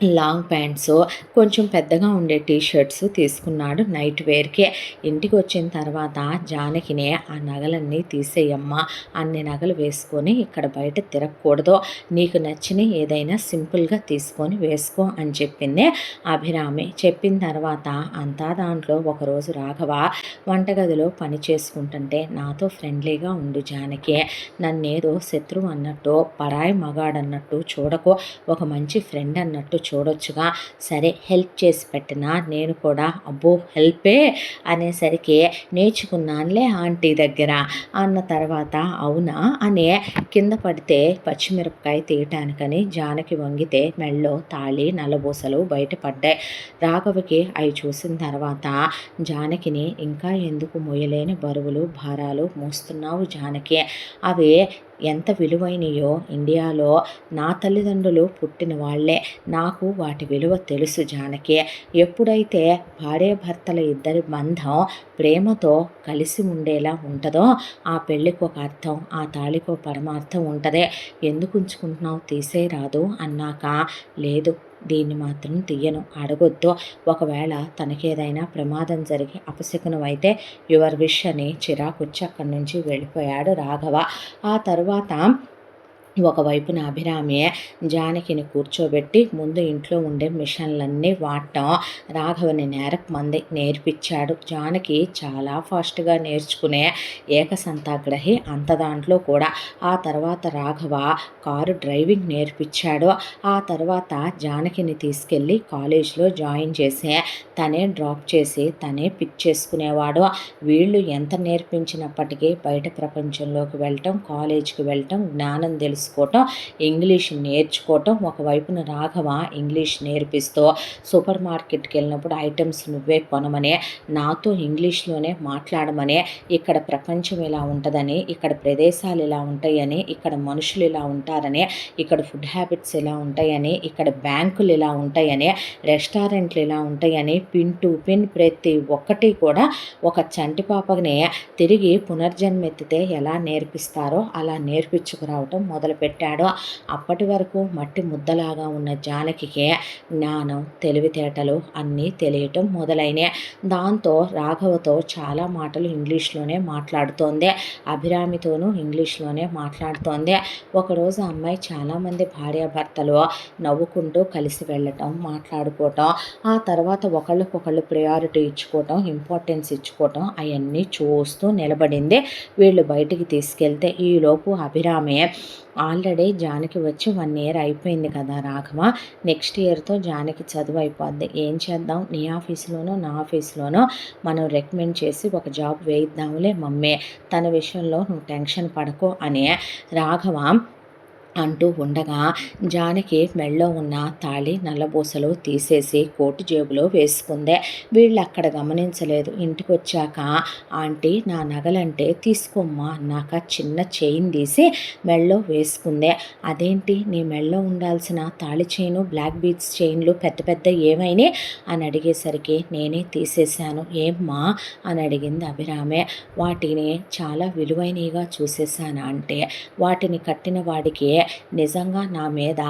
లాంగ్ ప్యాంట్స్, కొంచెం పెద్దగా ఉండే టీషర్ట్స్ తీసుకున్నాడు నైట్ వేర్కి. ఇంటికి వచ్చిన తర్వాత జానకినే, ఆ నగలన్నీ తీసేయమ్మా, అన్ని నగలు వేసుకొని ఇక్కడ బయట తిరగకూడదు, నీకు నచ్చిన ఏదైనా సింపుల్గా తీసుకొని వేసుకో అని చెప్పింది అభిరామి. చెప్పిన తర్వాత అంతా దాంట్లో ఒకరోజు రాఘవ వంటగదిలో పని చేసుకుంటుంటే, నాతో ఫ్రెండ్లీగా ఉండు జానకి, నన్నేదో శత్రువు అన్నట్టు పరాయి మగాడన్నట్టు చూడకు, ఒక మంచి ఫ్రెండ్ అన్నట్టు చూడొచ్చుగా, సరే హెల్ప్ చేసి పెట్టినా నేను కూడా, అబ్బో హెల్పే అనేసరికి, నేర్చుకున్నానులే ఆంటీ దగ్గర అన్న తర్వాత, అవునా అని కింద పడితే పచ్చిమిరపకాయ తీయటానికని జానకి వంగితే మెళ్ళో తాళి నల్లబూసలు బయటపడ్డాయి. రాఘవకి అవి చూసిన తర్వాత, జానకిని ఇంకా ఎందుకు మోయలేని బరువులు భారాలు మోస్తున్నావు జానకి, అవి ఎంత విలువైనయో ఇండియాలో నా తల్లిదండ్రులు పుట్టిన వాళ్ళే, నాకు వాటి విలువ తెలుసు జానకి, ఎప్పుడైతే భార్యాభర్తల ఇద్దరి బంధం ప్రేమతో కలిసి ఉండేలా ఉంటుందో, ఆ పెళ్ళికి ఒక అర్థం, ఆ తాళికో పరమార్థం ఉంటుంది, ఎందుకు ఉంచుకుంటున్నావు, తీసేరాదు అన్నాక, లేదు దీన్ని మాత్రం తీయను, అడగొద్దు, ఒకవేళ తనకేదైనా ప్రమాదం జరిగి అపశకునం అయితే యువర్ విష్ అని చిరాకుచ్చి అక్కడి నుంచి వెళ్ళిపోయాడు రాఘవ. ఆ తర్వాత ఒకవైపున అభిరామి జానకిని కూర్చోబెట్టి ముందు ఇంట్లో ఉండే మిషన్లన్నీ వాడటం రాఘవని మంది నేర్పించాడు. జానకి చాలా ఫాస్ట్గా నేర్చుకునే ఏకసంతాగ్రహి అంత దాంట్లో కూడా. ఆ తర్వాత రాఘవ కారు డ్రైవింగ్ నేర్పించాడు. ఆ తర్వాత జానకిని తీసుకెళ్ళి కాలేజ్లో జాయిన్ చేసి తనే డ్రాప్ చేసి తనే పిక్ చేసుకునేవాడు. వీళ్ళు ఎంత నేర్పించినప్పటికీ బయట ప్రపంచంలోకి వెళ్ళటం, కాలేజ్కి వెళ్ళటం, జ్ఞానం తెలుసుకోవటం, ఇంగ్లీష్ నేర్చుకోవటం, ఒకవైపున రాఘవ ఇంగ్లీష్ నేర్పిస్తూ సూపర్ మార్కెట్కి వెళ్ళినప్పుడు ఐటమ్స్ నువ్వే కొనమని, నాతో ఇంగ్లీష్లోనే మాట్లాడమని, ఇక్కడ ప్రపంచం ఇలా ఉంటుందని, ఇక్కడ ప్రదేశాలు ఇలా ఉంటాయని, ఇక్కడ మనుషులు ఇలా ఉంటారని, ఇక్కడ ఫుడ్ హ్యాబిట్స్ ఇలా ఉంటాయని, ఇక్కడ బ్యాంకులు ఇలా ఉంటాయని, రెస్టారెంట్లు ఇలా ఉంటాయని, పిన్ టు పిన్ ప్రతి ఒక్కటి కూడా ఒక చంటి పాపని తిరిగి పునర్జన్మెత్తితే ఎలా నేర్పిస్తారో అలా నేర్పించుకురావటం మొదలు మొదలుపెట్టాడో అప్పటి వరకు మట్టి ముద్దలాగా ఉన్న జానకికి జ్ఞానం, తెలివితేటలు అన్నీ తెలియటం మొదలైనాయి. దాంతో రాఘవతో చాలా మాటలు ఇంగ్లీష్లోనే మాట్లాడుతోంది. అభిరామితోనూ ఇంగ్లీష్లోనే మాట్లాడుతోంది. ఒకరోజు అమ్మాయి చాలామంది భార్యాభర్తలు నవ్వుకుంటూ కలిసి వెళ్ళటం, మాట్లాడుకోవటం, ఆ తర్వాత ఒకళ్ళకొకళ్ళు ప్రయారిటీ ఇచ్చుకోవటం, ఇంపార్టెన్స్ ఇచ్చుకోవటం అవన్నీ చూస్తూ నిలబడింది. వీళ్ళు బయటికి తీసుకెళ్తే ఈలోపు అభిరామి ఆల్రెడీ జానకి వచ్చి 1 ఇయర్ అయిపోయింది కదా రాఘవ, నెక్స్ట్ ఇయర్తో జానకి చదువు అయిపోద్ది, ఏం చేద్దాం, నీ ఆఫీస్లోనో నా ఆఫీస్లోనో మనం రికమెండ్ చేసి ఒక జాబ్ వేయిద్దాంలే మమ్మీ, తన విషయంలో నువ్వు టెన్షన్ పడకు అని రాఘవ అంటూ ఉండగా జానకి మెళ్ళో ఉన్న తాళి నల్లబూసలు తీసేసి కోటు జేబులో వేసుకుందే. వీళ్ళు అక్కడ గమనించలేదు. ఇంటికి వచ్చాక ఆంటీ నా నగలంటే తీసుకోమ్మా అన్నాక చిన్న చైన్ తీసి మెళ్ళో వేసుకుందే. అదేంటి నీ మెళ్ళో ఉండాల్సిన తాళి చైను, బ్లాక్ బీడ్స్ చైన్లు పెద్ద పెద్ద ఏమైనా అని అడిగేసరికి నేనే తీసేశాను ఏమ్మా అని అడిగింది అభిరామే. వాటిని చాలా విలువైనవిగా చూసేశాను అంటే వాటిని కట్టిన వాడికి నిజంగా నా మీద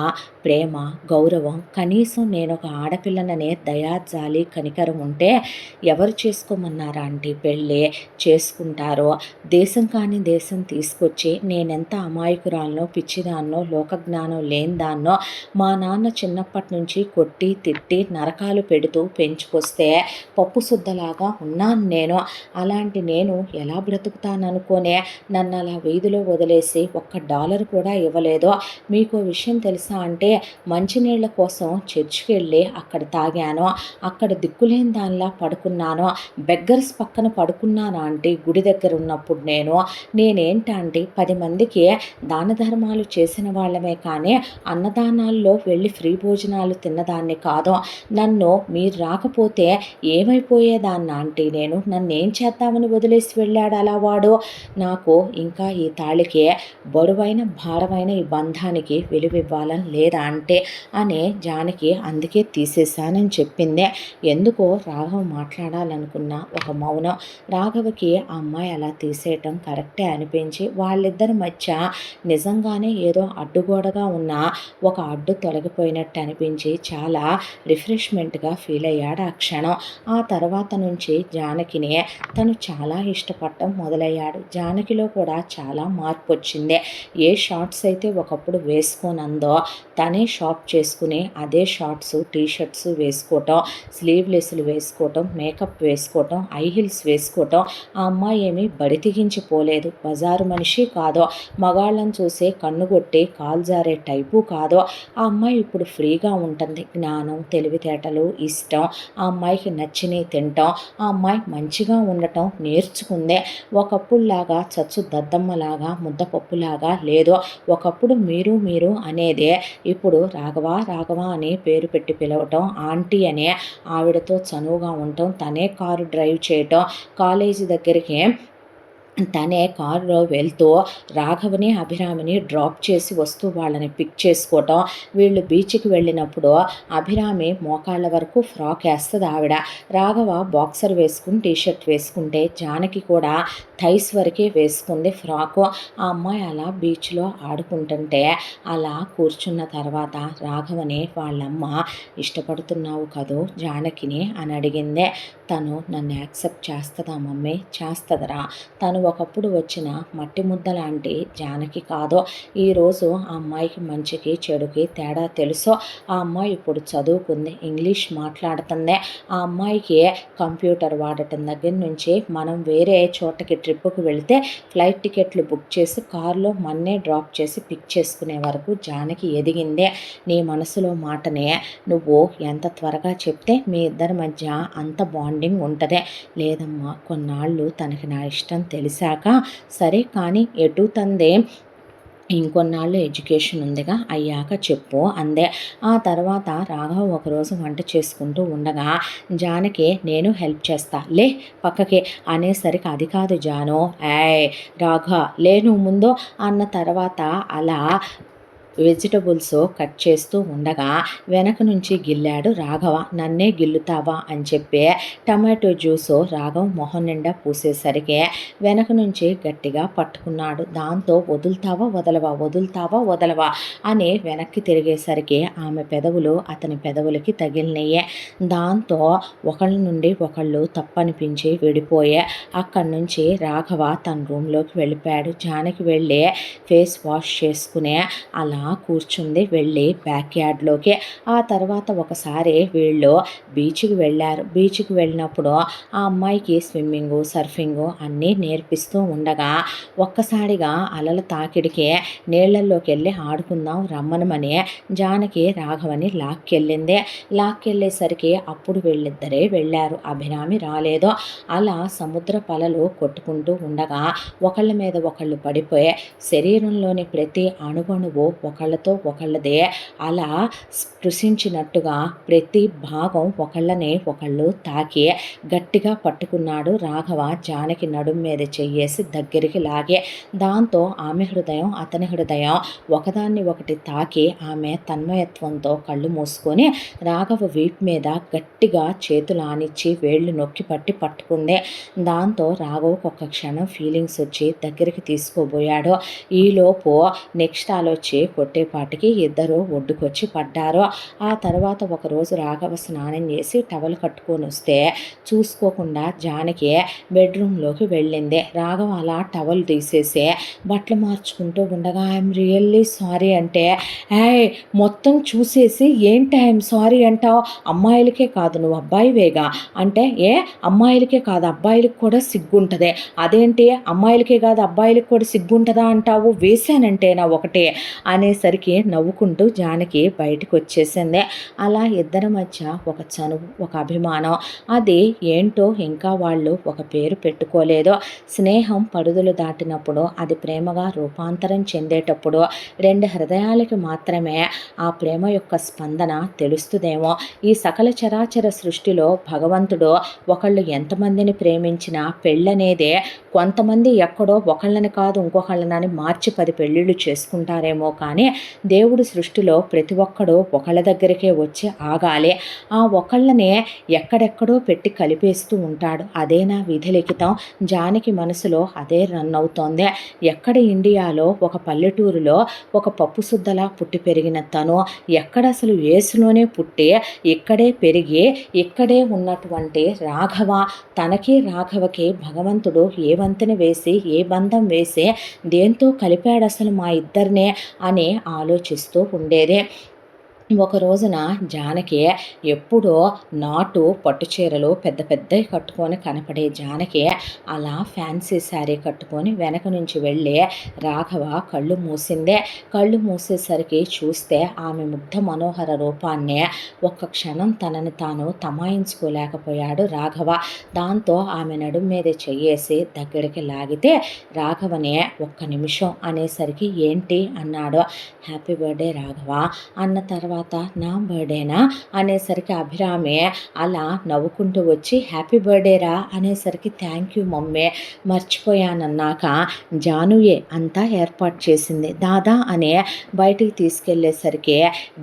ప్రేమ, గౌరవం, కనీసం నేను ఒక ఆడపిల్లననే దయా, జాలి, కనికరం ఉంటే ఎవరు చేసుకోమన్నారా ఆంటీ పెళ్ళి చేసుకుంటారో. దేశం కాని దేశం తీసుకొచ్చి నేనెంత అమాయకురాలనో, పిచ్చిదాన్నో, లోకజ్ఞానం లేని దాన్నో మా నాన్న చిన్నప్పటి నుంచి కొట్టి తిట్టి నరకాలు పెడుతూ పెంచుకొస్తే పప్పు శుద్ధలాగా ఉన్నాను నేను. అలాంటి నేను ఎలా బ్రతుకుతాననుకోనే నన్ను అలా వీధిలో వదిలేసి $1 కూడా ఇవ్వలేదు. మీకు విషయం తెలుసా అంటే మంచినీళ్ళ కోసం చర్చికి వెళ్ళి అక్కడ తాగాను, అక్కడ దిక్కులేని దానిలా పడుకున్నాను, బెగ్గర్స్ పక్కన పడుకున్నాను ఆంటీ గుడి దగ్గర ఉన్నప్పుడు నేనేంటంటే 10 మందికి దాన ధర్మాలు చేసిన వాళ్ళమే కానీ అన్నదానాల్లో వెళ్ళి ఫ్రీ భోజనాలు తిన్నదాన్ని కాదు. నన్ను మీరు రాకపోతే ఏమైపోయేదాన్ని ఆంటీ నేను, నన్ను ఏం చేద్దామని వదిలేసి వెళ్ళాడు అలా వాడు. నాకు ఇంకా ఈ తాళికి బరువైన భారమైన ఈ బంధానికి విలువివ్వాలని లేదా అంటే అని జానకి అందుకే తీసేశానని చెప్పిందే. ఎందుకో రాఘవ మాట్లాడాలనుకున్న ఒక మౌనం. రాఘవకి ఆ అమ్మాయి అలా తీసేయటం కరెక్టే అనిపించి వాళ్ళిద్దరి మధ్య నిజంగానే ఏదో అడ్డుగోడగా ఉన్న ఒక అడ్డు తొలగిపోయినట్టు అనిపించి చాలా రిఫ్రెష్మెంట్గా ఫీల్ అయ్యాడు ఆ క్షణం. ఆ తర్వాత నుంచి జానకిని తను చాలా ఇష్టపడటం మొదలయ్యాడు. జానకిలో కూడా చాలా మార్పు వచ్చింది. ఏ షార్ట్స్ అయితే ఒకప్పుడు వేసుకోనందో తనే షాప్ చేసుకుని అదే షార్ట్స్, టీషర్ట్స్ వేసుకోవటం, స్లీవ్లెస్లు వేసుకోవటం, మేకప్ వేసుకోవటం, ఐ హీల్స్ వేసుకోవటం. ఆ అమ్మాయి ఏమీ బడి తెగించిపోలేదు, బజారు మనిషి కాదు, మగాళ్ళని చూసే కన్నుగొట్టి కాలు జారే టైపు కాదు. ఆ అమ్మాయి ఇప్పుడు ఫ్రీగా ఉంటుంది. జ్ఞానం, తెలివితేటలు, ఇష్టం, ఆ అమ్మాయికి నచ్చినవి తినటం, ఆ అమ్మాయి మంచిగా ఉండటం నేర్చుకుందే. ఒకప్పుడులాగా చచ్చు దద్దమ్మలాగా ముద్దపప్పులాగా లేదు. ఒకప్పుడు మీరు అనేదే ఇప్పుడు రాఘవ రాఘవ అని పేరు పెట్టి పిలవటం, ఆంటీ అనే ఆవిడతో చనువుగా ఉండటం, తనే కారు డ్రైవ్ చేయటం, కాలేజీ దగ్గరికి తనే కారులో వెళ్తూ రాఘవని, అభిరామిని డ్రాప్ చేసి వస్తూ వాళ్ళని పిక్ చేసుకోవటం. వీళ్ళు బీచ్కి వెళ్ళినప్పుడు అభిరామి మోకాళ్ళ వరకు ఫ్రాక్ వేస్తుంది ఆవిడ, రాఘవ బాక్సర్ వేసుకుని టీషర్ట్ వేసుకుంటే జానకి కూడా థైస్ వరకే వేసుకుంది ఫ్రాకు. ఆ అమ్మాయి అలా బీచ్లో ఆడుకుంటుంటే అలా కూర్చున్న తర్వాత రాఘవని వాళ్ళమ్మ ఇష్టపడుతున్నావు కదూ జానకిని అని అడిగిందే. తను నన్ను యాక్సెప్ట్ చేస్తుందా మమ్మీ? చేస్తుందిరా. తను ఒకప్పుడు వచ్చిన మట్టి ముద్ద లాంటి జానకి కాదు. ఈరోజు ఆ అమ్మాయికి మంచికి చెడుకి తేడా తెలుసు. ఆ అమ్మాయి ఇప్పుడు చదువుకుంది, ఇంగ్లీష్ మాట్లాడుతుంది. ఆ అమ్మాయికి కంప్యూటర్ వాడటం దగ్గర నుంచి మనం వేరే చోటకి ట్రిప్పుకి వెళితే ఫ్లైట్ టికెట్లు బుక్ చేసి కారులో మన్నే డ్రాప్ చేసి పిక్ చేసుకునే వరకు జానకి ఎదిగిందే. నీ మనసులో మాటనే నువ్వు ఎంత త్వరగా చెప్తే మీ ఇద్దరి మధ్య అంత బాండింగ్ ఉంటుంది. లేదమ్మా, కొన్నాళ్ళు తనకి నా ఇష్టం తెలిసాక సరే, కానీ ఎటు తందే ఇంకొన్నాళ్ళు ఎడ్యుకేషన్ ఉందిగా, అయ్యాక చెప్పు అందే. ఆ తర్వాత రాఘవ ఒకరోజు వంట చేసుకుంటూ ఉండగా జానకి నేను హెల్ప్ చేస్తా లే పక్కకి అనేసరికి అది కాదు జాను, రాఘ లే నువ్వు ముందు అన్న తర్వాత అలా వెజిటబుల్స్ కట్ చేస్తూ ఉండగా వెనక నుంచి గిల్లాడు రాఘవ. నన్నే గిల్లుతావా అని చెప్పి టమాటో జ్యూసు రాఘవ మొహం నిండా పూసేసరికి వెనక నుంచి గట్టిగా పట్టుకున్నాడు. దాంతో వదులుతావా వదలవా, వదులుతావా వదలవా అని వెనక్కి తిరిగేసరికి ఆమె పెదవులు అతని పెదవులకి తగిలినయ్యే. దాంతో ఒకళ్ళ నుండి ఒకళ్ళు తప్పనిపించి విడిపోయే అక్కడి నుంచి రాఘవ తన రూమ్లోకి వెళ్ళిపోయాడు. జానకి వెళ్ళి ఫేస్ వాష్ చేసుకునే అలా కూర్చుంది వెళ్ళి బ్యాక్ యార్డ్లోకి. ఆ తర్వాత ఒకసారి వీళ్ళు బీచ్కి వెళ్ళారు. బీచ్కి వెళ్ళినప్పుడు ఆ అమ్మాయికి స్విమ్మింగు సర్ఫింగు అన్నీ నేర్పిస్తూ ఉండగా ఒక్కసారిగా అలల తాకిడికి నీళ్లల్లోకి వెళ్ళి ఆడుకుందాం రమ్మనమని జానకి రాఘవని లాక్కెళ్ళేసరికి అప్పుడు వీళ్ళిద్దరే వెళ్ళారు. అభిరామి రాలేదు. అలా సముద్ర పలలు కొట్టుకుంటూ ఉండగా ఒకళ్ళ మీద ఒకళ్ళు పడిపోయి శరీరంలోని ప్రతి అణువణువు ఒకళ్ళతో ఒకళ్ళదే అలా స్పృశించినట్టుగా ప్రతి భాగం ఒకళ్ళని ఒకళ్ళు తాకి గట్టిగా పట్టుకున్నాడు రాఘవ. జానకి నడుం మీద చెయ్యేసి దగ్గరికి లాగే. దాంతో ఆమె హృదయం అతని హృదయం ఒకదాన్ని ఒకటి తాకి ఆమె తన్మయత్వంతో కళ్ళు మూసుకొని రాఘవ వీపు మీద గట్టిగా చేతులు ఆనిచ్చి వేళ్ళు నొక్కి పట్టుకుంది. దాంతో రాఘవకు ఒక్క క్షణం ఫీలింగ్స్ వచ్చి దగ్గరికి తీసుకోబోయాడు. ఈలోపు నెక్స్ట్ ఆలోచి కొట్టేపాటికి ఇద్దరు ఒడ్డుకొచ్చి పడ్డారు. ఆ తర్వాత ఒకరోజు రాఘవ స్నానం చేసి టవల్ కట్టుకొని వస్తే చూసుకోకుండా జానకి బెడ్రూమ్లోకి వెళ్ళింది. రాఘవ అలా టవల్ తీసేసి బట్టలు మార్చుకుంటూ ఉండగా ఐఎమ్ రియల్లీ సారీ అంటే మొత్తం చూసేసి ఏంటి ఐఎమ్ సారీ అంటావు, అమ్మాయిలకే కాదు నువ్వు అబ్బాయివేగా అంటే అమ్మాయిలకే కాదు అబ్బాయిలకు కూడా సిగ్గుంటుంది, అదేంటి అమ్మాయిలకే కాదు అబ్బాయిలకు కూడా సిగ్గుంటుందా అంటావు, వేశానంటేనా ఒకటే అనేసరికి నవ్వుకుంటూ జానకి బయటకు వచ్చేసింది. అలా ఇద్దరి మధ్య ఒక చనువు ఒక అభిమానం అది ఏంటో ఇంకా వాళ్ళు ఒక పేరు పెట్టుకోలేదు. స్నేహం పడుదులు దాటినప్పుడు అది ప్రేమగా రూపాంతరం చెందేటప్పుడు రెండు హృదయాలకి మాత్రమే ఆ ప్రేమ యొక్క స్పందన తెలుస్తుందేమో. ఈ సకల చరాచర సృష్టిలో భగవంతుడు ఒకళ్ళు ఎంతమందిని ప్రేమించినా పెళ్ళనేదే కొంతమంది ఎక్కడో ఒకళ్ళని కాదు ఇంకొకళ్ళని మార్చి 10 పెళ్ళిళ్ళు చేసుకుంటారేమో కానీ దేవుడి సృష్టిలో ప్రతి ఒక్కడు ఒకళ్ళ దగ్గరికే వచ్చి ఆగాలి. ఆ ఒకళ్ళనే ఎక్కడెక్కడో పెట్టి కలిపేస్తూ ఉంటాడు. అదే నా విధి లిఖితం. జానకి మనసులో అదే రన్ అవుతోంది. ఎక్కడ ఇండియాలో ఒక పల్లెటూరులో ఒక పప్పు సుద్దలా పుట్టి పెరిగిన తను ఎక్కడ అసలు ఏసులోనే పుట్టి ఇక్కడే పెరిగి ఇక్కడే ఉన్నటువంటి రాఘవ తనకి రాఘవకి భగవంతుడు ఏ వంతెన వేసి ఏ బంధం వేసి దేంతో కలిపాడు అసలు మా ఇద్దరినే అని ఆలోచిస్తూ ఉండేది. ఒక రోజున జానకి ఎప్పుడో నాటు పట్టుచీరలు పెద్ద పెద్దవి కట్టుకొని కనపడే జానకి అలా ఫ్యాన్సీ శారీ కట్టుకొని వెనక నుంచి వెళ్ళి రాఘవ కళ్ళు మూసిందే. కళ్ళు మూసేసరికి చూస్తే ఆమె ముగ్ధ మనోహర రూపాన్ని ఒక్క క్షణం తనని తాను తమాయించుకోలేకపోయాడు రాఘవ. దాంతో ఆమె నడుం మీద చెయ్యేసి దగ్గరికి లాగితే రాఘవనే ఒక్క నిమిషం అనేసరికి ఏంటి అన్నాడు. హ్యాపీ బర్త్డే రాఘవ అన్న తర్వాత నా బర్త్డేనా అనేసరికి అభిరామి అలా నవ్వుకుంటూ వచ్చి హ్యాపీ బర్త్డేరా అనేసరికి థ్యాంక్ యూ మమ్మీ మర్చిపోయానన్నాక జానుయే అంతా ఏర్పాటు చేసింది. దాదా అనే బయటికి తీసుకెళ్ళేసరికి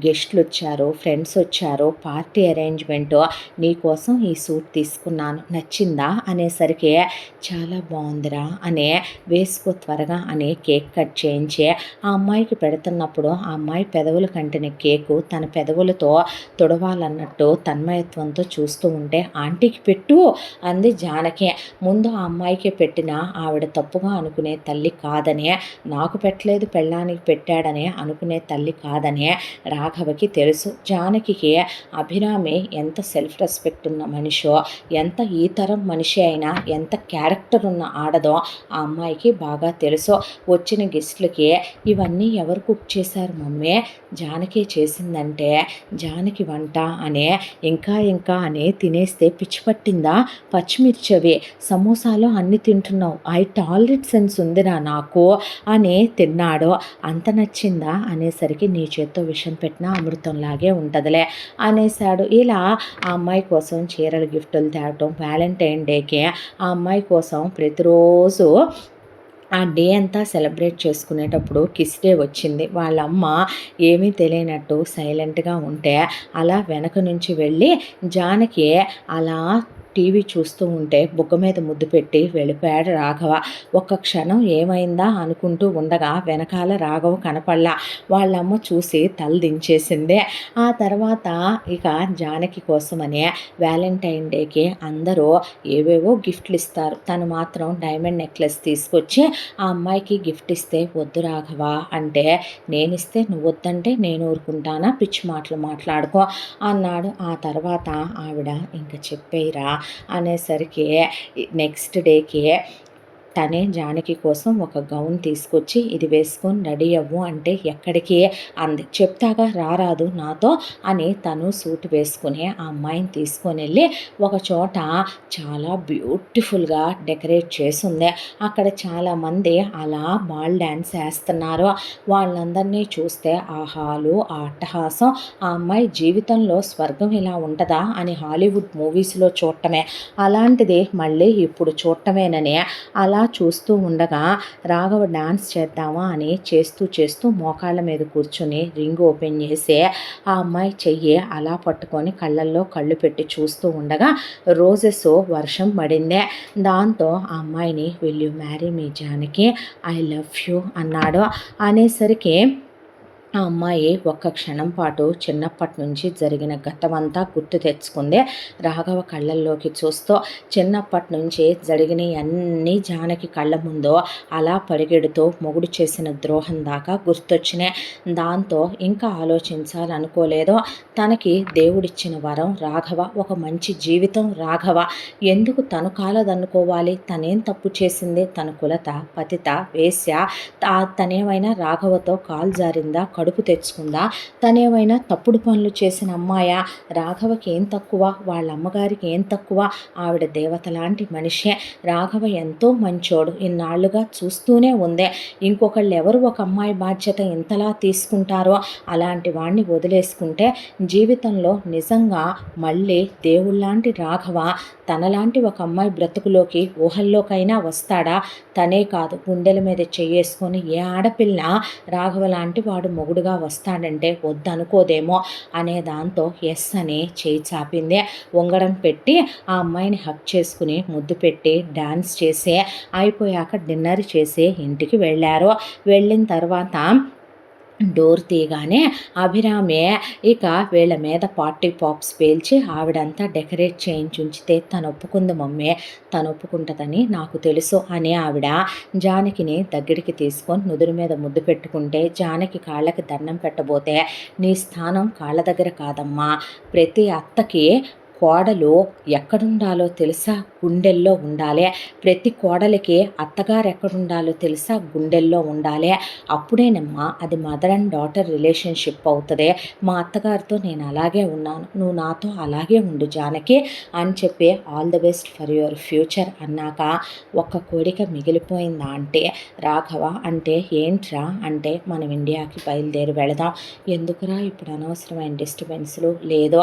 గెస్ట్లు వచ్చారు, ఫ్రెండ్స్ వచ్చారు, పార్టీ అరేంజ్మెంటు, నీకోసం ఈ సూట్ తీసుకున్నాను నచ్చిందా అనేసరికి చాలా బాగుందిరా అనే వేసుకో త్వరగా అని కేక్ కట్ చేయించి ఆ అమ్మాయికి పెడుతున్నప్పుడు ఆ అమ్మాయి పెదవుల కంటిన కేకు తన పెదవులతో తొడవాలన్నట్టు తన్మయత్వంతో చూస్తూ ఉంటే ఆంటీకి పెట్టు అంది జానకి. ముందు ఆ అమ్మాయికి పెట్టిన ఆవిడ తప్పుగా అనుకునే తల్లి కాదనే, నాకు పెట్టలేదు పెళ్ళానికి పెట్టాడనే అనుకునే తల్లి కాదనే రాఘవకి తెలుసు. జానకికి అభిరామి ఎంత సెల్ఫ్ రెస్పెక్ట్ ఉన్న మనిషో, ఎంత ఈ తరం మనిషి అయినా ఎంత క్యారెక్టర్ ఉన్న ఆడదో ఆ అమ్మాయికి బాగా తెలుసు. వచ్చిన గెస్ట్లకి ఇవన్నీ ఎవరు కుక్ చేశారు మమ్మీ, జానకి చేసిందంటే జానకి వంట అనే ఇంకా ఇంకా అనే తినేస్తే పిచ్చి పట్టిందా, పచ్చిమిర్చవి సమోసాలో అన్ని తింటున్నావు, ఐ టాలరెట్ సెన్స్ ఉందిరా నాకు అని తిన్నాడు. అంత నచ్చిందా అనేసరికి నీ చేత్తో విషం పెట్టినా అమృతంలాగే ఉంటుందిలే అనేసాడు. ఇలా ఆ అమ్మాయి కోసం చీరలు గిఫ్టులు తేవటం, వ్యాలంటైన్ డేకి ఆ అమ్మాయి కోసం ప్రతిరోజు ఆ డే అంతా సెలబ్రేట్ చేసుకునేటప్పుడు కిస్ డే వచ్చింది. వాళ్ళమ్మ ఏమీ తెలియనట్టు సైలెంట్‌గా ఉంటే, అలా వెనక నుంచి వెళ్ళి జానకి అలా టీవీ చూస్తూ ఉంటే బుగ్గ మీద ముద్దు పెట్టి వెళ్ళిపోయాడు రాఘవ. ఒక్క క్షణం ఏమైందా అనుకుంటూ ఉండగా వెనకాల రాఘవ కనపడలా. వాళ్ళమ్మ చూసి తల దించేసింది. ఆ తర్వాత ఇక జానకి కోసమని వ్యాలంటైన్ డేకి అందరూ ఏవేవో గిఫ్ట్లు ఇస్తారు. తను మాత్రం డైమండ్ నెక్లెస్ తీసుకొచ్చి ఆ అమ్మాయికి గిఫ్ట్ ఇస్తే, వద్దు రాఘవ అంటే, నేనిస్తే నువ్వు వద్దంటే నేను ఊరుకుంటానా, పిచ్చి మాటలు మాట్లాడుకో అన్నాడు. ఆ తర్వాత ఆవిడ ఇంక చెప్పేయిరా అనేసరికి నెక్స్ట్ డేకి తనే జానకి కోసం ఒక గౌన్ తీసుకొచ్చి, ఇది వేసుకొని రెడీ అవ్వు అంటే, ఎక్కడికి అంది. చెప్తాగా రారాదు నాతో అని తను సూట్ వేసుకుని ఆ అమ్మాయిని తీసుకొని వెళ్ళి ఒక చోట చాలా బ్యూటిఫుల్గా డెకరేట్ చేసుంది. అక్కడ చాలామంది అలా బాల్ డ్యాన్స్ వేస్తున్నారు. వాళ్ళందరినీ చూస్తే ఆ హాలు, ఆ అట్టహాసం, ఆ అమ్మాయి జీవితంలో స్వర్గం ఇలా ఉంటుందా అని హాలీవుడ్ మూవీస్లో చూడటమే, అలాంటిది మళ్ళీ ఇప్పుడు చూడటమేనని అలా చూస్తూ ఉండగా రాఘవ డాన్స్ చేద్దామా అని చేస్తూ మోకాళ్ళ మీద కూర్చొని రింగ్ ఓపెన్ చేసి ఆ అమ్మాయి చెయ్యి అలా పట్టుకొని కళ్ళల్లో కళ్ళు పెట్టి చూస్తూ ఉండగా రోజెస్ వర్షం పడిందే. దాంతో ఆ అమ్మాయిని will you marry me Janaki, I love you అన్నాడు. అనేసరికి ఆ అమ్మాయి ఒక్క క్షణం పాటు చిన్నప్పటి నుంచి జరిగిన గతమంతా గుర్తు తెచ్చుకుంది. రాఘవ కళ్ళల్లోకి చూస్తూ చిన్నప్పటి నుంచి జరిగినవి అన్నీ జానకి కళ్ళ ముందు అలా పరిగెడుతూ మొగుడు చేసిన ద్రోహం దాకా గుర్తొచ్చినాయి. దాంతో ఇంకా ఆలోచించాలనుకోలేదు. తనకి దేవుడిచ్చిన వరం రాఘవ, ఒక మంచి జీవితం రాఘవ, ఎందుకు తను కాలదనుకోవాలి? తనేం తప్పు చేసింది? తన కులత, పతిత, వేశ్య, తనేమైనా రాఘవతో కాలు జారిందా, కడుపు తెచ్చుకుందా? తనేమైనా తప్పుడు పనులు చేసిన అమ్మాయా? రాఘవకి ఏం తక్కువ? వాళ్ళ అమ్మగారికి ఏం తక్కువ? ఆవిడ దేవత లాంటి మనిషే. రాఘవ ఎంతో మంచోడు, ఇన్నాళ్లుగా చూస్తూనే ఉందే. ఇంకొకళ్ళు ఎవరు ఒక అమ్మాయి బాధ్యత ఇంతలా తీసుకుంటారో? అలాంటి వాణ్ణి వదిలేసుకుంటే జీవితంలో నిజంగా మళ్ళీ దేవుళ్ళలాంటి రాఘవ తనలాంటి ఒక అమ్మాయి బ్రతుకులోకి, ఊహల్లోకైనా వస్తాడా? తనే కాదు, గుండెల మీద చేసుకొని ఏ ఆడపిల్ల రాఘవ లాంటి వాడు మొగుడుగా వస్తాడంటే వద్దనుకోదేమో అనే దాంతో ఎస్ అని చేయి చాపింది. ఉంగరం పెట్టి ఆ అమ్మాయిని హక్ చేసుకుని ముద్దు పెట్టి డాన్స్ చేసి అయిపోయాక డిన్నర్ చేసి ఇంటికి వెళ్ళారు. వెళ్ళిన తర్వాత డోర్ తీయగానే అభిరామి ఇక వీళ్ళ మీద పార్టీ పాప్స్ పేల్చి ఆవిడంతా డెకరేట్ చేయించి ఉంచితే, తను ఒప్పుకుంది మమ్మీ, తను ఒప్పుకుంటుందని నాకు తెలుసు అని ఆవిడ జానకిని దగ్గరికి తీసుకొని నుదురు మీద ముద్దు పెట్టుకుంటే, జానకి కాళ్ళకి దండం పెట్టబోతే, నీ స్థానం కాళ్ళ దగ్గర కాదమ్మా, ప్రతి అత్తకి కోడలు ఎక్కడుండాలో తెలుసా? గుండెల్లో ఉండాలి. ప్రతి కోడలికి అత్తగారు ఎక్కడుండాలో తెలుసా? గుండెల్లో ఉండాలి. అప్పుడేనమ్మా అది మదర్ అండ్ డాటర్ రిలేషన్షిప్ అవుతుంది. మా అత్తగారితో నేను అలాగే ఉన్నాను, నువ్వు నాతో అలాగే ఉండు జానకి అని చెప్పి all the best for your future అన్నాక ఒక్క కోరిక మిగిలిపోయిందా అంటే, రాఘవ అంటే ఏంట్రా అంటే, మనం ఇండియాకి బయలుదేరి వెళదాం. ఎందుకురా ఇప్పుడు అనవసరమైన డిస్టర్బెన్స్లు? లేదో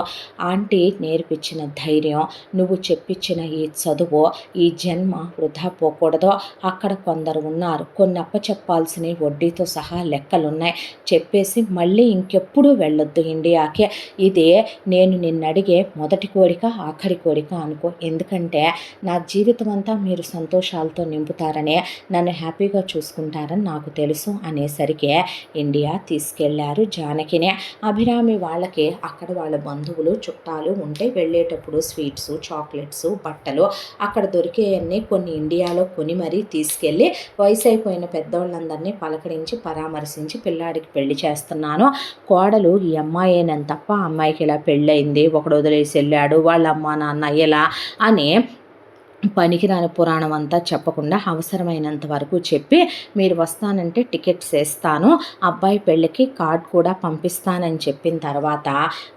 ఆంటీ నేర్పించిన ధైర్యం, నువ్వు చెప్పించిన ఈ చదువు, ఈ జన్మ వృధా పోకూడదు. అక్కడ కొందరు ఉన్నారు, కొన్ని అప్పచెప్పాల్సినవి వడ్డీతో సహా లెక్కలున్నాయి, చెప్పేసి మళ్ళీ ఇంకెప్పుడు వెళ్ళొద్దు ఇండియాకి. ఇదే నేను నిన్ను అడిగే మొదటి కోరిక, ఆఖరి కోరిక అనుకో. ఎందుకంటే నా జీవితం అంతా మీరు సంతోషాలతో నింపుతారని, నన్ను హ్యాపీగా చూసుకుంటారని నాకు తెలుసు అనేసరికి ఇండియా తీసుకెళ్లారు జానకినే. అభిరామి వాళ్ళకి అక్కడ వాళ్ళ బంధువులు చుట్టాలు ఉంటే వెళ్ళేటప్పుడు స్వీట్స్, చాక్లెట్స్, బట్టలు అక్కడ దొరికేవన్నీ కొన్ని ఇండియాలో కొని మరీ తీసుకెళ్ళి వయసు అయిపోయిన పెద్దవాళ్ళందరినీ పలకరించి పరామర్శించి పిల్లాడికి పెళ్లి చేస్తున్నాను. కోడలు ఈ అమ్మాయేనని తప్ప అమ్మాయికి ఇలా పెళ్ళయింది, ఒకడు వదిలేసి వెళ్ళాడు, వాళ్ళ అమ్మ నాన్న ఎలా అని పనికిరాని పురాణం అంతా చెప్పకుండా అవసరమైనంత వరకు చెప్పి, మీరు వస్తానంటే టికెట్స్ వేస్తాను, అబ్బాయి పెళ్ళికి కార్డ్ కూడా పంపిస్తానని చెప్పిన తర్వాత,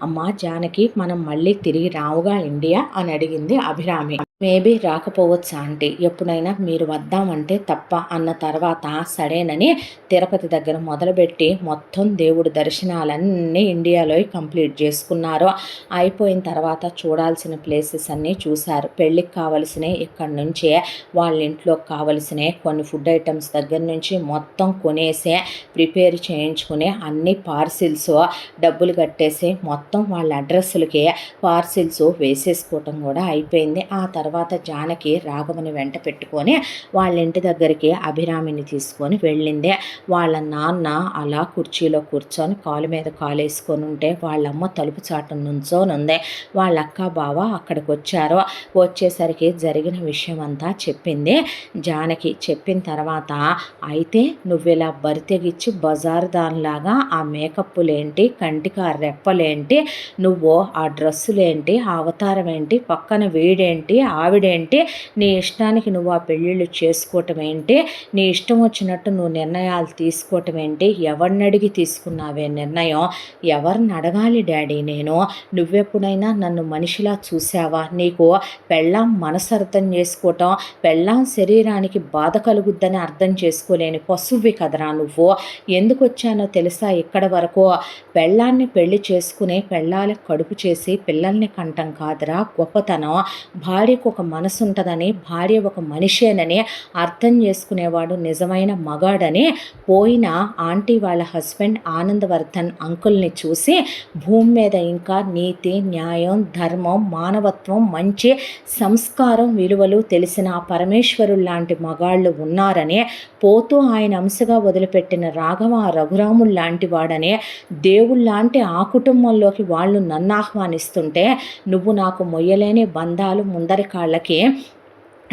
అమ్మా జానకి మనం మళ్ళీ తిరిగి రావుగా ఇండియా అని అడిగింది అభిరామి. మేబీ రాకపోవచ్చు ఆంటీ, ఎప్పుడైనా మీరు వద్దామంటే తప్ప అన్న తర్వాత సరేనని తిరుపతి దగ్గర మొదలుపెట్టి మొత్తం దేవుడి దర్శనాలన్నీ ఇండియాలో కంప్లీట్ చేసుకున్నారు. అయిపోయిన తర్వాత చూడాల్సిన ప్లేసెస్ అన్నీ చూశారు. పెళ్ళికి కావలసినవి ఇక్కడి నుంచే వాళ్ళ ఇంట్లోకి కావలసినవి కొన్ని ఫుడ్ ఐటమ్స్ దగ్గర నుంచి మొత్తం కొనేసే ప్రిపేర్ చేయించుకుని అన్ని పార్సిల్స్ డబ్బులు కట్టేసి మొత్తం వాళ్ళ అడ్రస్లకి పార్సిల్స్ వేసేసుకోవటం కూడా అయిపోయింది. ఆ తర్వాత జానకి రాఘవని వెంట పెట్టుకొని వాళ్ళ ఇంటి దగ్గరికి అభిరామిని తీసుకొని వెళ్ళింది. వాళ్ళ నాన్న అలా కుర్చీలో కూర్చొని కాలు మీద కాలు వేసుకొని ఉంటే వాళ్ళమ్మ తలుపు చాటు నుంచొని ఉంది. వాళ్ళ అక్క బావ అక్కడికి వచ్చారు. వచ్చేసరికి జరిగిన విషయం అంతా చెప్పింది జానకి. చెప్పిన తర్వాత అయితే నువ్వు ఇలా బరితెగిచ్చి బజారు దానిలాగా ఆ మేకప్పులేంటి, కంటికి ఆ రెప్పలేంటి, నువ్వు ఆ డ్రెస్సులేంటి, ఆ అవతారం ఏంటి, పక్కన వీడేంటి ఆవిడేంటి, నీ ఇష్టానికి నువ్వు ఆ పెళ్ళిళ్ళు చేసుకోవటం ఏంటి, నీ ఇష్టం వచ్చినట్టు నువ్వు నిర్ణయాలు తీసుకోవటం ఏంటి, ఎవరిని అడిగి తీసుకున్నావే నిర్ణయం, ఎవరిని అడగాలి డాడీ నేను, నువ్వెప్పుడైనా నన్ను మనిషిలా చూసావా, నీకు పెళ్ళాం మనసు అర్థం చేసుకోవటం, పెళ్ళాం శరీరానికి బాధ కలుగుద్దని అర్థం చేసుకోలేని పశువువి కదరా నువ్వు, ఎందుకు వచ్చానో తెలుసా ఇక్కడ వరకు, పెళ్ళాన్ని పెళ్లి చేసుకుని పెళ్ళాలకు కడుపు చేసి పిల్లల్ని కంటం కాదురా గొప్పతనం, భార్యకు ఒక మనసు ఉంటుందని, భార్య ఒక మనిషేనని అర్థం చేసుకునేవాడు నిజమైన మగాడని పోయిన ఆంటీ వాళ్ళ హస్బెండ్ ఆనందవర్ధన్ అంకుల్ని చూసి భూమి మీద ఇంకా నీతి, న్యాయం, ధర్మం, మానవత్వం, మంచి సంస్కారం, విలువలు తెలిసిన పరమేశ్వరుడు లాంటి మగాళ్ళు ఉన్నారని, పోతూ ఆయన అంశగా వదిలిపెట్టిన రాఘవ రఘురాములు లాంటి వాడని, దేవుళ్ళలాంటి ఆ కుటుంబంలోకి వాళ్ళు నన్ను ఆహ్వానిస్తుంటే నువ్వు నాకు మొయ్యలేని బంధాలు ముందరి కాళ్ళకి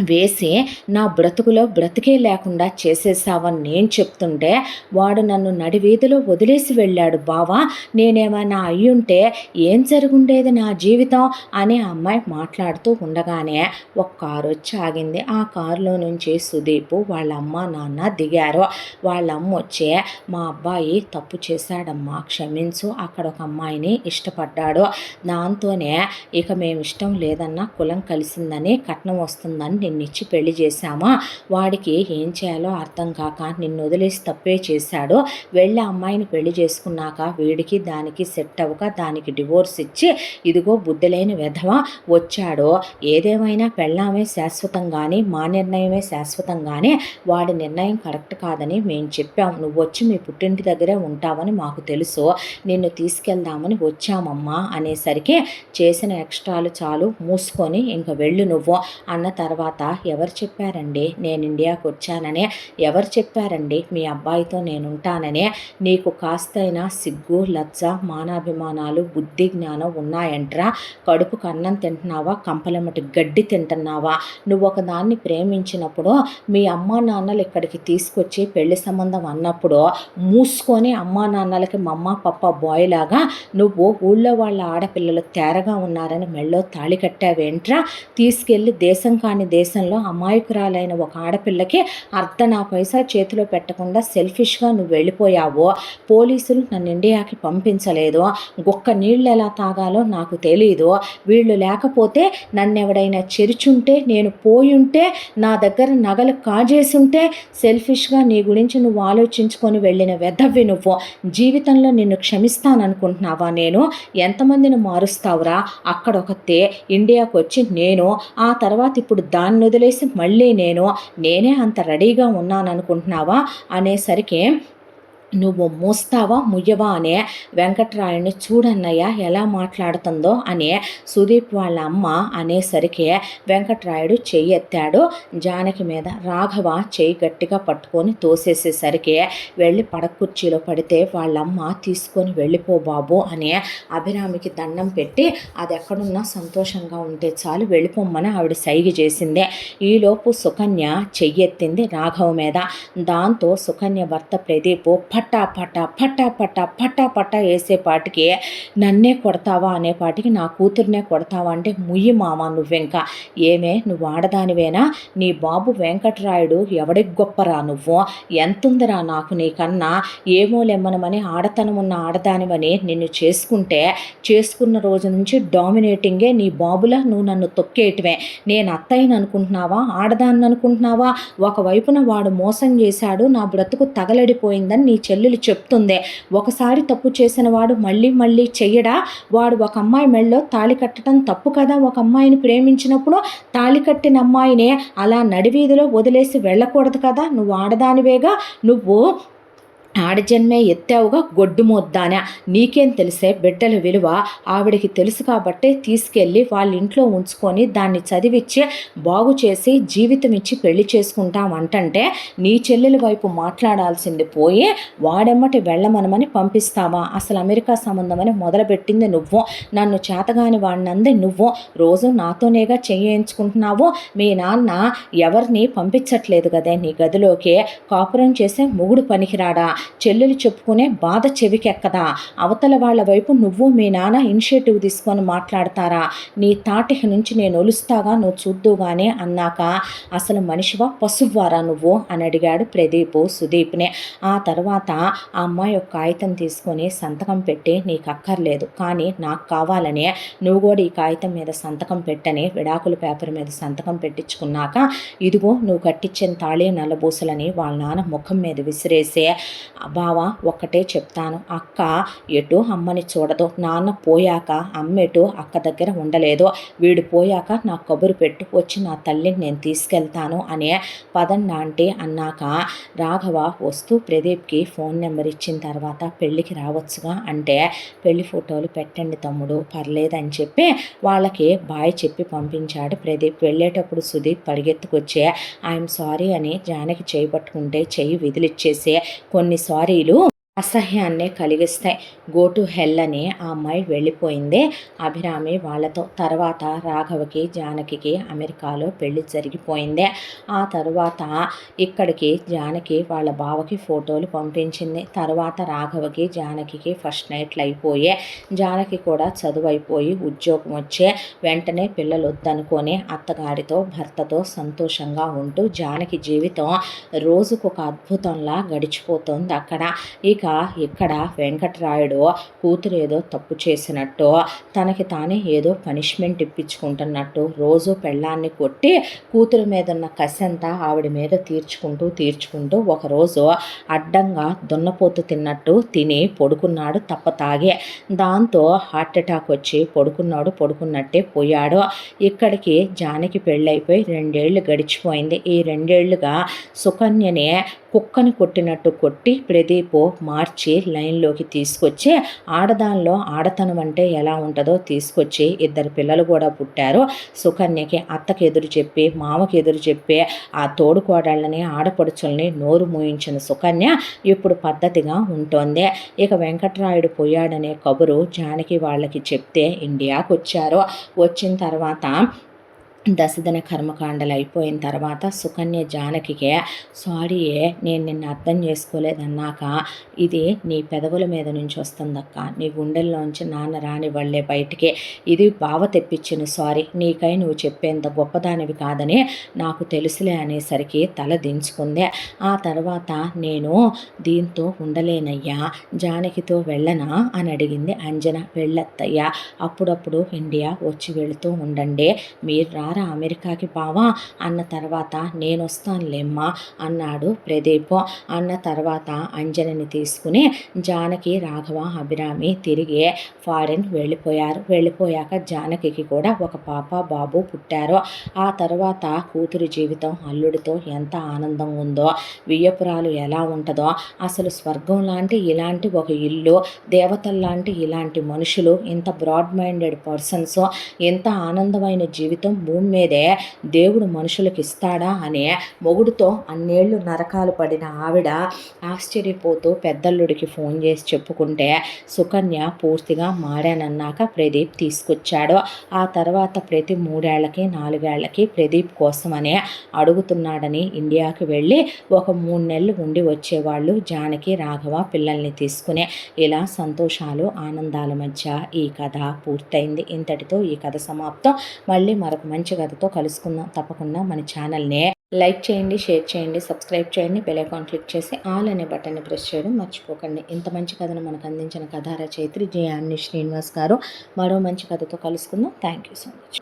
వేసి నా బ్రతుకులో బ్రతికే లేకుండా చేసేసావని నేను చెప్తుంటే వాడు నన్ను నడివీధిలో వదిలేసి వెళ్ళాడు బావా, నేనేమైనా అయ్యుంటే ఏం జరుగుండేది నా జీవితం అని అమ్మాయి మాట్లాడుతూ ఉండగానే ఒక కారు వచ్చి ఆగింది. ఆ కారులో నుంచి సుదీపు వాళ్ళ అమ్మ నాన్న దిగారు. వాళ్ళ అమ్మ వచ్చే మా అబ్బాయి తప్పు చేశాడమ్మా క్షమించు, అక్కడ ఒక అమ్మాయిని ఇష్టపడ్డాడు, దాంతోనే ఇక మేము ఇష్టం లేదన్నా కులం కలిసిందని కట్నం వస్తుందని నిన్నిచ్చి పెళ్లి చేశామా, వాడికి ఏం చేయాలో అర్థం కాక నిన్ను వదిలేసి తప్పే చేశాడు, వెళ్ళి అమ్మాయిని పెళ్లి చేసుకున్నాక వీడికి దానికి సెట్ అవ్వక దానికి డివోర్స్ ఇచ్చి ఇదిగో బుద్ధలేని వెధవ వచ్చాడు, ఏదేమైనా పెళ్ళామే శాశ్వతం కానీ మా నిర్ణయమే శాశ్వతం కానీ వాడి నిర్ణయం కరెక్ట్ కాదని మేము చెప్పాం, నువ్వు వచ్చి మీ పుట్టింటి దగ్గరే ఉంటావని మాకు తెలుసు, నిన్ను తీసుకెళ్దామని వచ్చామమ్మా అనేసరికి చేసిన ఎక్స్ట్రాలు చాలు మూసుకొని ఇంక వెళ్ళు నువ్వు అన్న తర్వాత ఎవరు చెప్పారండి నేను ఇండియాకు వచ్చానని, ఎవరు చెప్పారండి మీ అబ్బాయితో నేను ఉంటానని, నీకు కాస్తైనా సిగ్గు లజ్జ మానాభిమానాలు బుద్ధి జ్ఞానం ఉన్నాయంట్రా, కడుపుకు అన్నం తింటున్నావా కంపలమ్మటి గడ్డి తింటున్నావా, నువ్వు ఒకదాన్ని ప్రేమించినప్పుడు మీ అమ్మా నాన్నలు ఇక్కడికి తీసుకొచ్చి పెళ్లి సంబంధం అన్నప్పుడు మూసుకొని అమ్మా నాన్నలకి మమ్మ పప్ప బాయ్ లాగా నువ్వు ఊళ్ళో వాళ్ళ ఆడపిల్లలు తేరగా ఉన్నారని మెళ్ళో తాళి కట్టావేంట్రా, తీసుకెళ్ళి దేశం కాని దేశంలో అమాయకురాలైన ఒక ఆడపిల్లకి అర్ధనా పైసా చేతిలో పెట్టకుండా సెల్ఫిష్గా నువ్వు వెళ్ళిపోయావు, పోలీసులు నన్ను ఇండియాకి పంపించలేదు, గొక్క నీళ్ళు ఎలా తాగాలో నాకు తెలీదు, వీళ్ళు లేకపోతే నన్ను ఎవడైనా చెరిచుంటే నేను పోయుంటే నా దగ్గర నగలు కాజేసుంటే సెల్ఫిష్గా నీ గురించి నువ్వు ఆలోచించుకొని వెళ్ళిన వెధవ్వి నువ్వు, జీవితంలో నిన్ను క్షమిస్తాననుకుంటున్నావా, నేను ఎంతమందిని మారుస్తావురా, అక్కడొకతే ఇండియాకు వచ్చి నేను ఆ తర్వాత ఇప్పుడు దాన్ని వదిలేసి మళ్ళీ నేనే అంత రెడీగా ఉన్నాననుకుంటున్నావా అనేసరికి నువ్వు మూస్తావా ముయ్యవా అనే వెంకట్రాయుడిని చూడన్నయ్య ఎలా మాట్లాడుతుందో అనే సుదీప్ వాళ్ళ అమ్మ అనేసరికి వెంకట్రాయుడు చెయ్యి ఎత్తాడు జానకి మీద, రాఘవ చెయ్యి గట్టిగా పట్టుకొని తోసేసేసరికి వెళ్ళి పడకుర్చీలో పడితే వాళ్ళమ్మ తీసుకొని వెళ్ళిపో బాబు అని అభిరామికి దండం పెట్టి అది ఎక్కడున్నా సంతోషంగా ఉంటే చాలు వెళ్ళిపోమ్మని ఆవిడ సైగ చేసిందే. ఈలోపు సుకన్య చెయ్యెత్తింది రాఘవ మీద, దాంతో సుకన్య భర్త ప్రదీప్ పట్టా పట్టా పట్టా పట్టా పట్టా పట్టా వేసేపాటికి నన్నే కొడతావా అనేపాటికి నా కూతుర్నే కొడతావా అంటే ముయ్యి మామ నువ్వెంకా ఏమే నువ్వు ఆడదానివేనా నీ బాబు వెంకటరాయుడు ఎవడికి గొప్పరా నువ్వు ఎంతుందిరా నాకు నీకన్నా ఏమో లెమ్మనమని ఆడతనం ఉన్న ఆడదానివని నిన్ను చేసుకున్న రోజు నుంచి డామినేటింగే నీ బాబులా నువ్వు నన్ను తొక్కేయటమే నేను అత్తయ్యని అనుకుంటున్నావా ఆడదాన్ని అనుకుంటున్నావా ఒకవైపున వాడు మోసం చేశాడు నా బ్రతుకు తగలడిపోయిందని నీ చెల్లెలు చెప్తుందే ఒకసారి తప్పు చేసిన వాడు మళ్ళీ మళ్ళీ చెయ్యడా వాడు ఒక అమ్మాయి మెళ్ళలో తాళి కట్టడం తప్పు కదా ఒక అమ్మాయిని ప్రేమించినప్పుడు తాళి కట్టిన అమ్మాయినే అలా నడివీధిలో వదిలేసి వెళ్ళకూడదు కదా నువ్వు ఆడదానివేగా నువ్వు ఆడజన్మే ఎత్తావుగా గొడ్డు మొద్దానా నీకేం తెలిసే బిడ్డల విలువ ఆవిడికి తెలుసు కాబట్టే తీసుకెళ్ళి వాళ్ళ ఇంట్లో ఉంచుకొని దాన్ని చదివిచ్చి బాగు చేసి జీవితం ఇచ్చి పెళ్లి చేసుకుంటామంటే నీ చెల్లెల వైపు మాట్లాడాల్సింది పోయి వాడెమ్మటి వెళ్ళమనమని పంపిస్తావా అసలు అమెరికా సంబంధమని మొదలుపెట్టింది నువ్వు నన్ను చేతగాని వాడినంది నువ్వు రోజు నాతోనేగా చేయించుకుంటున్నావు మీ నాన్న ఎవరిని పంపించట్లేదు కదే నీ గదిలోకి కాపురం చేసే మొగుడు పనికిరాడా చెల్లెలు చెప్పుకునే బాధ చెవికెక్కదా అవతల వాళ్ళ వైపు నువ్వు మీ నాన్న ఇనిషియేటివ్ తీసుకొని మాట్లాడతారా నీ తాటికి నుంచి నేను ఒలుస్తాగా నువ్వు చూద్దుగానే అన్నాక అసలు మనిషివా పశువారా నువ్వు అని అడిగాడు ప్రదీప్ సుదీప్నే ఆ తర్వాత ఆ అమ్మాయి ఒక కాగితం తీసుకొని సంతకం పెట్టి నీకు అక్కర్లేదు కానీ నాకు కావాలనే నువ్వు కూడా ఈ కాగితం మీద సంతకం పెట్టని విడాకుల పేపర్ మీద సంతకం పెట్టించుకున్నాక ఇదిగో నువ్వు కట్టించిన తాళి నల్లబూసలని వాళ్ళ నాన్న ముఖం మీద విసిరేసే బావా ఒక్కటే చెప్తాను అక్క ఎటు అమ్మని చూడదు నాన్న పోయాక అమ్మ ఎటు అక్క దగ్గర ఉండలేదు వీడు పోయాక నా కబురు పెట్టు వచ్చి నా తల్లిని నేను తీసుకెళ్తాను అనే పదండి ఆంటీ అన్నాక రాఘవ వస్తూ ప్రదీప్కి ఫోన్ నెంబర్ ఇచ్చిన తర్వాత పెళ్ళికి రావచ్చుగా అంటే పెళ్లి ఫోటోలు పెట్టండి తమ్ముడు పర్లేదని చెప్పి వాళ్ళకి బాయ్ చెప్పి పంపించాడు ప్రదీప్. వెళ్ళేటప్పుడు సుదీప్ పరిగెత్తుకొచ్చే ఐఎమ్ సారీ అని జానకి చేయి పట్టుకుంటే చెయ్యి విదిలిచ్చేసే కొన్ని సారీలు అసహ్యాన్నే కలిగిస్తాయి. గో టు హెల్ అని ఆ అమ్మాయి వెళ్ళిపోయింది అభిరామి వాళ్ళతో. తర్వాత రాఘవకి జానకి అమెరికాలో పెళ్లి జరిగిపోయింది. ఆ తర్వాత ఇక్కడికి జానకి వాళ్ళ బావకి ఫోటోలు పంపించింది. తర్వాత రాఘవకి జానకి ఫస్ట్ నైట్లు అయిపోయే జానకి కూడా చదువు అయిపోయి ఉద్యోగం వచ్చే వెంటనే పిల్లలు వద్దనుకొని అత్తగారితో భర్తతో సంతోషంగా ఉంటూ జానకి జీవితం రోజుకొక అద్భుతంలా గడిచిపోతుంది అక్కడ. ఇక ఇక్కడ వెంకటరాయుడు కూతురు ఏదో తప్పు చేసినట్టు తనకి తానే ఏదో పనిష్మెంట్ ఇప్పించుకుంటున్నట్టు రోజు పెళ్ళాన్ని కొట్టి కూతురు మీద ఉన్న కసంతా ఆవిడ మీద తీర్చుకుంటూ ఒకరోజు అడ్డంగా దున్నపోతు తిన్నట్టు తిని పడుకున్నాడు తప్ప తాగే. దాంతో హార్ట్ అటాక్ వచ్చి పడుకున్నట్టే పోయాడు. ఇక్కడికి జానకి పెళ్ళైపోయి 2 ఏళ్ళు గడిచిపోయింది. ఈ 2 ఏళ్ళుగా సుకన్యనే కుక్కని కొట్టినట్టు కొట్టి ప్రదీప్ మార్చి లైన్లోకి తీసుకొచ్చి ఆడదానిలో ఆడతనం అంటే ఎలా ఉంటుందో తీసుకొచ్చి 2 పిల్లలు కూడా పుట్టారు సుకన్యకి. అత్తకి ఎదురు చెప్పి మామకి ఎదురు చెప్పి ఆ తోడుకోడళ్ళని ఆడపడుచుల్ని నోరు మూయించిన సుకన్య ఇప్పుడు పద్ధతిగా ఉంటోంది. ఇక వెంకటరాయుడు పోయాడనే కబురు జానకి వాళ్ళకి చెప్తే ఇండియాకు వచ్చారు. వచ్చిన తర్వాత దశదిన కర్మకాండలు అయిపోయిన తర్వాత సుకన్య జానకికే సారీయే నేను నిన్ను అర్థం చేసుకోలేదన్నాక ఇది నీ పెదవుల మీద నుంచి వస్తుందక్క నీ గుండెల్లోంచి నాన్న రాని వాళ్ళే బయటికి ఇది బావ తెప్పించిన సారీ నీకై నువ్వు చెప్పేంత గొప్పదానివి కాదని నాకు తెలుసులే అనేసరికి తల దించుకుందే. ఆ తర్వాత నేను దీంతో ఉండలేనయ్యా జానకితో వెళ్ళనా అని అడిగింది అంజన. వెళ్ళత్తయ్యా అప్పుడప్పుడు ఇండియా వచ్చి వెళుతూ ఉండండి మీరు రారా అమెరికాకి బావా అన్న తర్వాత నేను వస్తానులేమ్మా అన్నాడు ప్రదీప్. అన్న తర్వాత అంజనని తీసుకుని జానకి రాఘవ అభిరామి తిరిగి ఫారిన్ వెళ్ళిపోయాక జానకి కూడా ఒక పాప బాబు పుట్టారు. ఆ తర్వాత కూతురు జీవితం అల్లుడితో ఎంత ఆనందంగా ఉందో వియ్యపురాలు ఎలా ఉంటుందో అసలు స్వర్గం లాంటి ఇలాంటి ఒక ఇల్లు దేవతల్లాంటి ఇలాంటి మనుషులు ఇంత బ్రాడ్ మైండెడ్ పర్సన్స్ ఎంత ఆనందమైన జీవితం భూమి భూమి మీదే దేవుడు మనుషులకు ఇస్తాడా అనే మొగుడుతో అన్నేళ్ళు నరకాలు పడిన ఆవిడ ఆశ్చర్యపోతూ పెద్దల్లుడికి ఫోన్ చేసి చెప్పుకుంటే సుకన్య పూర్తిగా మారానన్నాక ప్రదీప్ తీసుకొచ్చాడు. ఆ తర్వాత ప్రతి 3 ఏళ్లకి 4 ఏళ్లకి ప్రదీప్ కోసమనే అడుగుతున్నాడని ఇండియాకి వెళ్ళి ఒక 3 నెలలు ఉండి వచ్చేవాళ్ళు జానకి, రాఘవ పిల్లల్ని తీసుకునే. ఇలా సంతోషాలు ఆనందాల మధ్య ఈ కథ పూర్తయింది. ఇంతటితో ఈ కథ సమాప్తం. మళ్ళీ మరొక మంచి కథతో కలుసుకుందాం. తప్పకుండా మన ఛానల్ని లైక్ చేయండి, షేర్ చేయండి, సబ్స్క్రైబ్ చేయండి, బెల్ ఐకాన్ క్లిక్ చేసి ఆల్ అనే బటన్ని ప్రెస్ చేయడం మర్చిపోకండి. ఇంత మంచి కథను మనకు అందించిన కథా రచయిత్రి జే. శ్రీనివాస్ గారు. మరో మంచి కథతో కలుసుకుందాం. Thank you so much.